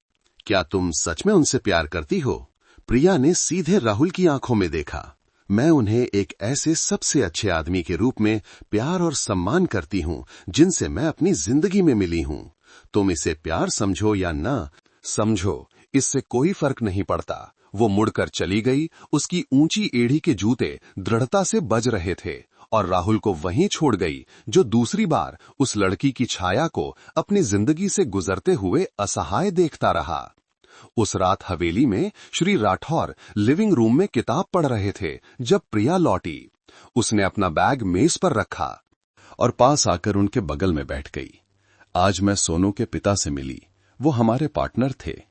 क्या तुम सच में उनसे प्यार करती हो? प्रिया ने सीधे राहुल की आंखों में देखा। मैं उन्हें एक ऐसे सबसे अच्छे आदमी के रूप में प्यार और सम्मान करती हूं जिनसे मैं अपनी जिंदगी में मिली हूं। तुम इसे प्यार समझो या न समझो, इससे कोई फर्क नहीं पड़ता। वो मुड़कर चली गई। उसकी ऊंची एड़ी के जूते दृढ़ता से बज रहे थे और राहुल को वहीं छोड़ गई, जो दूसरी बार उस लड़की की छाया को अपनी जिंदगी से गुजरते हुए असहाय देखता रहा। उस रात हवेली में श्री राठौर लिविंग रूम में किताब पढ़ रहे थे जब प्रिया लौटी। उसने अपना बैग मेज पर रखा और पास आकर उनके बगल में बैठ गई। आज मैं सोनू के पिता से मिली। वो हमारे पार्टनर थे।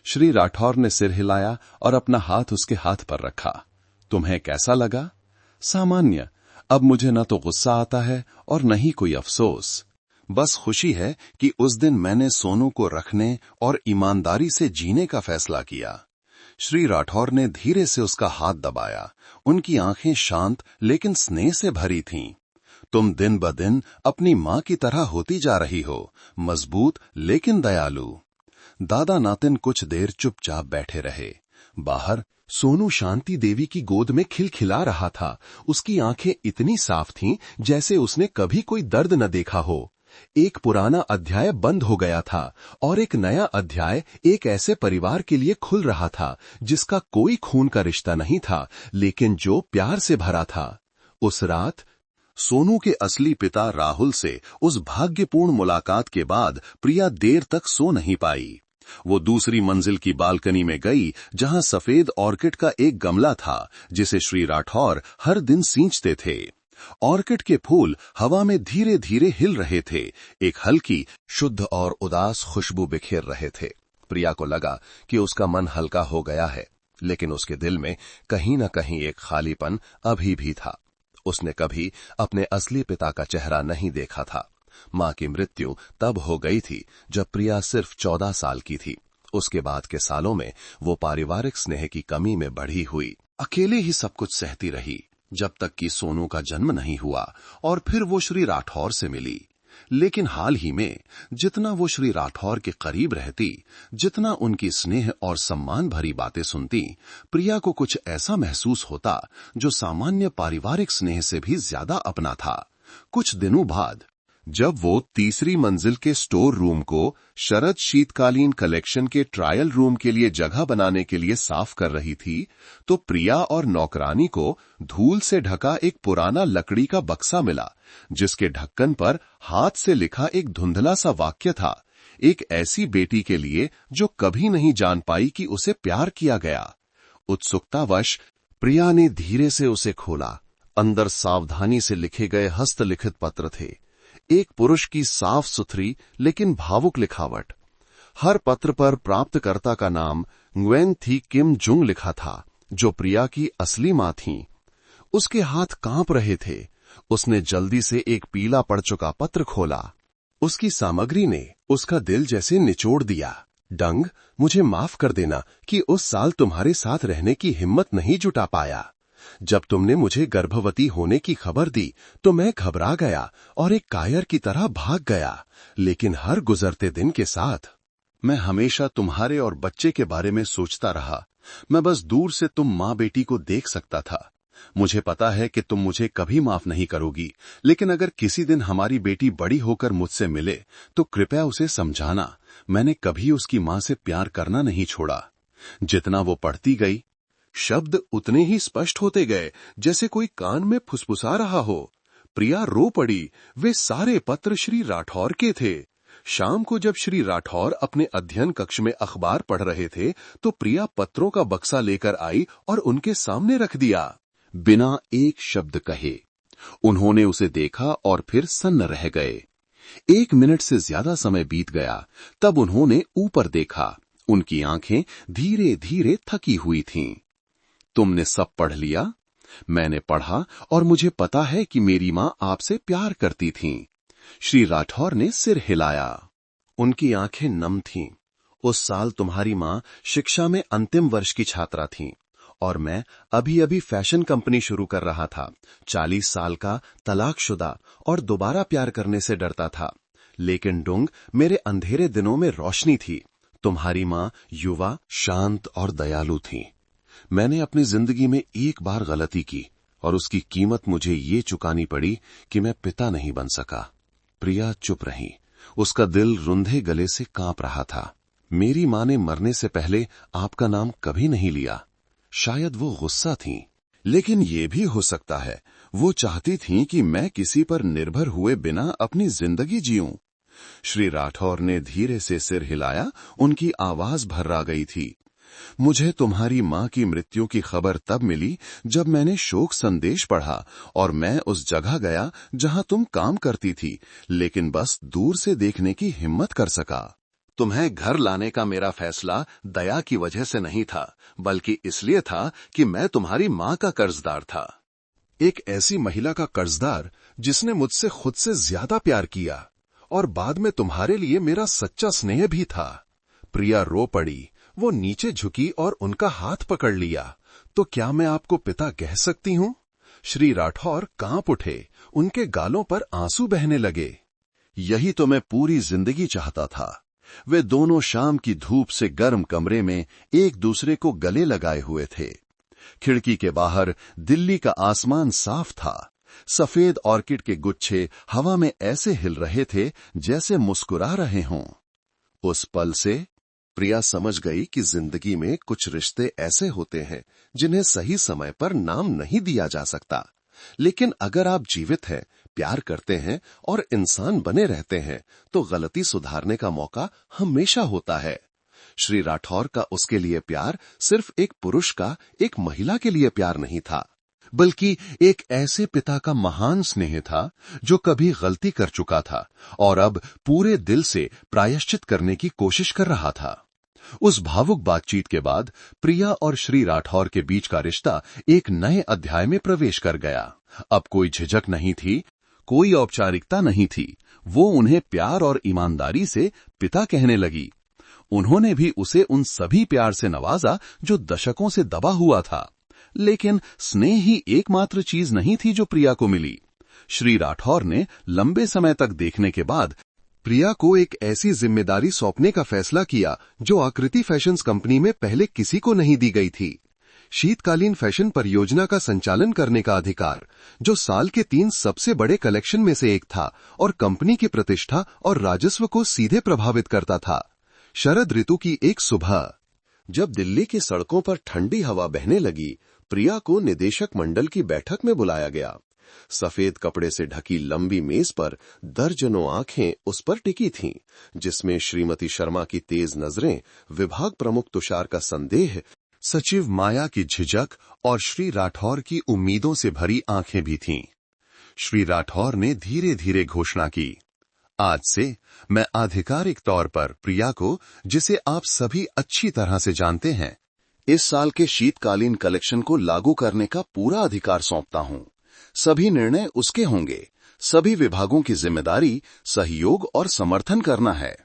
श्री राठौर ने सिर हिलाया और अपना हाथ उसके हाथ पर रखा। तुम्हें कैसा लगा? सामान्य। अब मुझे न तो गुस्सा आता है और न ही कोई अफसोस। बस खुशी है कि उस दिन मैंने सोनू को रखने और ईमानदारी से जीने का फैसला किया। श्री राठौर ने धीरे से उसका हाथ दबाया। उनकी आंखें शांत लेकिन स्नेह से भरी थीं। तुम दिन ब दिन अपनी मां की तरह होती जा रही हो, मजबूत लेकिन दयालु। दादा नातिन कुछ देर चुपचाप बैठे रहे। बाहर सोनू शांति देवी की गोद में खिलखिला रहा था। उसकी आंखें इतनी साफ थीं जैसे उसने कभी कोई दर्द न देखा हो। एक पुराना अध्याय बंद हो गया था और एक नया अध्याय एक ऐसे परिवार के लिए खुल रहा था जिसका कोई खून का रिश्ता नहीं था, लेकिन जो प्यार से भरा था। उस रात सोनू के असली पिता राहुल से उस भाग्यपूर्ण मुलाकात के बाद प्रिया देर तक सो नहीं पाई। वो दूसरी मंजिल की बालकनी में गई, जहां सफेद ऑर्किड का एक गमला था जिसे श्री राठौर हर दिन सींचते थे। ऑर्किड के फूल हवा में धीरे धीरे हिल रहे थे। एक हल्की, शुद्ध और उदास खुशबू बिखेर रहे थे। प्रिया को लगा कि उसका मन हल्का हो गया है, लेकिन उसके दिल में कहीं न कहीं एक खालीपन अभी भी था। उसने कभी अपने असली पिता का चेहरा नहीं देखा था। मां की मृत्यु तब हो गई थी जब प्रिया सिर्फ 14 साल की थी। उसके बाद के सालों में वो पारिवारिक स्नेह की कमी में बढ़ी हुई अकेले ही सब कुछ सहती रही, जब तक कि सोनू का जन्म नहीं हुआ और फिर वो श्री राठौर से मिली। लेकिन हाल ही में जितना वो श्री राठौर के करीब रहती, जितना उनकी स्नेह और सम्मान भरी बातें सुनती, प्रिया को कुछ ऐसा महसूस होता जो सामान्य पारिवारिक स्नेह से भी ज्यादा अपना था। कुछ दिनों बाद जब वो तीसरी मंजिल के स्टोर रूम को शरद शीतकालीन कलेक्शन के ट्रायल रूम के लिए जगह बनाने के लिए साफ कर रही थी, तो प्रिया और नौकरानी को धूल से ढका एक पुराना लकड़ी का बक्सा मिला, जिसके ढक्कन पर हाथ से लिखा एक धुंधला सा वाक्य था, एक ऐसी बेटी के लिए जो कभी नहीं जान पाई कि उसे प्यार किया गया। उत्सुकतावश प्रिया ने धीरे से उसे खोला। अंदर सावधानी से लिखे गए हस्तलिखित पत्र थे। एक पुरुष की साफ सुथरी लेकिन भावुक लिखावट। हर पत्र पर प्राप्तकर्ता का नाम न्गुएन थी किम जुंग लिखा था, जो प्रिया की असली मां थीं। उसके हाथ कांप रहे थे। उसने जल्दी से एक पीला पड़ चुका पत्र खोला। उसकी सामग्री ने उसका दिल जैसे निचोड़ दिया। डंग, मुझे माफ कर देना कि उस साल तुम्हारे साथ रहने की हिम्मत नहीं जुटा पाया। जब तुमने मुझे गर्भवती होने की खबर दी तो मैं घबरा गया और एक कायर की तरह भाग गया, लेकिन हर गुजरते दिन के साथ मैं हमेशा तुम्हारे और बच्चे के बारे में सोचता रहा। मैं बस दूर से तुम माँ बेटी को देख सकता था। मुझे पता है कि तुम मुझे कभी माफ नहीं करोगी, लेकिन अगर किसी दिन हमारी बेटी बड़ी होकर मुझसे मिले तो कृपया उसे समझाना, मैंने कभी उसकी मां से प्यार करना नहीं छोड़ा। जितना वो पढ़ती गई, शब्द उतने ही स्पष्ट होते गए जैसे कोई कान में फुसफुसा रहा हो। प्रिया रो पड़ी। वे सारे पत्र श्री राठौर के थे। शाम को जब श्री राठौर अपने अध्ययन कक्ष में अखबार पढ़ रहे थे तो प्रिया पत्रों का बक्सा लेकर आई और उनके सामने रख दिया। बिना एक शब्द कहे उन्होंने उसे देखा और फिर सन्न रह गए। 1 मिनट से ज्यादा समय बीत गया। तब उन्होंने ऊपर देखा। उनकी आंखें धीरे धीरे थकी हुई थीं। तुमने सब पढ़ लिया? मैंने पढ़ा और मुझे पता है कि मेरी मां आपसे प्यार करती थीं। श्री राठौर ने सिर हिलाया। उनकी आंखें नम थीं। उस साल तुम्हारी मां शिक्षा में अंतिम वर्ष की छात्रा थीं और मैं अभी अभी फैशन कंपनी शुरू कर रहा था। 40 साल का, तलाकशुदा और दोबारा प्यार करने से डरता था। लेकिन डुंग मेरे अंधेरे दिनों में रोशनी थी। तुम्हारी मां युवा, शांत और दयालु थी। मैंने अपनी जिंदगी में एक बार गलती की और उसकी कीमत मुझे ये चुकानी पड़ी कि मैं पिता नहीं बन सका। प्रिया चुप रही। उसका दिल रुंधे गले से कांप रहा था। मेरी मां ने मरने से पहले आपका नाम कभी नहीं लिया। शायद वो गुस्सा थीं, लेकिन ये भी हो सकता है वो चाहती थीं कि मैं किसी पर निर्भर हुए बिना अपनी जिंदगी जीऊं। श्री राठौर ने धीरे से सिर हिलाया। उनकी आवाज भर्रा गई थी। मुझे तुम्हारी मां की मृत्यु की खबर तब मिली जब मैंने शोक संदेश पढ़ा और मैं उस जगह गया जहां तुम काम करती थी, लेकिन बस दूर से देखने की हिम्मत कर सका। तुम्हें घर लाने का मेरा फैसला दया की वजह से नहीं था, बल्कि इसलिए था कि मैं तुम्हारी मां का कर्जदार था। एक ऐसी महिला का कर्जदार जिसने मुझसे खुद से ज्यादा प्यार किया और बाद में तुम्हारे लिए मेरा सच्चा स्नेह भी था। प्रिया रो पड़ी। वो नीचे झुकी और उनका हाथ पकड़ लिया। तो क्या मैं आपको पिता कह सकती हूं? श्री राठौर कांप उठे। उनके गालों पर आंसू बहने लगे। यही तो मैं पूरी जिंदगी चाहता था। वे दोनों शाम की धूप से गर्म कमरे में एक दूसरे को गले लगाए हुए थे। खिड़की के बाहर दिल्ली का आसमान साफ था। सफेद ऑर्किड के गुच्छे हवा में ऐसे हिल रहे थे जैसे मुस्कुरा रहे हों। उस पल से प्रिया समझ गई कि जिंदगी में कुछ रिश्ते ऐसे होते हैं जिन्हें सही समय पर नाम नहीं दिया जा सकता, लेकिन अगर आप जीवित हैं, प्यार करते हैं और इंसान बने रहते हैं तो गलती सुधारने का मौका हमेशा होता है। श्री राठौर का उसके लिए प्यार सिर्फ एक पुरुष का एक महिला के लिए प्यार नहीं था, बल्कि एक ऐसे पिता का महान स्नेह था जो कभी गलती कर चुका था और अब पूरे दिल से प्रायश्चित करने की कोशिश कर रहा था। उस भावुक बातचीत के बाद प्रिया और श्री राठौर के बीच का रिश्ता एक नए अध्याय में प्रवेश कर गया। अब कोई झिझक नहीं थी, कोई औपचारिकता नहीं थी। वो उन्हें प्यार और ईमानदारी से पिता कहने लगी। उन्होंने भी उसे उन सभी प्यार से नवाजा जो दशकों से दबा हुआ था। लेकिन स्नेह ही एकमात्र चीज नहीं थी जो प्रिया को मिली। श्री राठौर ने लंबे समय तक देखने के बाद प्रिया को एक ऐसी जिम्मेदारी सौंपने का फैसला किया जो आकृति फैशंस कंपनी में पहले किसी को नहीं दी गई थी। शीतकालीन फैशन परियोजना का संचालन करने का अधिकार, जो साल के 3 सबसे बड़े कलेक्शन में से एक था और कंपनी की प्रतिष्ठा और राजस्व को सीधे प्रभावित करता था। शरद ऋतु की एक सुबह जब दिल्ली की सड़कों पर ठंडी हवा बहने लगी, प्रिया को निदेशक मंडल की बैठक में बुलाया गया। सफेद कपड़े से ढकी लंबी मेज पर दर्जनों आंखें उस पर टिकी थीं, जिसमें श्रीमती शर्मा की तेज नजरें, विभाग प्रमुख तुषार का संदेह, सचिव माया की झिझक और श्री राठौर की उम्मीदों से भरी आंखें भी थीं। श्री राठौर ने धीरे धीरे घोषणा की, आज से मैं आधिकारिक तौर पर प्रिया को, जिसे आप सभी अच्छी तरह से जानते हैं, इस साल के शीतकालीन कलेक्शन को लागू करने का पूरा अधिकार सौंपता हूं। सभी निर्णय उसके होंगे। सभी विभागों की जिम्मेदारी सहयोग और समर्थन करना है।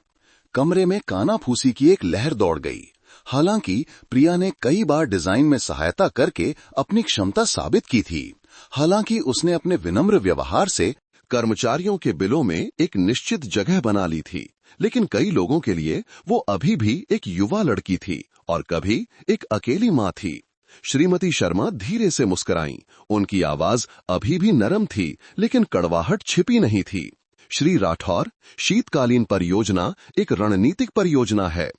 कमरे में कानाफूसी की एक लहर दौड़ गई। हालांकि प्रिया ने कई बार डिजाइन में सहायता करके अपनी क्षमता साबित की थी। हालांकि उसने अपने विनम्र व्यवहार से कर्मचारियों के बिलों में एक निश्चित जगह बना ली थी, लेकिन कई लोगों के लिए वो अभी भी एक युवा लड़की थी और कभी एक अकेली मां थी। श्रीमती शर्मा धीरे से मुस्कुराईं। उनकी आवाज अभी भी नरम थी, लेकिन कड़वाहट छिपी नहीं थी। श्री राठौर, शीतकालीन परियोजना एक रणनीतिक परियोजना है।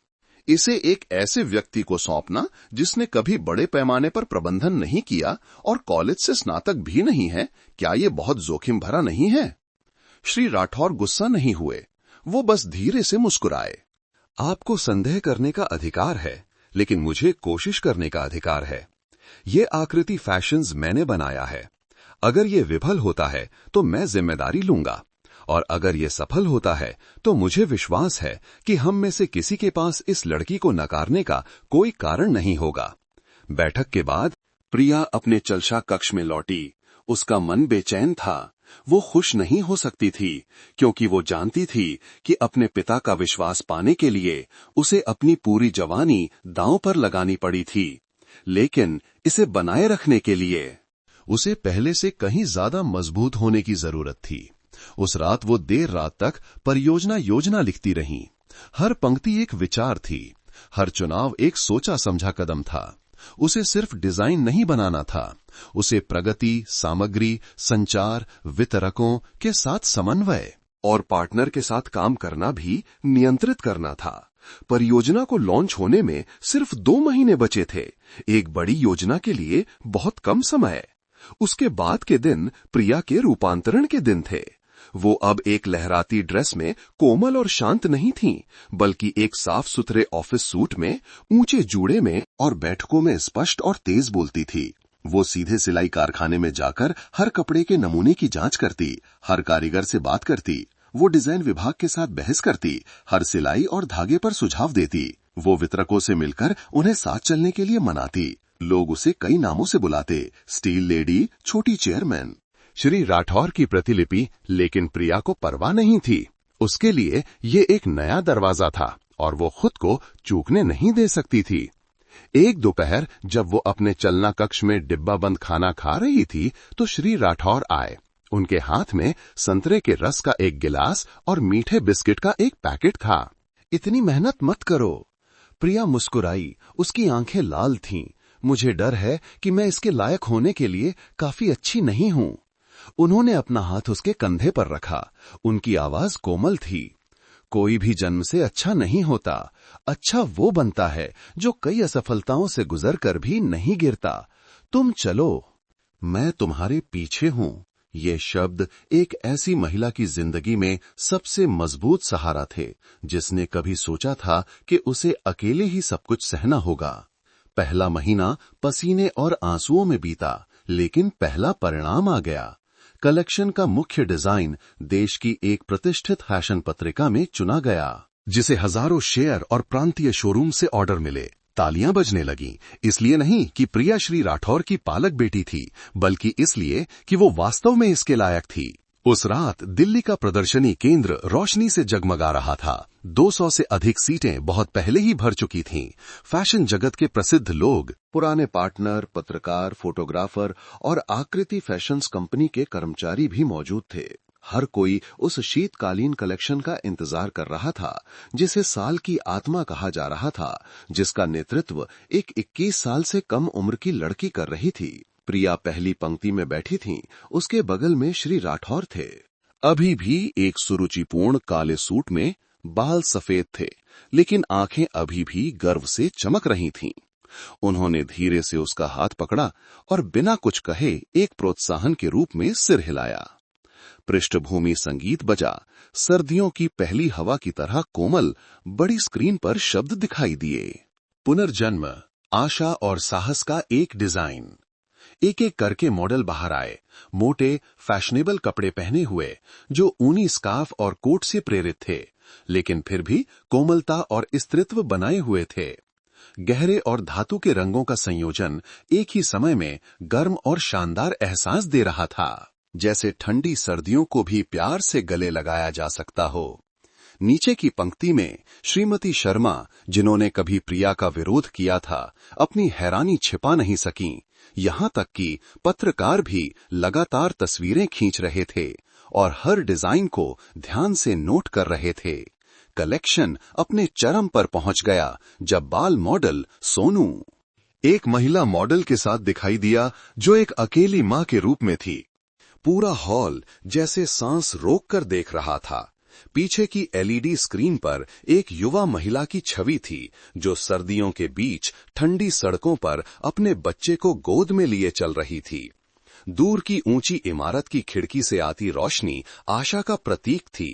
इसे एक ऐसे व्यक्ति को सौंपना जिसने कभी बड़े पैमाने पर प्रबंधन नहीं किया और कॉलेज से स्नातक भी नहीं है, क्या ये बहुत जोखिम भरा नहीं है? श्री राठौर गुस्सा नहीं हुए, वो बस धीरे से मुस्कुराए। आपको संदेह करने का अधिकार है, लेकिन मुझे कोशिश करने का अधिकार है। ये आकृति फैशंस मैंने बनाया है। अगर ये विफल होता है तो मैं जिम्मेदारी लूंगा, और अगर ये सफल होता है तो मुझे विश्वास है कि हम में से किसी के पास इस लड़की को नकारने का कोई कारण नहीं होगा। बैठक के बाद प्रिया अपने चलशा कक्ष में लौटी। उसका मन बेचैन था। वो खुश नहीं हो सकती थी, क्योंकि वो जानती थी कि अपने पिता का विश्वास पाने के लिए उसे अपनी पूरी जवानी दांव पर लगानी पड़ी थी। लेकिन इसे बनाए रखने के लिए उसे पहले से कहीं ज्यादा मजबूत होने की जरूरत थी। उस रात वो देर रात तक परियोजना योजना लिखती रहीं। हर पंक्ति एक विचार थी, हर चुनाव एक सोचा समझा कदम था। उसे सिर्फ डिजाइन नहीं बनाना था, उसे प्रगति, सामग्री, संचार, वितरकों के साथ समन्वय और पार्टनर के साथ काम करना भी नियंत्रित करना था। परियोजना को लॉन्च होने में सिर्फ 2 महीने बचे थे, एक बड़ी योजना के लिए बहुत कम समय। उसके बाद के दिन प्रिया के रूपांतरण के दिन थे। वो अब एक लहराती ड्रेस में कोमल और शांत नहीं थीं, बल्कि एक साफ सुथरे ऑफिस सूट में, ऊंचे जूड़े में और बैठकों में स्पष्ट और तेज बोलती थी। वो सीधे सिलाई कारखाने में जाकर हर कपड़े के नमूने की जांच करती, हर कारीगर से बात करती। वो डिजाइन विभाग के साथ बहस करती, हर सिलाई और धागे पर सुझाव देती। वो वितरकों से मिलकर उन्हें साथ चलने के लिए मनाती। लोग उसे कई नामों से बुलाते, स्टील लेडी, छोटी चेयरमैन, श्री राठौर की प्रतिलिपि। लेकिन प्रिया को परवाह नहीं थी। उसके लिए ये एक नया दरवाजा था और वो खुद को चूकने नहीं दे सकती थी। एक दोपहर जब वो अपने चलना कक्ष में डिब्बा बंद खाना खा रही थी तो श्री राठौर आए। उनके हाथ में संतरे के रस का एक गिलास और मीठे बिस्किट का एक पैकेट था। इतनी मेहनत मत करो। प्रिया मुस्कुराई। उसकी आंखें लाल थीं। मुझे डर है कि मैं इसके लायक होने के लिए काफी अच्छी नहीं हूं। उन्होंने अपना हाथ उसके कंधे पर रखा। उनकी आवाज कोमल थी। कोई भी जन्म से अच्छा नहीं होता। अच्छा वो बनता है जो कई असफलताओं से गुजरकर भी नहीं गिरता। तुम चलो, मैं तुम्हारे पीछे हूं। ये शब्द एक ऐसी महिला की जिंदगी में सबसे मजबूत सहारा थे, जिसने कभी सोचा था कि उसे अकेले ही सब कुछ सहना होगा। पहला महीना पसीने और आंसुओं में बीता, लेकिन पहला परिणाम आ गया। कलेक्शन का मुख्य डिजाइन देश की एक प्रतिष्ठित फैशन पत्रिका में चुना गया, जिसे हजारों शेयर और प्रांतीय शोरूम से ऑर्डर मिले। तालियां बजने लगीं, इसलिए नहीं कि प्रिया श्री राठौर की पालक बेटी थी, बल्कि इसलिए कि वो वास्तव में इसके लायक थी। उस रात दिल्ली का प्रदर्शनी केंद्र रोशनी से जगमगा रहा था। 200 से अधिक सीटें बहुत पहले ही भर चुकी थीं। फैशन जगत के प्रसिद्ध लोग, पुराने पार्टनर, पत्रकार, फोटोग्राफर और आकृति फैशंस कंपनी के कर्मचारी भी मौजूद थे। हर कोई उस शीतकालीन कलेक्शन का इंतजार कर रहा था, जिसे साल की आत्मा कहा जा रहा था, जिसका नेतृत्व एक 21 साल से कम उम्र की लड़की कर रही थी। प्रिया पहली पंक्ति में बैठी थीं। उसके बगल में श्री राठौर थे। अभी भी एक सुरुचिपूर्ण काले सूट में, बाल सफेद थे, लेकिन आंखें अभी भी गर्व से चमक रही थीं। उन्होंने धीरे से उसका हाथ पकड़ा और बिना कुछ कहे एक प्रोत्साहन के रूप में सिर हिलाया। पृष्ठभूमि संगीत बजा। सर्दियों की पहली हवा की तरह कोमल बड़ी स्क्रीन पर शब्द दिखाई दिए। पुनर्जन्म, आशा और साहस का एक डिजाइन। एक एक करके मॉडल बाहर आए, मोटे फैशनेबल कपड़े पहने हुए, जो ऊनी स्कार्फ और कोट से प्रेरित थे, लेकिन फिर भी कोमलता और स्त्रीत्व बनाए हुए थे। गहरे और धातु के रंगों का संयोजन एक ही समय में गर्म और शानदार एहसास दे रहा था, जैसे ठंडी सर्दियों को भी प्यार से गले लगाया जा सकता हो। नीचे की पंक्ति में श्रीमती शर्मा, जिन्होंने कभी प्रिया का विरोध किया था, अपनी हैरानी छिपा नहीं सकीं। यहां तक कि पत्रकार भी लगातार तस्वीरें खींच रहे थे और हर डिजाइन को ध्यान से नोट कर रहे थे। कलेक्शन अपने चरम पर पहुंच गया जब बाल मॉडल सोनू एक महिला मॉडल के साथ दिखाई दिया, जो एक अकेली मां के रूप में थी। पूरा हॉल जैसे सांस रोक कर देख रहा था। पीछे की एलईडी स्क्रीन पर एक युवा महिला की छवि थी, जो सर्दियों के बीच ठंडी सड़कों पर अपने बच्चे को गोद में लिए चल रही थी। दूर की ऊंची इमारत की खिड़की से आती रोशनी आशा का प्रतीक थी।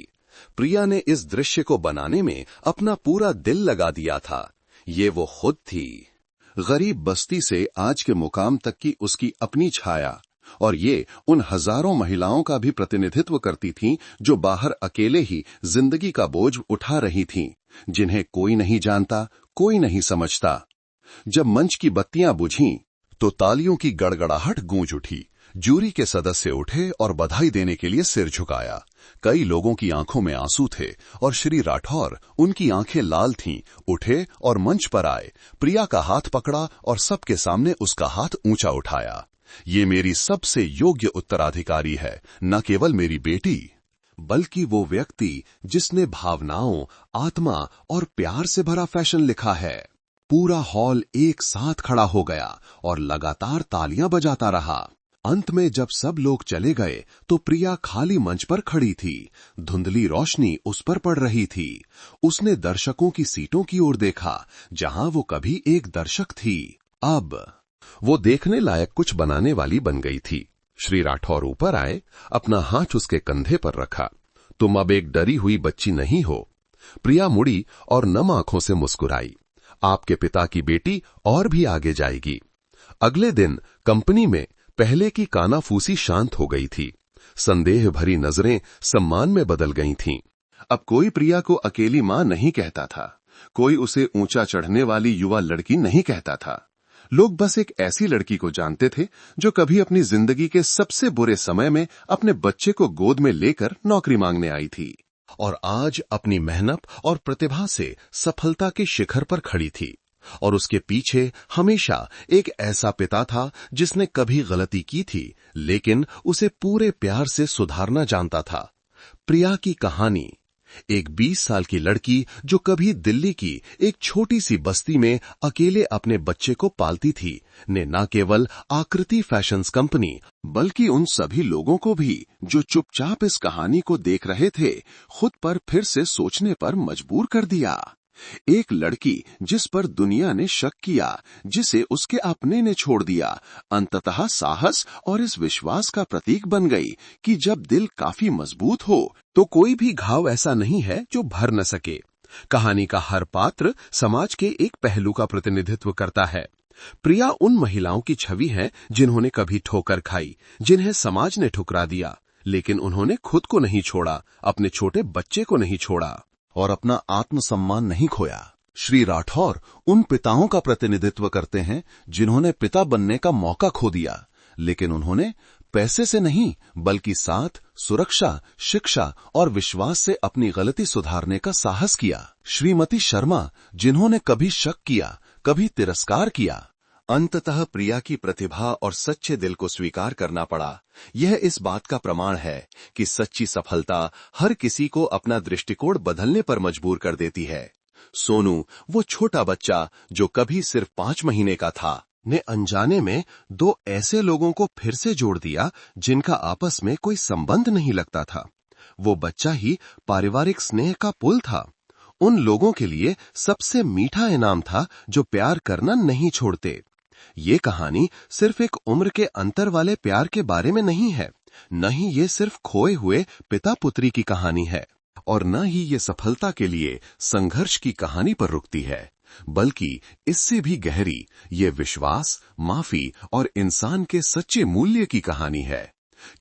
प्रिया ने इस दृश्य को बनाने में अपना पूरा दिल लगा दिया था। ये वो खुद थी। गरीब बस्ती से आज के मुकाम तक की उसकी अपनी छाया, और ये उन हजारों महिलाओं का भी प्रतिनिधित्व करती थीं, जो बाहर अकेले ही जिंदगी का बोझ उठा रही थीं, जिन्हें कोई नहीं जानता, कोई नहीं समझता। जब मंच की बत्तियां बुझीं, तो तालियों की गड़गड़ाहट गूंज उठी। जूरी के सदस्य उठे और बधाई देने के लिए सिर झुकाया। कई लोगों की आंखों में आंसू थे और श्री राठौर, उनकी आंखें लाल थीं, उठे और मंच पर आए, प्रिया का हाथ पकड़ा और सबके सामने उसका हाथ ऊंचा उठाया। ये मेरी सबसे योग्य उत्तराधिकारी है, न केवल मेरी बेटी, बल्कि वो व्यक्ति जिसने भावनाओं, आत्मा और प्यार से भरा फैशन लिखा है। पूरा हॉल एक साथ खड़ा हो गया और लगातार तालियां बजाता रहा। अंत में जब सब लोग चले गए, तो प्रिया खाली मंच पर खड़ी थी। धुंधली रोशनी उस पर पड़ रही थी। उसने दर्शकों की सीटों की ओर देखा, जहां वो कभी एक दर्शक थी। अब वो देखने लायक कुछ बनाने वाली बन गई थी। श्री राठौर ऊपर आए, अपना हाथ उसके कंधे पर रखा। तुम अब एक डरी हुई बच्ची नहीं हो। प्रिया मुड़ी और नम आंखों से मुस्कुराई। आपके पिता की बेटी और भी आगे जाएगी। अगले दिन कंपनी में पहले की कानाफूसी शांत हो गई थी। संदेह भरी नजरें सम्मान में बदल गई थीं। अब कोई प्रिया को अकेली मां नहीं कहता था। कोई उसे ऊंचा चढ़ने वाली युवा लड़की नहीं कहता था। लोग बस एक ऐसी लड़की को जानते थे, जो कभी अपनी जिंदगी के सबसे बुरे समय में अपने बच्चे को गोद में लेकर नौकरी मांगने आई थी, और आज अपनी मेहनत और प्रतिभा से सफलता के शिखर पर खड़ी थी। और उसके पीछे हमेशा एक ऐसा पिता था, जिसने कभी गलती की थी, लेकिन उसे पूरे प्यार से सुधारना जानता था। प्रिया की कहानी एक 20 साल की लड़की, जो कभी दिल्ली की एक छोटी सी बस्ती में अकेले अपने बच्चे को पालती थी, ने न केवल आकृति फैशंस कंपनी, बल्कि उन सभी लोगों को भी, जो चुपचाप इस कहानी को देख रहे थे, खुद पर फिर से सोचने पर मजबूर कर दिया। एक लड़की जिस पर दुनिया ने शक किया, जिसे उसके अपने ने छोड़ दिया, अंततः साहस और इस विश्वास का प्रतीक बन गई कि जब दिल काफी मजबूत हो, तो कोई भी घाव ऐसा नहीं है जो भर न सके। कहानी का हर पात्र समाज के एक पहलू का प्रतिनिधित्व करता है। प्रिया उन महिलाओं की छवि है, जिन्होंने कभी ठोकर खाई, जिन्हें समाज ने ठुकरा दिया, लेकिन उन्होंने खुद को नहीं छोड़ा, अपने छोटे बच्चे को नहीं छोड़ा और अपना आत्मसम्मान नहीं खोया। श्री राठौर उन पिताओं का प्रतिनिधित्व करते हैं, जिन्होंने पिता बनने का मौका खो दिया, लेकिन उन्होंने पैसे से नहीं, बल्कि साथ, सुरक्षा, शिक्षा और विश्वास से अपनी गलती सुधारने का साहस किया। श्रीमती शर्मा, जिन्होंने कभी शक किया, कभी तिरस्कार किया, अंततः प्रिया की प्रतिभा और सच्चे दिल को स्वीकार करना पड़ा। यह इस बात का प्रमाण है कि सच्ची सफलता हर किसी को अपना दृष्टिकोण बदलने पर मजबूर कर देती है। सोनू, वो छोटा बच्चा जो कभी सिर्फ 5 महीने का था, ने अनजाने में 2 ऐसे लोगों को फिर से जोड़ दिया, जिनका आपस में कोई संबंध नहीं लगता था। वो बच्चा ही पारिवारिक स्नेह का पुल था। उन लोगों के लिए सबसे मीठा इनाम था जो प्यार करना नहीं छोड़ते। ये कहानी सिर्फ एक उम्र के अंतर वाले प्यार के बारे में नहीं है, न ही ये सिर्फ खोए हुए पिता पुत्री की कहानी है, और न ही ये सफलता के लिए संघर्ष की कहानी पर रुकती है, बल्कि इससे भी गहरी ये विश्वास, माफी और इंसान के सच्चे मूल्य की कहानी है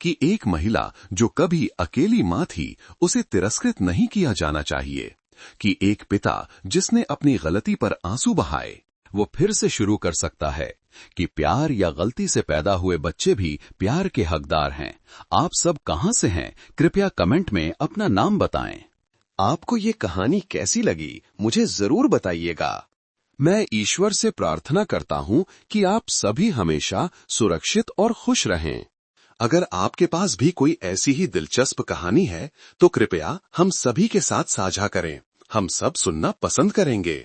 कि एक महिला जो कभी अकेली मां थी, उसे तिरस्कृत नहीं किया जाना चाहिए, कि एक पिता जिसने अपनी गलती पर आंसू बहाए वो फिर से शुरू कर सकता है, कि प्यार या गलती से पैदा हुए बच्चे भी प्यार के हकदार हैं। आप सब कहां से हैं? कृपया कमेंट में अपना नाम बताएं। आपको ये कहानी कैसी लगी मुझे जरूर बताइएगा। मैं ईश्वर से प्रार्थना करता हूं कि आप सभी हमेशा सुरक्षित और खुश रहें। अगर आपके पास भी कोई ऐसी ही दिलचस्प कहानी है तो कृपया हम सभी के साथ साझा करें। हम सब सुनना पसंद करेंगे।